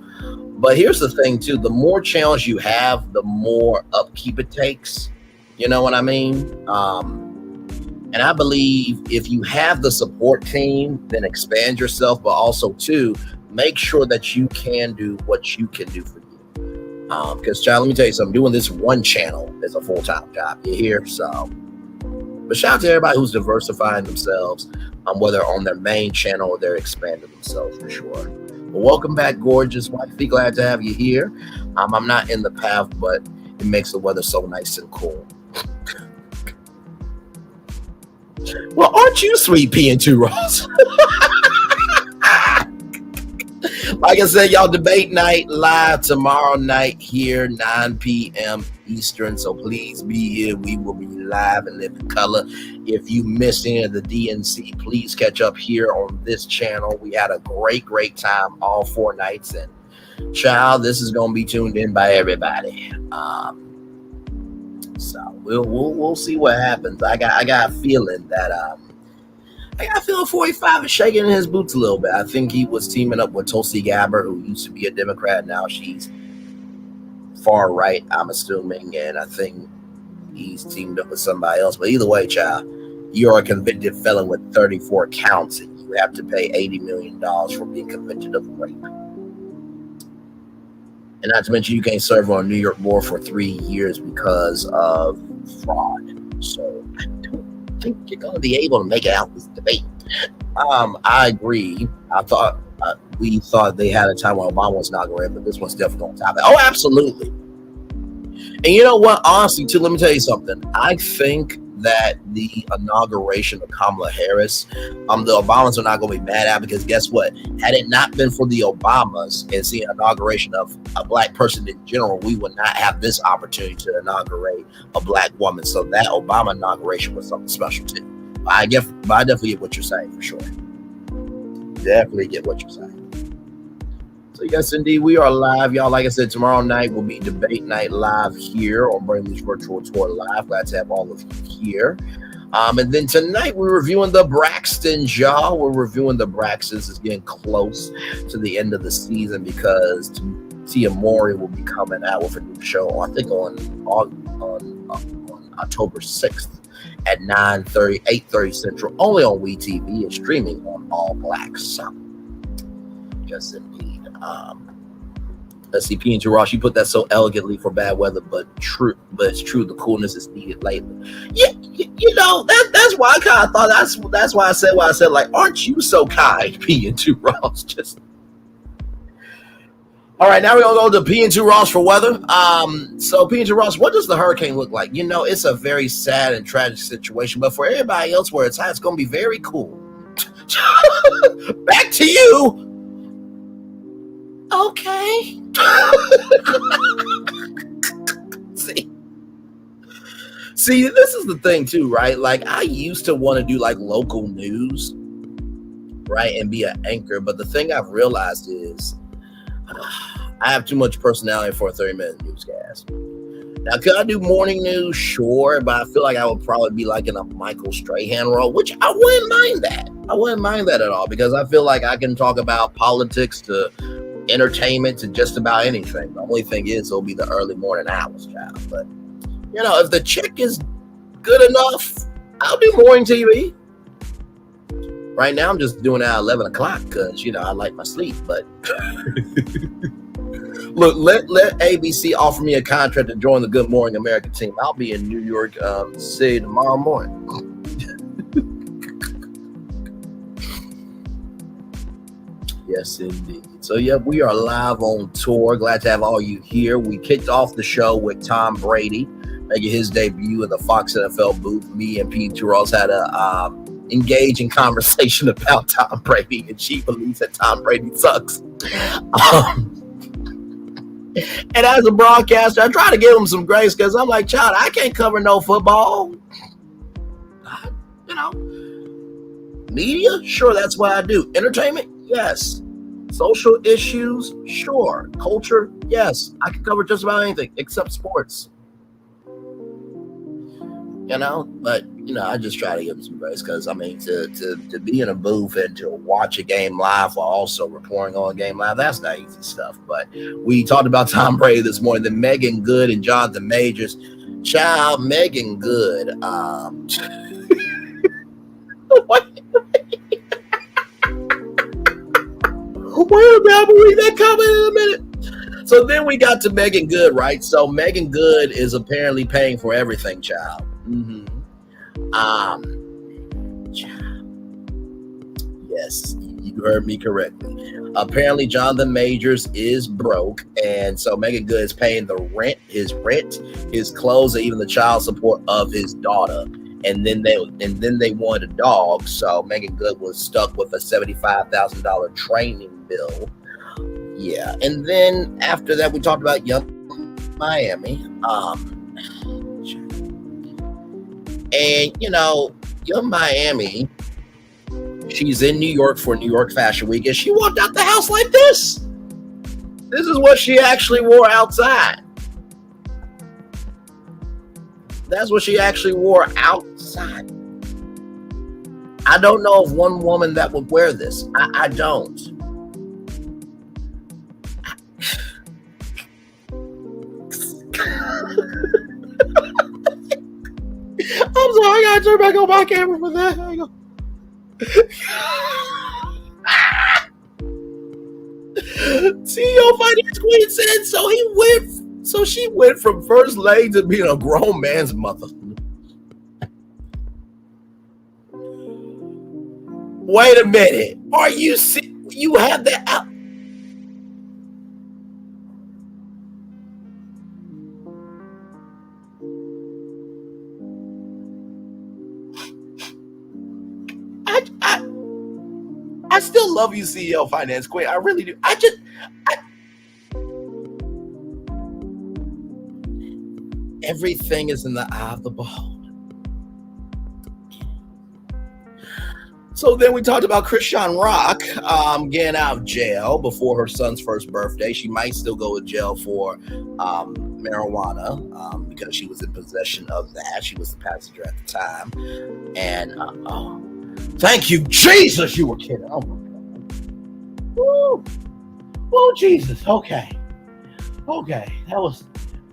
but here's the thing too. The more channels you have, the more upkeep it takes. You know what I mean? And I believe if you have the support team, then expand yourself, but also too, make sure that you can do what you can do for you. Because, child, let me tell you something. Doing this one channel is a full-time job. You hear? So, but shout out to everybody who's diversifying themselves, whether on their main channel or they're expanding themselves for sure. Well, welcome back, gorgeous wifey. Glad to have you here. I'm not in the path, but it makes the weather so nice and cool. Well, aren't you sweet, P&2 Ross? Like I said, y'all, debate night live tomorrow night here, 9 p.m. Eastern. So please be here. We will be live in living color. If you missed any of the DNC, please catch up here on this channel. We had a great time all 4 nights. And child, this is going to be tuned in by everybody. So we'll see what happens. I got a feeling that I got a feeling 45 is shaking in his boots a little bit. I think he was teaming up with Tulsi Gabbard, who used to be a Democrat. Now she's far right, I'm assuming, and I think he's teamed up with somebody else. But either way, child, you're a convicted felon with 34 counts, and you have to pay $80 million for being convicted of rape. And not to mention, you can't serve on a New York board for 3 years because of fraud. So I don't think you're going to be able to make it out this debate. I agree. We thought they had a time when Obama was inaugurated, but this one's definitely on top of it. Oh, absolutely. And you know what? Honestly, too, let me tell you something. I think that the inauguration of Kamala Harris, the Obamas are not going to be mad at, because guess what? Had it not been for the Obamas and seeing inauguration of a black person in general, we would not have this opportunity to inaugurate a black woman. So that Obama inauguration was something special too. But I definitely get what you're saying, for sure. Definitely get what you're saying. So yes, indeed, we are live, y'all. Like I said, tomorrow night will be debate night live here on Brainley's Virtual Tour Live. Glad to have all of you here. And then tonight we're reviewing the Braxtons, y'all. We're reviewing the Braxtons. It's getting close to the end of the season because Tia Mowry will be coming out with a new show, I think on October 6th at 9:30, 8:30 Central, only on WeTV and streaming on All Blacks. So, yes, indeed. Let's see, P&T Ross, you put that so elegantly for bad weather, but it's true. The coolness is needed lately. Yeah, you know that's why I kind of thought that's why I said what I said. Like, aren't you so kind, P&T Ross? Just all right. Now we're gonna go to P&T Ross for weather. So P&T Ross, what does the hurricane look like? You know, it's a very sad and tragic situation, but for everybody else where it's hot, it's gonna be very cool. Back to you. Okay. See, this is the thing too, right? Like, I used to want to do like local news, right, and be an anchor, but the thing I've realized is I have too much personality for a 30-minute newscast. Now, could I do morning news? Sure, but I feel like I would probably be like in a Michael Strahan role, which I wouldn't mind that. I wouldn't mind that at all, because I feel like I can talk about politics to entertainment to just about anything. The only thing is it'll be the early morning hours, child. But you know, if the chick is good enough, I'll do morning TV. Right now I'm just doing it at 11 o'clock because, you know, I like my sleep. But look, let ABC offer me a contract to join the Good Morning America team. I'll be in New York City tomorrow morning. Yes, indeed. So, yeah, we are live on tour. Glad to have all you here. We kicked off the show with Tom Brady making his debut in the Fox NFL booth. Me and P.T. Ross had a engaging conversation about Tom Brady, and she believes that Tom Brady sucks. And as a broadcaster, I try to give him some grace because I'm like, child, I can't cover no football. You know, media, sure, that's what I do. Entertainment, yes. Social issues, sure. Culture, yes. I can cover just about anything except sports. You know, but you know, I just try to give them some grace because I mean, to be in a booth and to watch a game live while also reporting on a game live, that's not easy stuff. But we talked about Tom Brady this morning, then Meagan Good and Jonathan Majors. Child, Meagan Good. Wait a minute, I'll read that comment in a minute. So then we got to Meagan Good, right? So Meagan Good is apparently paying for everything, child. Yes, you heard me correctly. Apparently, Jonathan Majors is broke, and so Meagan Good is paying the rent, his clothes, and even the child support of his daughter. And then they wanted a dog, so Meagan Good was stuck with a $75,000 training bill. Yeah, and then after that, we talked about Young Miami. And you know, Young Miami, she's in New York for New York Fashion Week, and she walked out the house like this. This is what she actually wore outside. That's what she actually wore outside. I don't know of one woman that would wear this. I don't. I'm sorry, I gotta turn back on my camera for that. Hang on. CEO Finance Queen said so she went from first lady to being a grown man's mother. Wait a minute. Are you you have that out? I still love you, CEO Finance Queen. I really do. Everything is in the eye of the beholder. So then we talked about Chrisean Rock getting out of jail before her son's first birthday. She might still go to jail for marijuana because she was in possession of that. She was the passenger at the time. And thank you, Jesus, you were kidding. Oh my God. Woo. Oh, Jesus. Okay. That was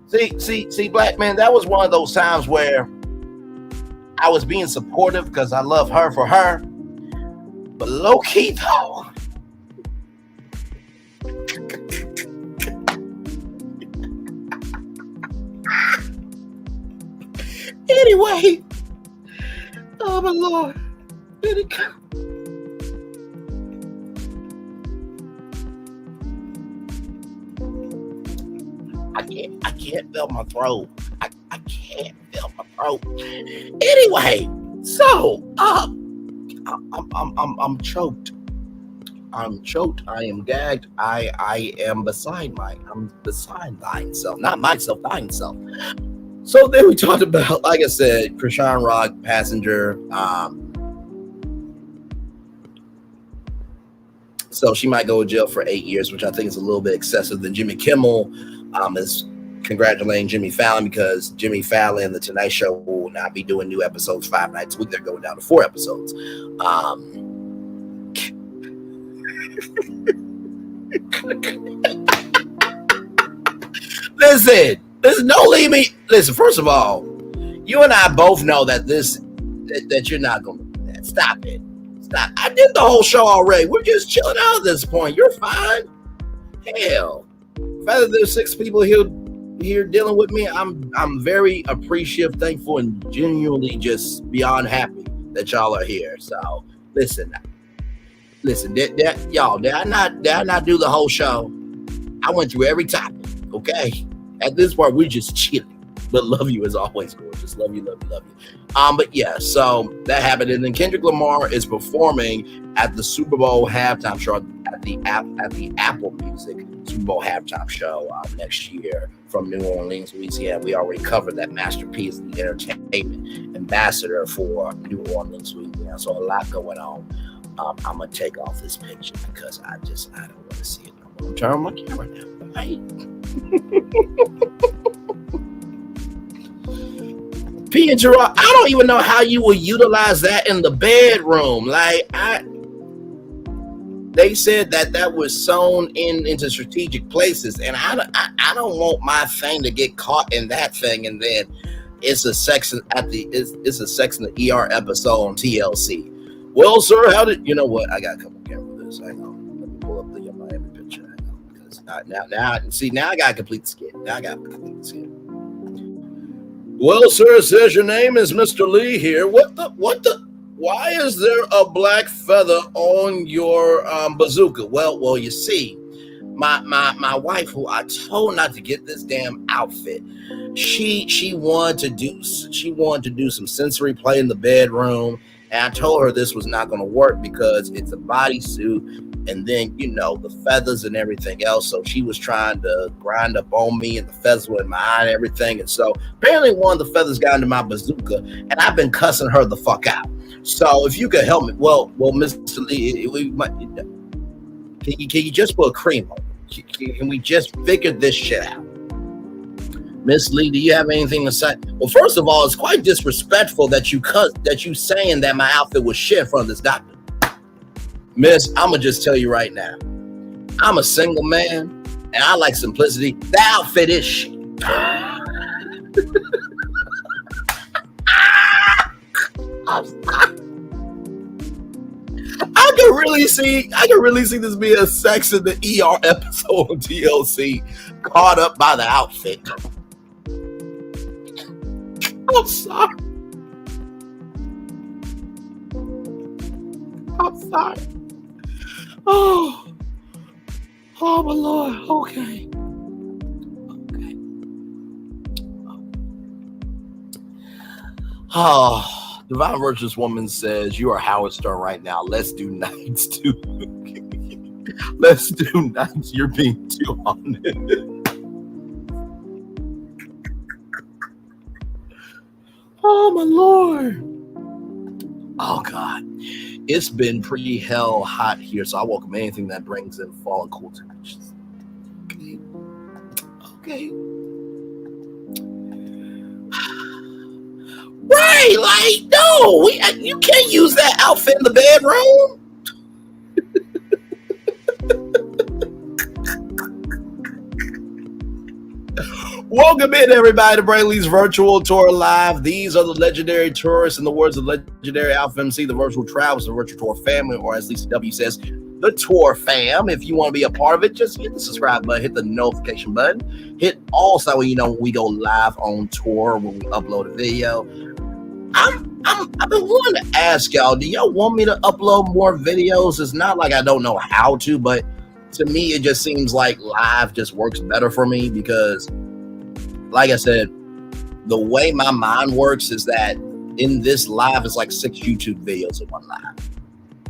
see, black man, that was one of those times where I was being supportive because I love her for her. But low key though. Anyway. Oh my Lord. I can't feel my throat. I can't feel my throat. Anyway, so I'm choked. I'm choked. I am gagged. I am beside thine self. Not myself, thine self. So then we talked about, like I said, Chrisean Rock, passenger. So she might go to jail for 8 years, which I think is a little bit excessive. Then Jimmy Kimmel is congratulating Jimmy Fallon because Jimmy Fallon, The Tonight Show, will not be doing new episodes 5 nights a week. They're going down to 4 episodes. Listen, don't leave me. Listen, first of all, you and I both know that that you're not going to do that. Stop it. Stop. I did the whole show already. We're just chilling out at this point. You're fine. Hell, rather than 6 people here dealing with me, I'm very appreciative, thankful, and genuinely just beyond happy that y'all are here. So listen, did I not do the whole show? I went through every topic. Okay, at this part we're just chilling, but love you as always, gorgeous. Love you. But yeah, so that happened, and then Kendrick Lamar is performing at the Super Bowl halftime show at the Apple Music Super Bowl halftime show next year from New Orleans, Louisiana. We already covered that masterpiece, the entertainment ambassador for New Orleans, Louisiana. So a lot going on. I'm gonna take off this picture because I don't want to see it. I'm gonna turn on my camera now. Right? P and Gerard, I don't even know how you will utilize that in the bedroom. Like they said that was sewn into strategic places, and I don't want my thing to get caught in that thing, and then it's a sex in the ER episode on TLC. Well, sir, how did you know what? I got a couple cameras for this. Hang on, let me pull up the Miami picture. Hang on, because now I got to complete the skit. Well, sir, it says your name is Mr. Lee here. What the? Why is there a black feather on your bazooka? Well, you see, my wife, who I told not to get this damn outfit, she wanted to do some sensory play in the bedroom, and I told her this was not going to work because it's a bodysuit and then, you know, the feathers and everything else. So she was trying to grind up on me, and the feathers were in my eye and everything. And so apparently one of the feathers got into my bazooka, and I've been cussing her the fuck out. So if you could help me, well, Mr. Lee, can you just put cream on? Can we just figure this shit out? Miss Lee, do you have anything to say? Well, first of all, it's quite disrespectful that you saying that my outfit was shit in front of this doctor. Miss, I'ma just tell you right now, I'm a single man and I like simplicity. That outfit is shit. I can really see this being a Sex in the ER episode on TLC, caught up by the outfit. I'm sorry. Oh my Lord. Okay. Oh, Divine Virtuous Woman says, you are Howard Stern right now. Let's do nights too. Let's do nights. You're being too honest. Oh my Lord. Oh God. It's been pretty hell hot here, so I welcome anything that brings in fall and cool temperatures. Okay. Right, like, no, you can't use that outfit in the bedroom. Welcome in, everybody, to Brainley's Virtual Tour Live. These are the legendary tourists, in the words of legendary Alpha MC, the virtual travels, the virtual tour family, or as Lisa W says, the tour fam. If you want to be a part of it, just hit the subscribe button, hit the notification button, hit all so you know when we go live on tour, when we upload a video. I've been wanting to ask y'all, do y'all want me to upload more videos? It's not like I don't know how to, but to me, it just seems like live just works better for me because, like I said, the way my mind works is that in this live, it's like 6 YouTube videos in one live.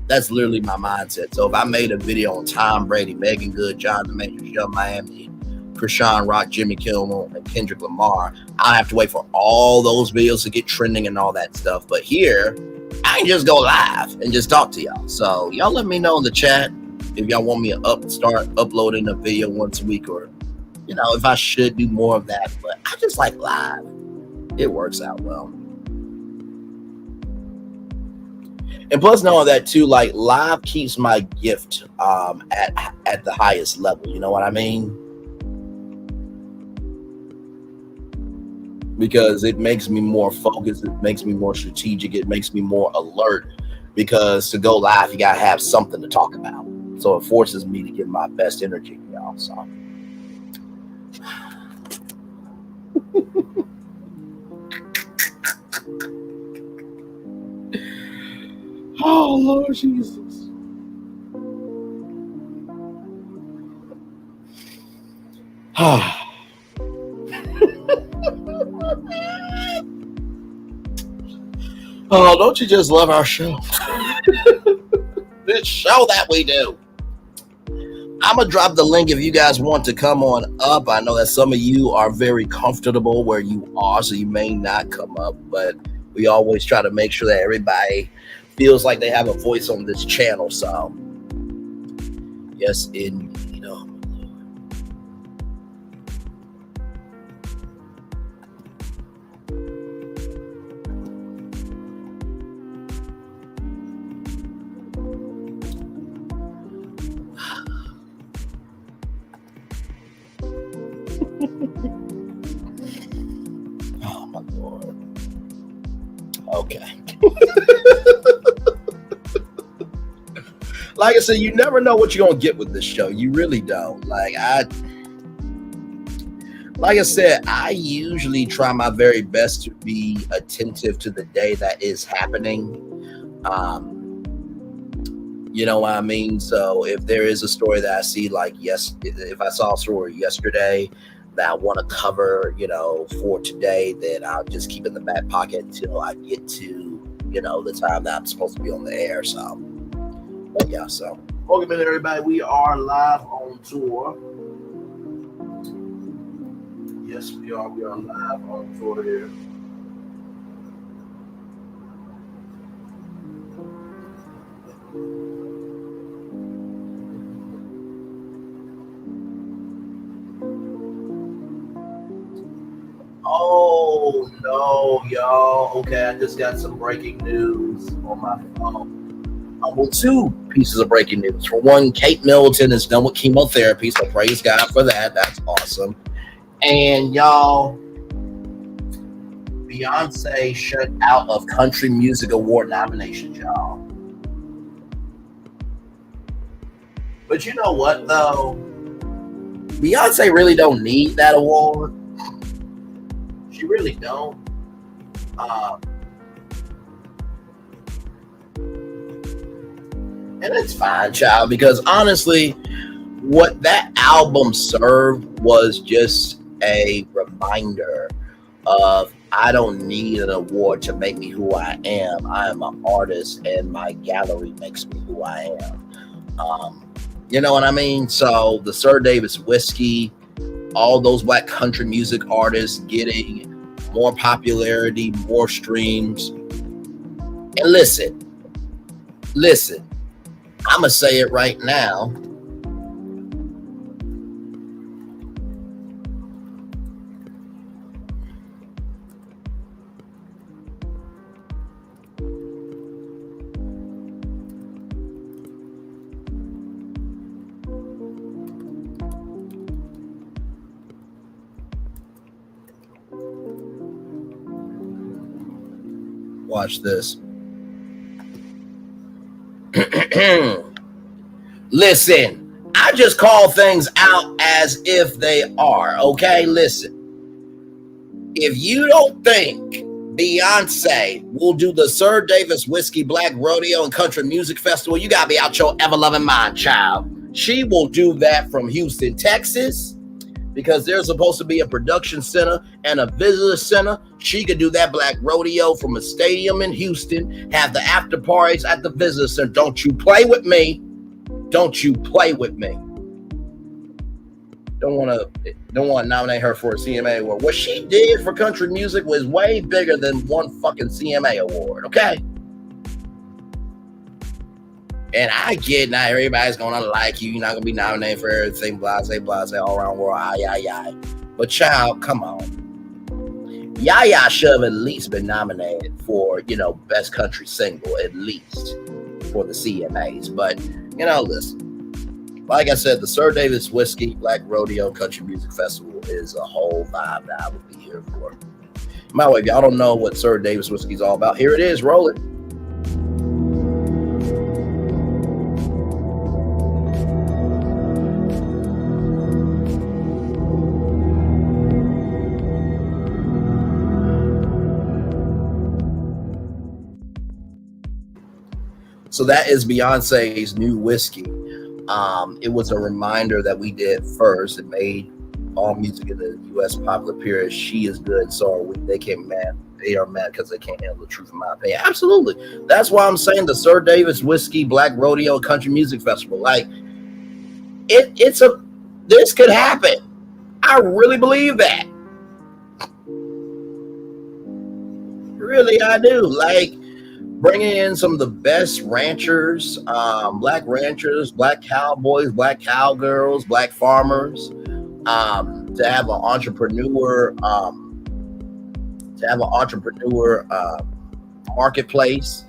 That's literally my mindset. So if I made a video on Tom Brady, Meagan Good, John the Major, Young Miami, Chrisean Rock, Jimmy Kimmel, and Kendrick Lamar, I have to wait for all those videos to get trending and all that stuff. But here, I can just go live and just talk to y'all. So y'all let me know in the chat if y'all want me to start uploading a video once a week, or you know, if I should do more of that. But I just like live. It works out well. And plus, knowing that too, like live keeps my gift at the highest level. You know what I mean? Because it makes me more focused. It makes me more strategic. It makes me more alert. Because to go live, you gotta have something to talk about. So it forces me to give my best energy, y'all. So. Oh, Lord Jesus. Oh, don't you just love our show? This show that we do. I'm going to drop the link if you guys want to come on up. I know that some of you are very comfortable where you are, so you may not come up, but we always try to make sure that everybody feels like they have a voice on this channel. So, yes, indeed. Oh my Lord. Okay. Like I said, you never know what you're gonna get with this show. You really don't. Like I said, I usually try my very best to be attentive to the day that is happening. You know what I mean? So if there is a story that I see, like if I saw a story yesterday that I want to cover, you know, for today, then I'll just keep it in the back pocket until I get to, you know, the time that I'm supposed to be on the air. So, but yeah, so Welcome in, everybody. We are live on tour. Yes, we are. We are live on tour here. Oh no, y'all. Okay, I just got some breaking news on my phone. Well, two pieces of breaking news. For one, Kate Middleton is done with chemotherapy, so praise God for that. That's awesome. And y'all, Beyonce shut out of Country Music Award nominations, y'all. But you know what, though? Beyonce really don't need that award. She really don't. And it's fine, child, because honestly, what that album served was just a reminder of I don't need an award to make me who I am. I am an artist, and my gallery makes me who I am. You know what I mean? So the Sir Davis Whiskey, all those Black country music artists getting more popularity, more streams. And listen, I'm going to say it right now. Watch this. Listen, I just call things out as if they are, okay? Listen, if you don't think Beyonce will do the Sir Davis Whiskey Black Rodeo and Country Music Festival, you gotta be out your ever-loving mind, child. She will do that from Houston, Texas, because there's supposed to be a production center and a visitor center. She could do that Black Rodeo from a stadium in Houston, have the after parties at the visitor center. Don't you play with me. Don't you play with me. Don't want to nominate her for a CMA award. What she did for country music was way bigger than one fucking CMA award, okay? And I get not everybody's gonna like you. You're not gonna be nominated for everything, blase, all around world, aye. But child, come on. Yaya should have at least been nominated for, best country single, at least for the CMAs. But listen, like I said, the Sir Davis Whiskey Black Rodeo Country Music Festival is a whole vibe that I would be here for. By the way, if y'all don't know what Sir Davis Whiskey is all about, here it is, roll it. So that is Beyonce's new whiskey. It was a reminder that we did first. It made all music in the U.S. popular. Period. She is good. So are we. They came mad. They are mad because they can't handle the truth, in my opinion. Absolutely. That's why I'm saying the Sir Davis Whiskey Black Rodeo Country Music Festival. Like, this could happen. I really believe that. Really, I do. Like, bringing in some of the best ranchers, black cowboys, black cowgirls, black farmers, to have an entrepreneur, marketplace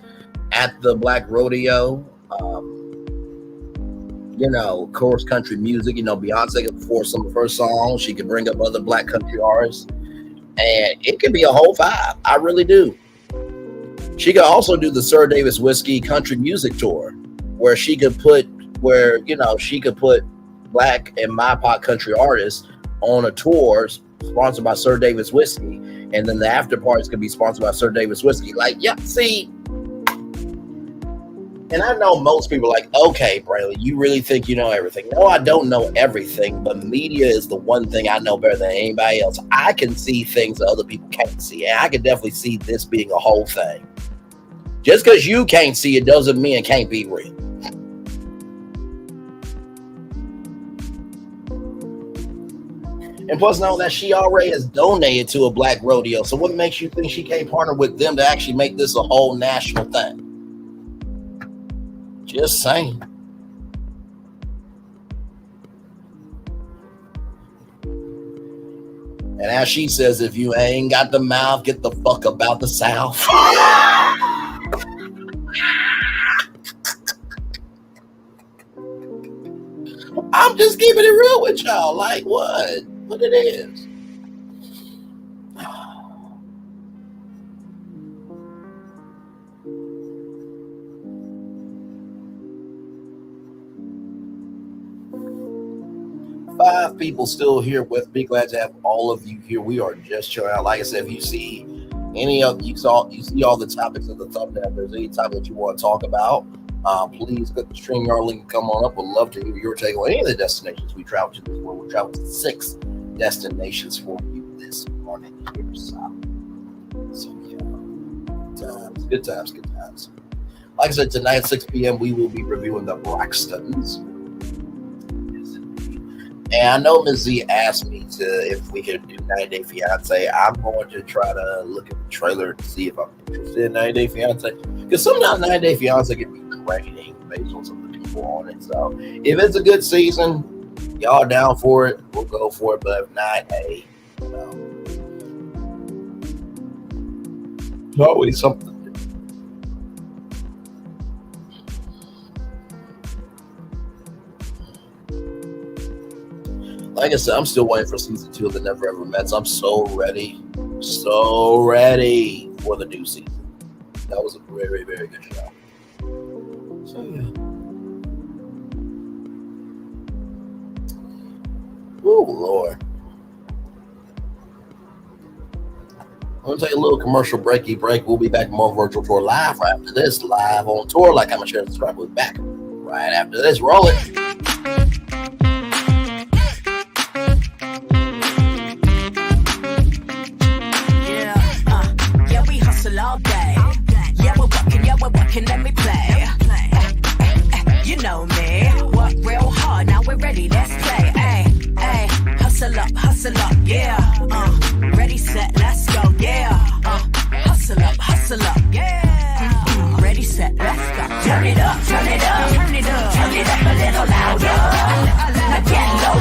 at the Black Rodeo. Of course, country music. Beyonce could perform some of her songs. She could bring up other Black country artists, and it could be a whole vibe. I really do. She could also do the Sir Davis Whiskey Country Music Tour, where she could put Black and MyPop country artists on a tour sponsored by Sir Davis Whiskey, and then the after parties could be sponsored by Sir Davis Whiskey. Like, yeah, see, and I know most people are like, okay, Braylon, you really think you know everything? No, I don't know everything, but media is the one thing I know better than anybody else. I can see things that other people can't see, and I can definitely see this being a whole thing. Just because you can't see it doesn't mean it can't be real. And plus, now that she already has donated to a black rodeo, so what makes you think she can't partner with them to actually make this a whole national thing? Just saying. And as she says, if you ain't got the mouth, get the fuck about the South. I'm just keeping it real with y'all. Like what? What it is. Five people still here with me. Glad to have all of you here. We are just chilling out. Like I said, if you see any of you see all the topics in the thumbnail. If there's any topic that you want to talk about, please click the StreamYard link and come on up. Would love to hear your take on any of the destinations we traveled to this morning. We traveled to 6 destinations for you this morning here. So yeah, good times. Like I said, tonight at 6 p.m. we will be reviewing the Braxtons. And I know Ms. Z asked me if we could do 90 Day Fiance. I'm going to try to look at the trailer to see if I'm interested in 90 Day Fiance. Because sometimes 90 Day Fiance can be draining based on some of the people on it. So if it's a good season, y'all down for it, we'll go for it. But if not, hey, always something. Like I said, I'm still waiting for season 2 of the Never Ever Mets. I'm so ready for the new season. That was a very, very good show. So yeah. Oh Lord. I'm gonna take a little commercial breaky break. We'll be back more virtual tour live right after this. Live on tour, like I'm share and subscribe. We'll be back right after this. Roll it. All day. Yeah, we're working, let me play. You know me, work real hard, now we're ready, let's play. Ay, hustle up, yeah. Ready, set, let's go, yeah. Hustle up, yeah. Ready, set, let's go. Turn it up, turn it up a little louder. Now get low,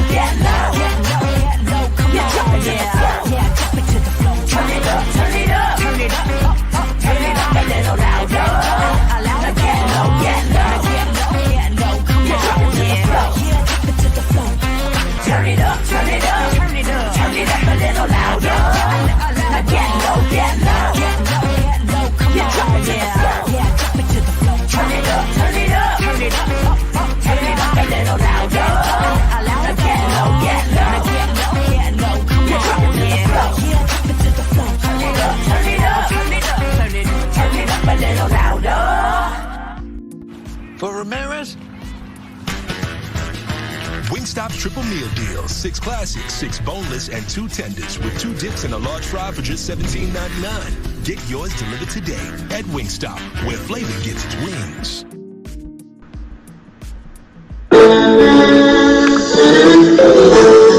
come on, yeah. Drop it to the floor. Turn it up. Turn it up a little louder. Now get low, come on, yeah. Drop it to the floor. Turn it up a little louder. Now get low, come on, yeah. Drop it to the floor. Turn it up a little louder. Now get low, come on, yeah. Drop it to the floor. Turn it up a little louder. For Ramirez, Wingstop's triple meal deal. 6 classics, 6 boneless, and 2 tenders with 2 dips and a large fry for just $17.99. Get yours delivered today at Wingstop, where flavor gets its wings.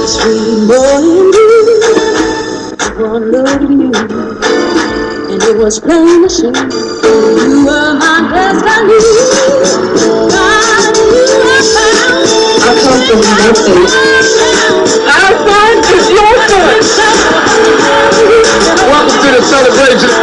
Sweet boy, one look at you, and it was plain to see you were my destiny. God, you are found. I come from nothing. Our son is your son. Welcome to the celebration.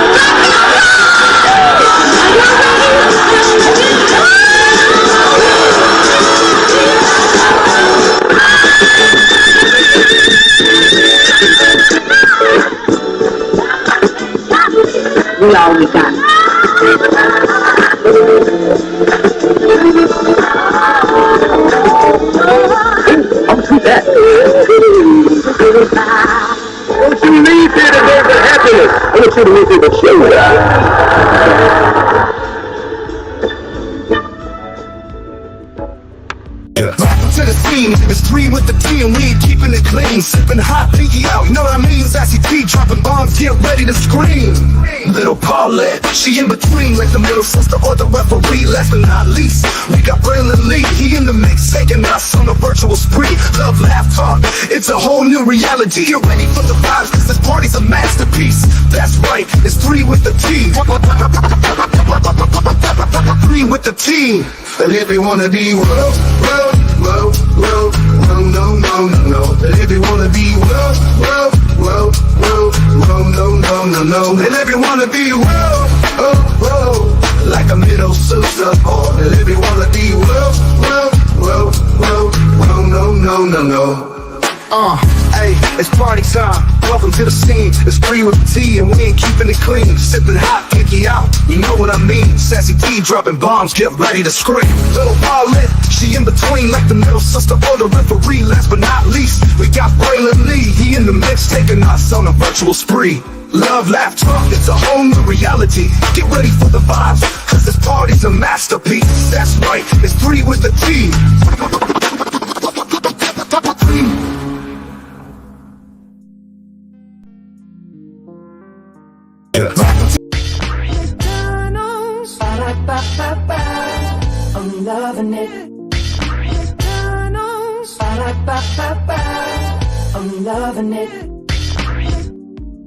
We all we got. I'm too bad. Don't you leave here today with happiness. I want you to leave here with shame. To the scene, it's 3 with the team, we ain't keeping it clean. Sipping hot, pinky out, you know what I mean? Sassy P dropping bombs, get ready to scream. little Paulette. She in between like the middle sister or the referee. Last but not least, we got Braylon Lee. He in the mix, taking us on a virtual spree. Love, laugh, talk, it's a whole new reality. You're ready for the vibes, cause this party's a masterpiece. That's right, it's 3 with the T. 3 with the T. And if you wanna be world, no. And if you wanna be world, no. And if you wanna be world, like a middle sister. And if you wanna be world, no. Hey, it's party time. Welcome to the scene. It's 3 with the T and we ain't keeping it clean. Sipping hot, pinky out, you know what I mean. Sassy T dropping bombs, get ready to scream. Little Paulette, she in between like the middle sister or the referee. Last but not least, we got Braylon Lee. He in the mix, taking us on a virtual spree. Love, laugh, talk, it's a whole new reality. Get ready for the vibes, cause this party's a masterpiece. That's right, it's 3 with the T. I'm loving it. I'm loving it.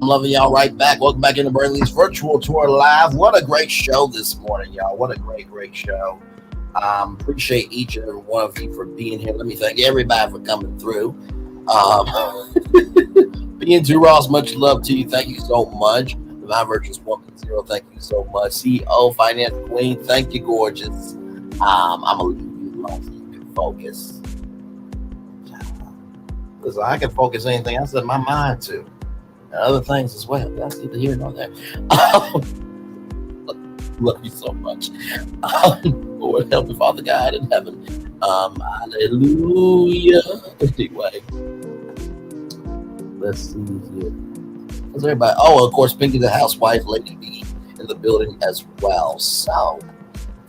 I'm loving y'all right back. Welcome back into Burnley's Virtual Tour Live. What a great show this morning, y'all. What a great show. Appreciate each and every one of you for being here. Let me thank everybody for coming through. Being Two Ross, much love to you. Thank you so much. My Virtuous 1.0, thank you so much. CEO, Finance Queen, thank you, gorgeous. I'm going to leave you alone so you can focus. Because I can focus anything else in my mind too. And other things as well. That's neither here nor there. Love you so much. Lord, help me, Father God in heaven. Hallelujah. Anyway, let's see here. How's everybody? Oh, of course, Pinky the housewife, Lady B in the building as well. So,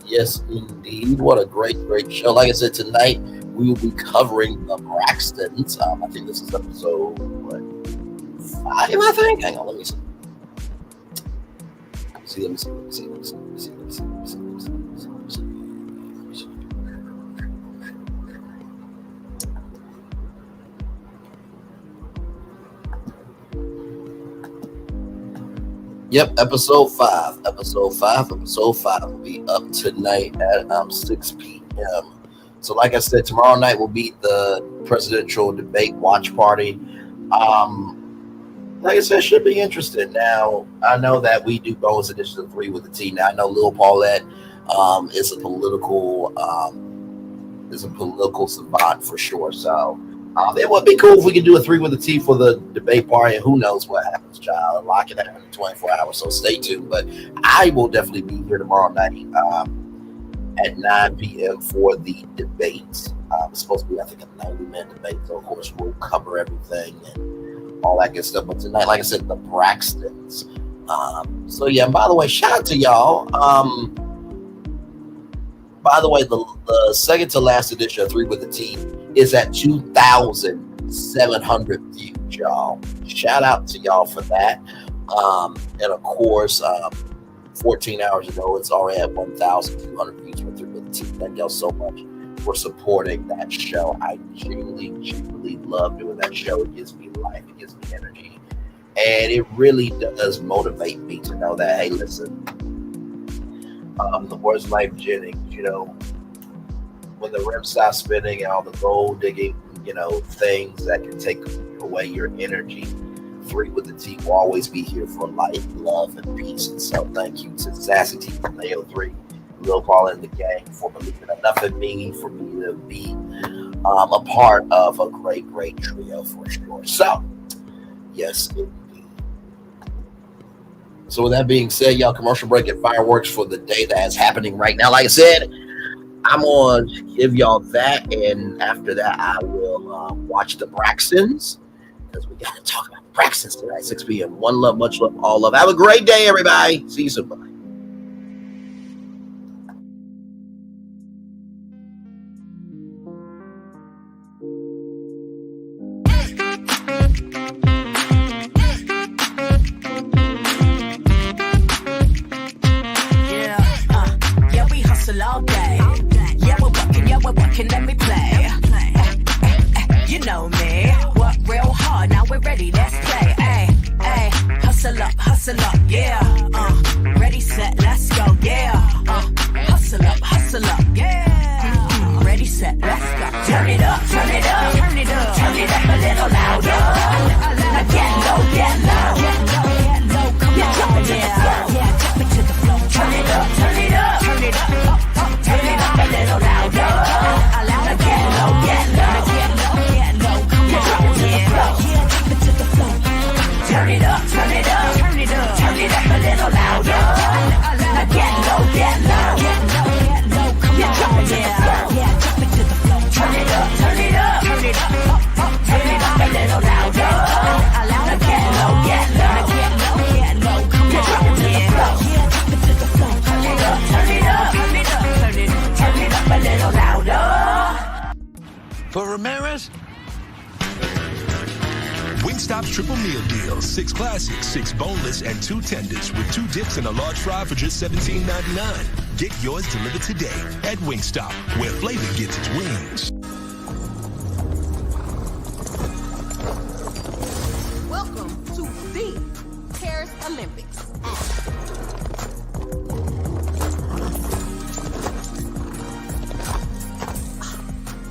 yes, indeed. What a great show. Like I said, tonight we will be covering the Braxtons. I think this is episode 5, I think. Hang on, let me see. Let me see. Yep, episode 5 will be up tonight at 6 p.m. So like I said, tomorrow night will be the presidential debate watch party. Like I said, it should be interesting. Now, I know that we do bonus edition of 3 with the T. Now, I know Lil Paulette is a political savant for sure. So it would be cool if we could do a 3 with a T for the debate party, and who knows what happens, child. Lock it happen in 24 hours, so stay tuned. But I will definitely be here tomorrow night at 9 p.m. for the debates. It's supposed to be, I think, a 90-minute debate, so of course we'll cover everything and all that good stuff. But tonight, like I said, the Braxtons. So yeah, by the way, shout out to y'all. By the way, the second to last edition of 3 with the T is at 2,700 views, y'all. Shout out to y'all for that. And of course, 14 hours ago, it's already at 1,200 views for 3 with the T. Thank y'all so much for supporting that show. I genuinely love doing that show. It gives me life. It gives me energy. And it really does motivate me to know that, hey, listen, the words Life Jennings, when the rim stops spinning and all the gold digging, things that can take away your energy, 3 with the T will always be here for life, love, and peace. And so thank you to Sassy T from AO3, Lil Paul and the gang for believing enough in me for me to be a part of a great trio for sure. So, yes, indeed. So with that being said, y'all, commercial break and fireworks for the day that is happening right now. Like I said, I'm going to give y'all that, and after that, I will watch the Braxtons, because we got to talk about the Braxtons tonight, 6 p.m. One love, much love, all love. Have a great day, everybody. See you soon. Bye. all day. Yeah, we're working, let me play. You know me, work real hard, now we're ready, let's play. Ay, hustle up, yeah. Ready, set, let's go, yeah. Hustle up, yeah. Ready, set, let's go. Turn it up, turn it up, turn it up, turn it up a little louder. Now get low, come on, yeah. Drop it to the floor. Turn it up, turn it up, turn it up, turn it up a little louder. Now get low, come on, yeah. Drop it to the floor. Turn it up, turn it up, turn it up, turn it up a little louder. Now get low, come on, yeah. Drop it to the floor. Turn it up, turn it up, turn it up, turn it up a little louder. Now get low, come on, yeah. Drop it to the floor. Turn it up, turn it up, turn it up, turn it up a little louder. For Ramirez, Wingstop's triple meal deal. 6 classics, 6 boneless, and 2 tenders with 2 dips and a large fry for just $17.99. Get yours delivered today at Wingstop, where flavor gets its wings. Welcome to the Paris Olympics.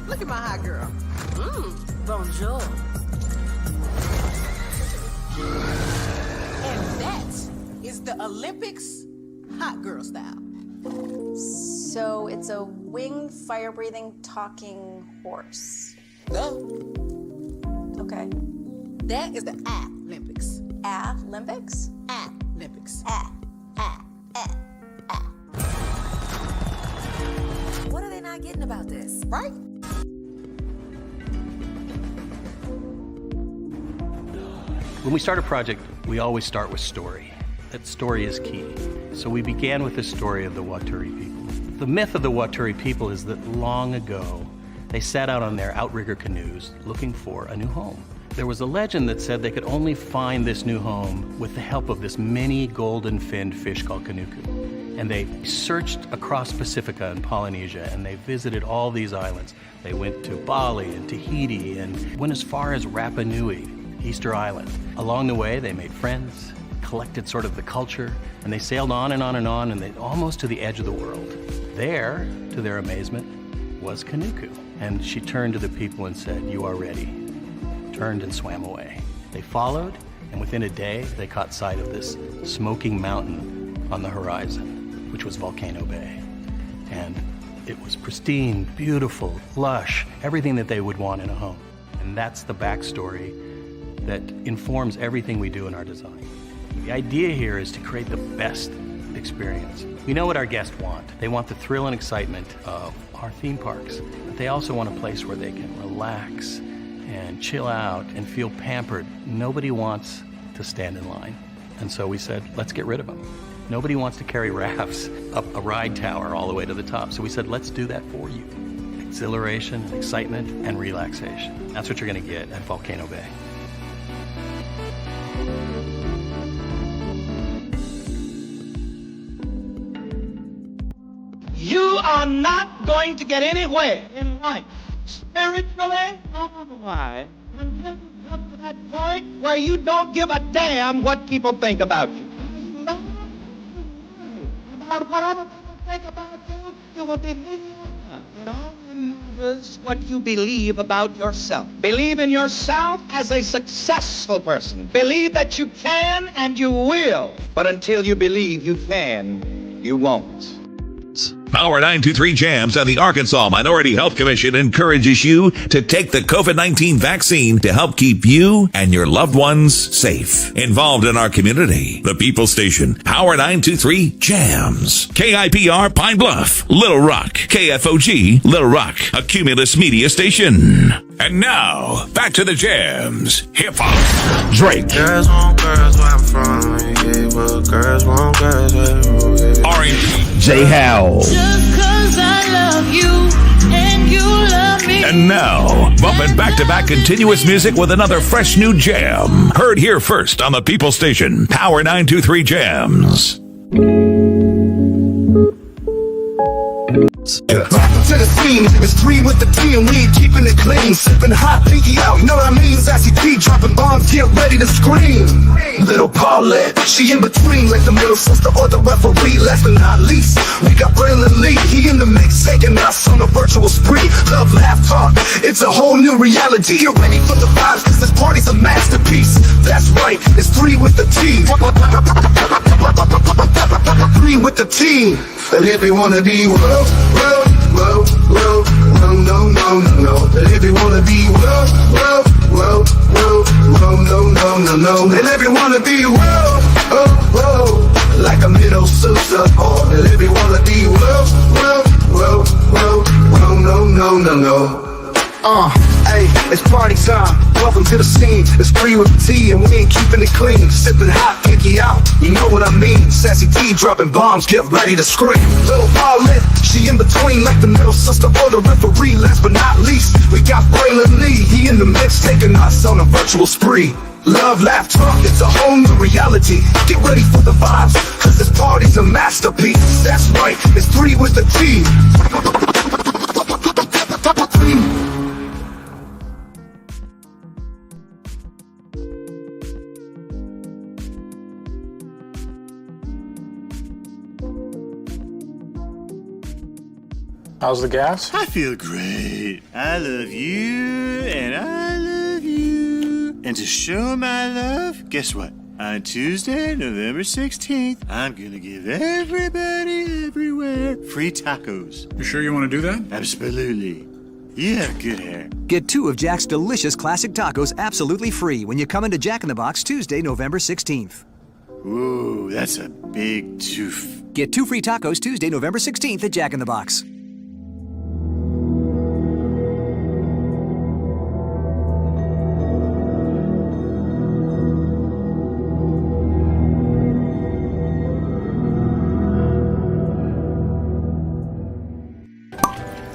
Look at my hot girl. Bonjour. And that is the Olympics hot girl style. So it's a winged, fire-breathing, talking horse. Okay. That is the Olympics. Olympics? Olympics. What are they not getting about this? Right? When we start a project, we always start with story. That story is key. So we began with the story of the Waturi people. The myth of the Waturi people is that long ago, they set out on their outrigger canoes looking for a new home. There was a legend that said they could only find this new home with the help of this mini golden-finned fish called kanuku. And they searched across Pacifica and Polynesia, and they visited all these islands. They went to Bali and Tahiti and went as far as Rapa Nui, Easter Island. Along the way, they made friends, collected sort of the culture, and they sailed on and on and on, and they almost to the edge of the world. There, to their amazement, was Kanuku. And she turned to the people and said, "You are ready." Turned and swam away. They followed, and within a day, they caught sight of this smoking mountain on the horizon, which was Volcano Bay. And it was pristine, beautiful, lush, everything that they would want in a home. And that's the backstory that informs everything we do in our design. The idea here is to create the best experience. We know what our guests want. They want the thrill and excitement of our theme parks, but they also want a place where they can relax and chill out and feel pampered. Nobody wants to stand in line. And so we said, let's get rid of them. Nobody wants to carry rafts up a ride tower all the way to the top. So we said, let's do that for you. Exhilaration, excitement, and relaxation. That's what you're going to get at Volcano Bay. You are not going to get anywhere in life spiritually. Why? Until you come to that point where you don't give a damn what people think about you. About what other people think about you, you will believe. Is what you believe about yourself. Believe in yourself as a successful person. Believe that you can and you will. But until you believe you can, you won't. Power 923 Jams and the Arkansas Minority Health Commission encourages you to take the COVID-19 vaccine to help keep you and your loved ones safe. Involved in our community, the People Station, Power 923 Jams. KIPR Pine Bluff, Little Rock, KFOG, Little Rock, a Cumulus media station. And now, back to the jams. Hip-hop. Drake. Girls want girls where I'm from. Yeah, well, girls want girls where I'm from. R&B. J. Howell. Just 'cause I love you and you love me. And now, bumping back-to-back continuous music with another fresh new jam. Heard here first on the People Station, Power 923 Jams. Copeland's. Welcome to the scene, it's 3 with the team, we ain't keeping it clean. Sipping hot, pinky out, you know what I mean? Sassy P dropping bombs, get ready to scream. Little Paulette, she in between like the middle sister or the referee. Last but not least, we got Braylon Lee, he in the mix, taking us on a virtual spree. Love, laugh, talk, it's a whole new reality. Get ready for the vibes, cause this party's a masterpiece. That's right, it's 3 with the T. 3 with the T. And if you wanna be no, no, no, no. And if you wanna be no, no, no. And if you wanna be like a middle sister. And if you wanna be no. Hey, it's party time. Welcome to the scene. It's 3 with the T, and we ain't keeping it clean. Sipping hot, pinky out. You know what I mean? Sassy T dropping bombs, get ready to scream. Little Paulette, she in between like the middle sister or the referee. Last but not least, we got Braylon Lee. He in the mix, taking us on a virtual spree. Love, laugh, talk, it's a whole new reality. Get ready for the vibes, cause this party's a masterpiece. That's right, it's 3 with the T. How's the gas? I feel great. I love you, and I love you. And to show my love, guess what? On Tuesday, November 16th, I'm gonna give everybody everywhere free tacos. You sure you want to do that? Absolutely. You have good hair. Get 2 of Jack's delicious classic tacos absolutely free when you come into Jack in the Box Tuesday, November 16th. Ooh, that's a big tooth. Get 2 free tacos Tuesday, November 16th at Jack in the Box.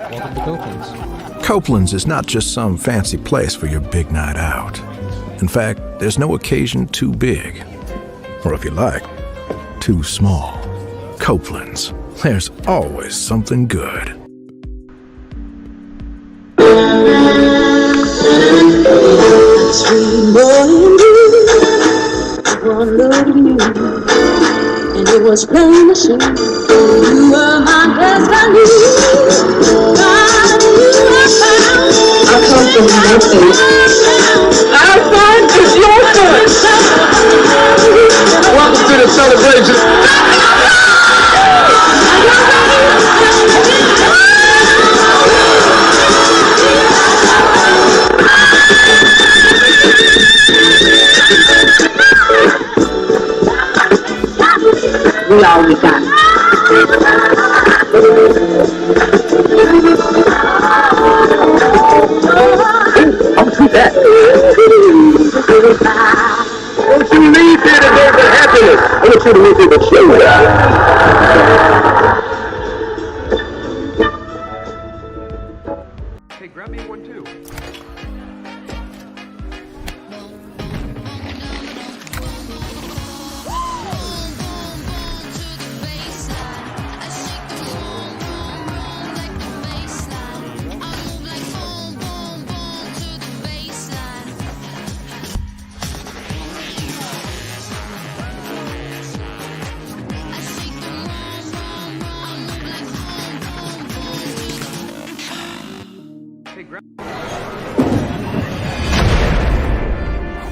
Welcome to Copeland's. Copeland's is not just some fancy place for your big night out. In fact, there's no occasion too big, or if you like, too small. Copeland's, there's always something good. Sweet boy, one look at you, and it was plain to see you were my destiny. God, you are found. I come from your face. Our son is your son. Welcome to the celebration. We all we got. I'll do that. Don't you leave here today with happiness. I want you to leave here with joy. Hey, grab me one too.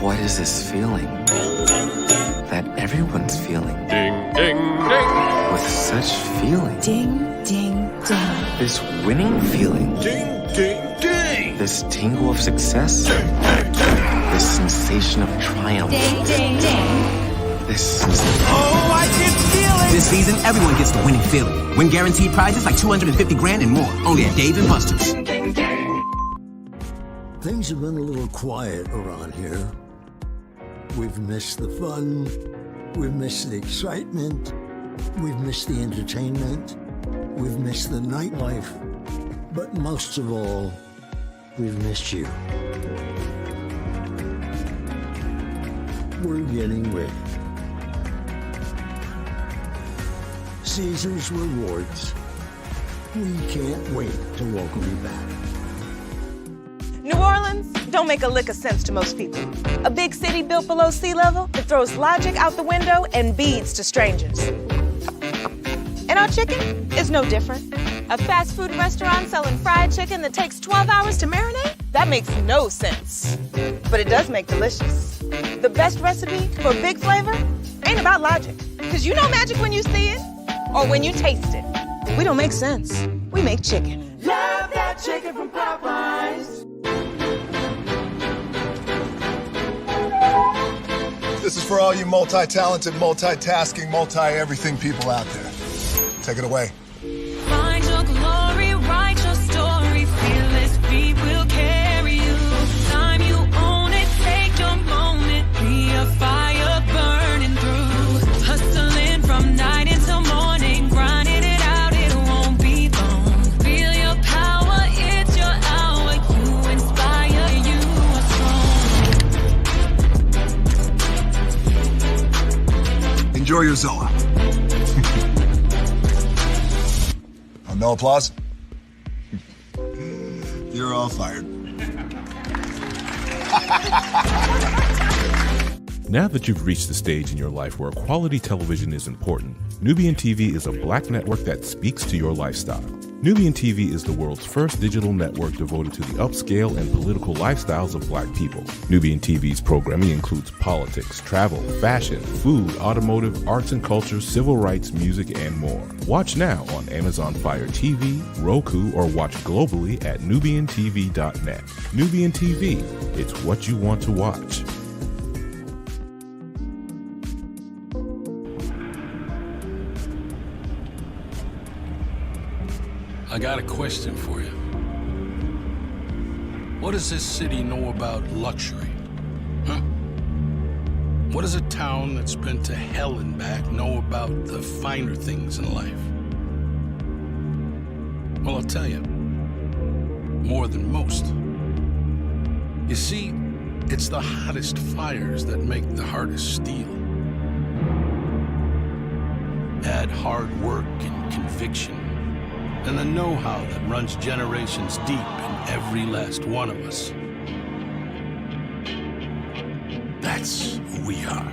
What is this feeling that everyone's feeling? Ding, ding, ding. With such feeling. Ding, ding, ding. This winning feeling. Ding, ding, ding. This tingle of success. This sensation of triumph. Ding, ding, ding. This is Oh, I can feel it. This season, everyone gets the winning feeling. Win guaranteed prizes like $250 grand and more. Only at Dave & Buster's. Things have been a little quiet around here. We've missed the fun. We've missed the excitement. We've missed the entertainment. We've missed the nightlife. But most of all, we've missed you. We're getting ready. Caesar's Rewards. We can't wait to welcome you back. New Orleans don't make a lick of sense to most people. A big city built below sea level that throws logic out the window and beads to strangers. And our chicken is no different. A fast food restaurant selling fried chicken that takes 12 hours to marinate? That makes no sense. But it does make delicious. The best recipe for big flavor ain't about logic. Because you know magic when you see it or when you taste it. We don't make sense. We make chicken. Love that chicken from Popeyes. This is for all you multi-talented, multitasking, multi-everything people out there. Take it away. Find your glory, write your story. Fearless feet will carry you. Time you own it, take your moment. Be a fire burning through. Hustling from night until morning. Grinding it out, it won't be long. Feel your power, it's your hour. You inspire, you are strong. Enjoy your Zola. No applause? You're all fired. Now that you've reached the stage in your life where quality television is important, Nubian TV is a black network that speaks to your lifestyle. Nubian TV is the world's first digital network devoted to the upscale and political lifestyles of black people. Nubian TV's programming includes politics, travel, fashion, food, automotive, arts and culture, civil rights, music, and more. Watch now on Amazon Fire TV, Roku, or watch globally at NubianTV.net. Nubian TV, it's what you want to watch. I got a question for you. What does this city know about luxury? Huh? What does a town that's been to hell and back know about the finer things in life? Well, I'll tell you. More than most. You see, it's the hottest fires that make the hardest steel. Add hard work and conviction, and the know-how that runs generations deep in every last one of us. That's who we are.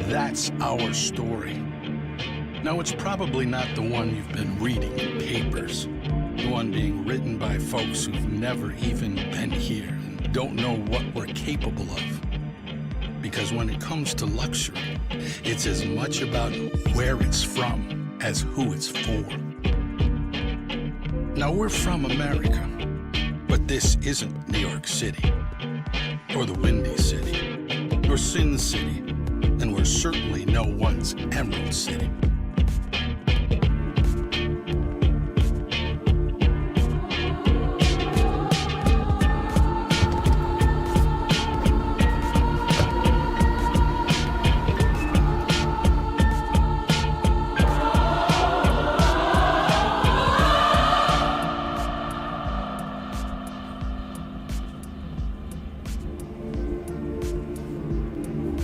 That's our story. Now, it's probably not the one you've been reading in papers, the one being written by folks who've never even been here and don't know what we're capable of. Because when it comes to luxury, it's as much about where it's from as who it's for. Now, we're from America, but this isn't New York City, or the Windy City, or Sin City, and we're certainly no one's Emerald City.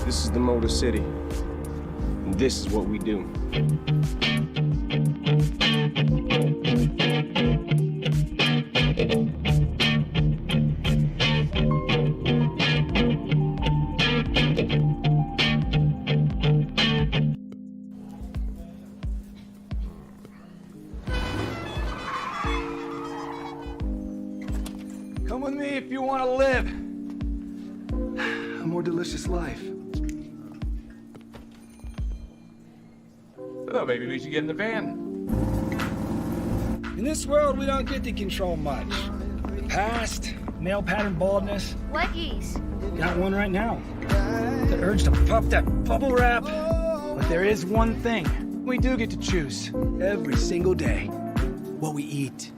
This is the Motor City, and this is what we do. Come with me if you want to live a more delicious life. So maybe we should get in the van. In this world, we don't get to control much. The past, male pattern baldness. What geese? Got one right now. The urge to puff that bubble wrap. But there is one thing we do get to choose every single day. What we eat.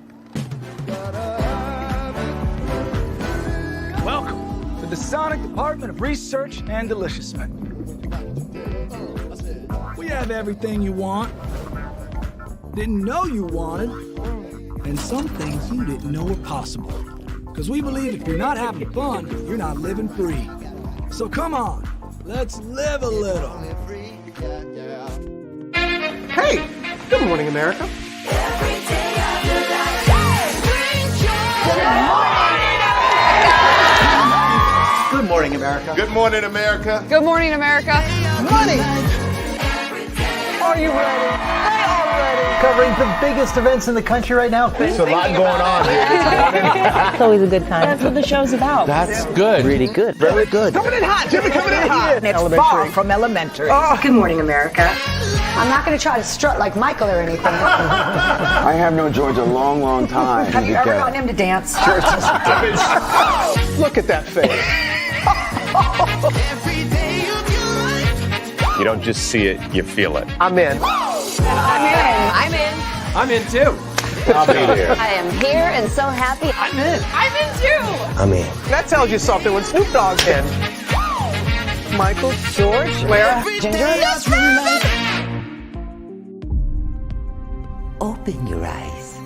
Welcome to the Sonic Department of Research and Deliciousment. We have everything you want, didn't know you wanted, and some things you didn't know were possible. Because we believe if you're not having fun, you're not living free. So come on, let's live a little. Hey, good morning, America. Every day I America. Good morning, America. Good morning, America. Money. Are you ready? They are ready. Covering the biggest events in the country right now. There's a lot going on here. It's always a good time. That's what the show's about. That's good. Really good. Very good. Coming in hot. Jimmy coming in hot. It's far from elementary. Oh. Good morning, America. I'm not going to try to strut like Michael or anything. I have known George a long, long time. Have you ever gotten him to dance? Look at that face. You don't just see it, you feel it. I'm in. I'm in. I'm in. I'm in too. I'll be here. I am here and so happy. I'm in. I'm in too. I'm in. That tells you something when Snoop Dogg's in. Michael, George, Lara, Ginger. Open your eyes.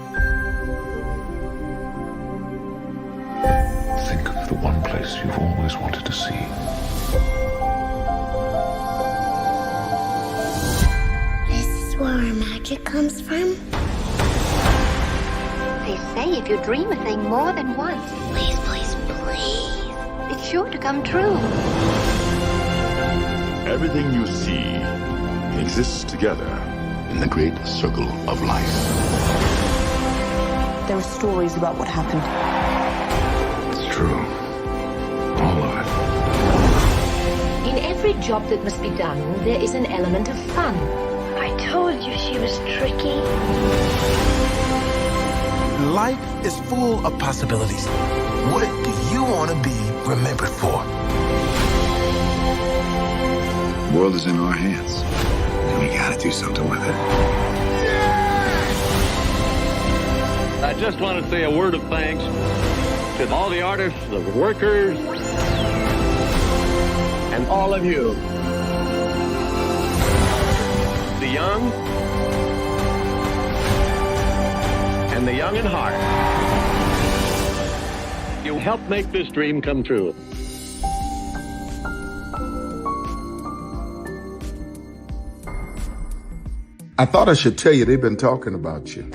Think of the one place you've always wanted to see. This is where our magic comes from. They say if you dream a thing more than once, Please, please, please. it's sure to come true. Everything you see exists together in the great circle of life. There are stories about what happened. It's true. All of it. In every job that must be done, there is an element of fun. I told you she was tricky. Life is full of possibilities. What do you want to be remembered for? The world is in our hands, and we gotta do something with it. I just want to say a word of thanks to all the artists, the workers, and all of you. The young and the young in heart. You helped make this dream come true. I thought I should tell you they've been talking about you.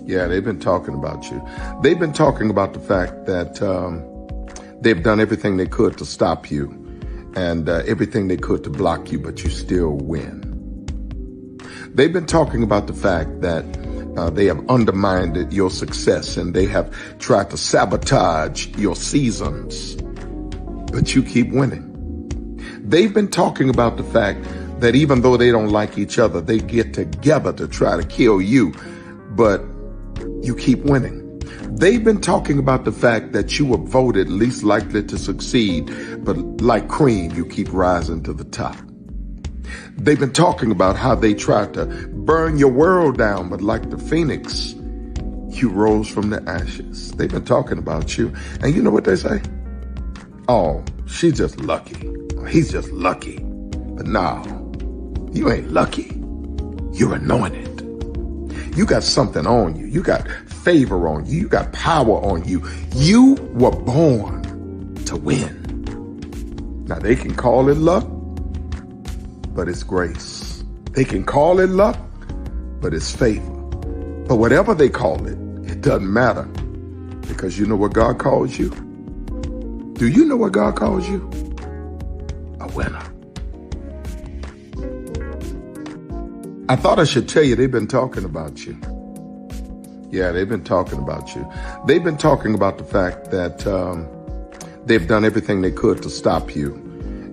Yeah, they've been talking about you. They've been talking about the fact that they've done everything they could to stop you and everything they could to block you, but you still win. They've been talking about the fact that they have undermined your success and they have tried to sabotage your seasons, but you keep winning. They've been talking about the fact that even though they don't like each other, they get together to try to kill you, but you keep winning. They've been talking about the fact that you were voted least likely to succeed, but like cream, you keep rising to the top. They've been talking about how they tried to burn your world down, but like the phoenix, you rose from the ashes. They've been talking about you, and you know what they say? Oh, she's just lucky. He's just lucky. But no, you ain't lucky. You're anointed. You got something on you. You got favor on you. You got power on you. You were born to win. Now they can call it luck, but it's grace. They can call it luck, but it's favor. But whatever they call it, it doesn't matter, because you know what God calls you? Do you know what God calls you? A winner. I thought I should tell you they've been talking about you. Yeah, they've been talking about you. They've been talking about the fact that they've done everything they could to stop you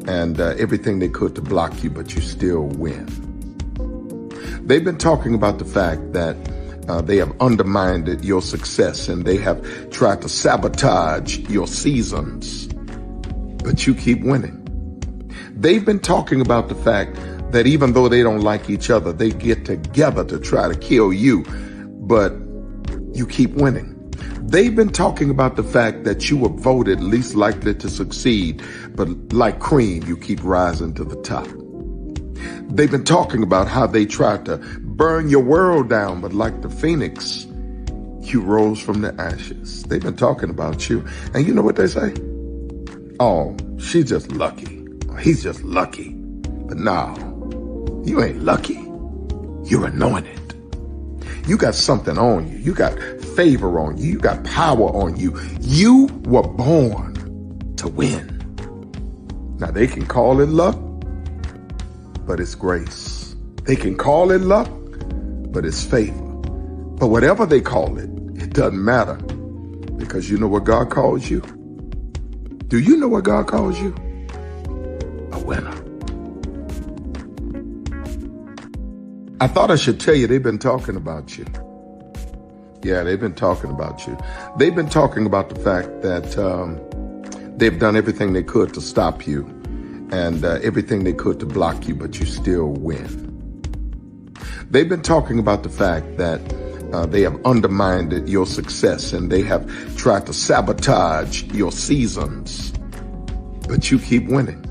and everything they could to block you, but you still win. They've been talking about the fact that they have undermined your success and they have tried to sabotage your seasons, but you keep winning. They've been talking about the fact that even though they don't like each other, they get together to try to kill you, but you keep winning. They've been talking about the fact that you were voted least likely to succeed, but like cream, you keep rising to the top. They've been talking about how they tried to burn your world down, but like the phoenix, you rose from the ashes. They've been talking about you, and you know what they say? Oh, she's just lucky. He's just lucky. But no, you ain't lucky. You're anointed. You got something on you. You got favor on you. You got power on you. You were born to win. Now, they can call it luck, but it's grace. They can call it luck, but it's favor. But whatever they call it, it doesn't matter, because you know what God calls you? Do you know what God calls you? A winner. I thought I should tell you they've been talking about you. Yeah, they've been talking about you. They've been talking about the fact that they've done everything they could to stop you and everything they could to block you, but you still win. They've been talking about the fact that they have undermined your success and they have tried to sabotage your seasons, but you keep winning.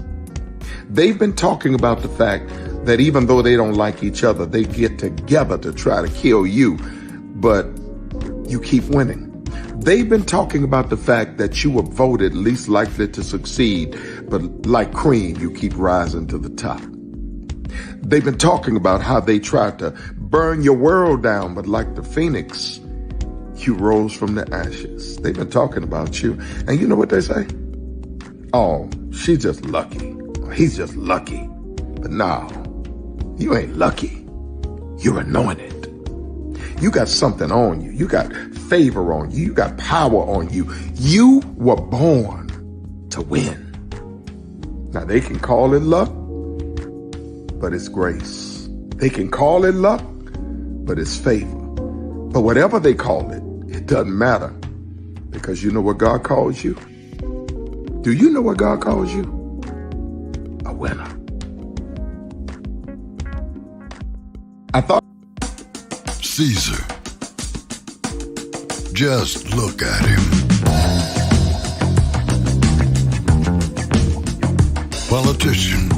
They've been talking about the fact that even though they don't like each other, they get together to try to kill you, but you keep winning. They've been talking about the fact that you were voted least likely to succeed, but like cream, you keep rising to the top. They've been talking about how they tried to burn your world down, but like the phoenix, you rose from the ashes. They've been talking about you. And you know what they say? Oh, she's just lucky. He's just lucky. But no, you ain't lucky. You're anointed. You got something on you. You got favor on you. You got power on you. You were born to win. Now, they can call it luck, but it's grace. They can call it luck, but it's favor. But whatever they call it, it doesn't matter, because you know what God calls you? Do you know what God calls you? A winner. I thought Caesar. Just look at him. Politician.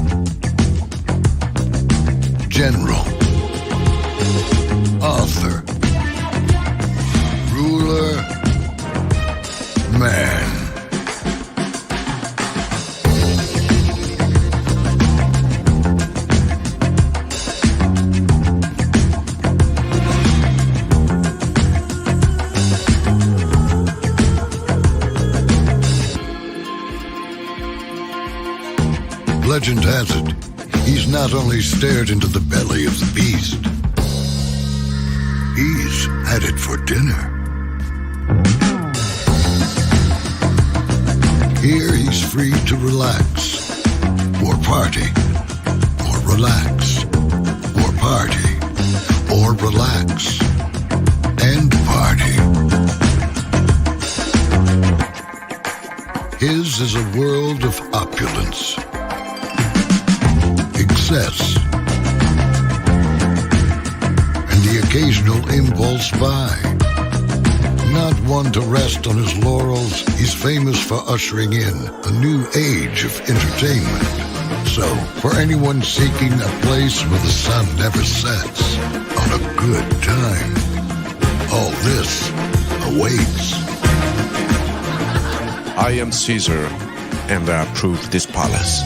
General. Author. Ruler. Man. Legend has it, he's not only stared into the belly of the beast, he's had it for dinner. Here he's free to relax, or party, or relax, or party, or relax, and party. His is a world of opulence, excess, and the occasional impulse buy. Not one to rest on his laurels, he's famous for ushering in a new age of entertainment. So, for anyone seeking a place where the sun never sets on a good time, all this awaits. I am Caesar, and I approve this palace.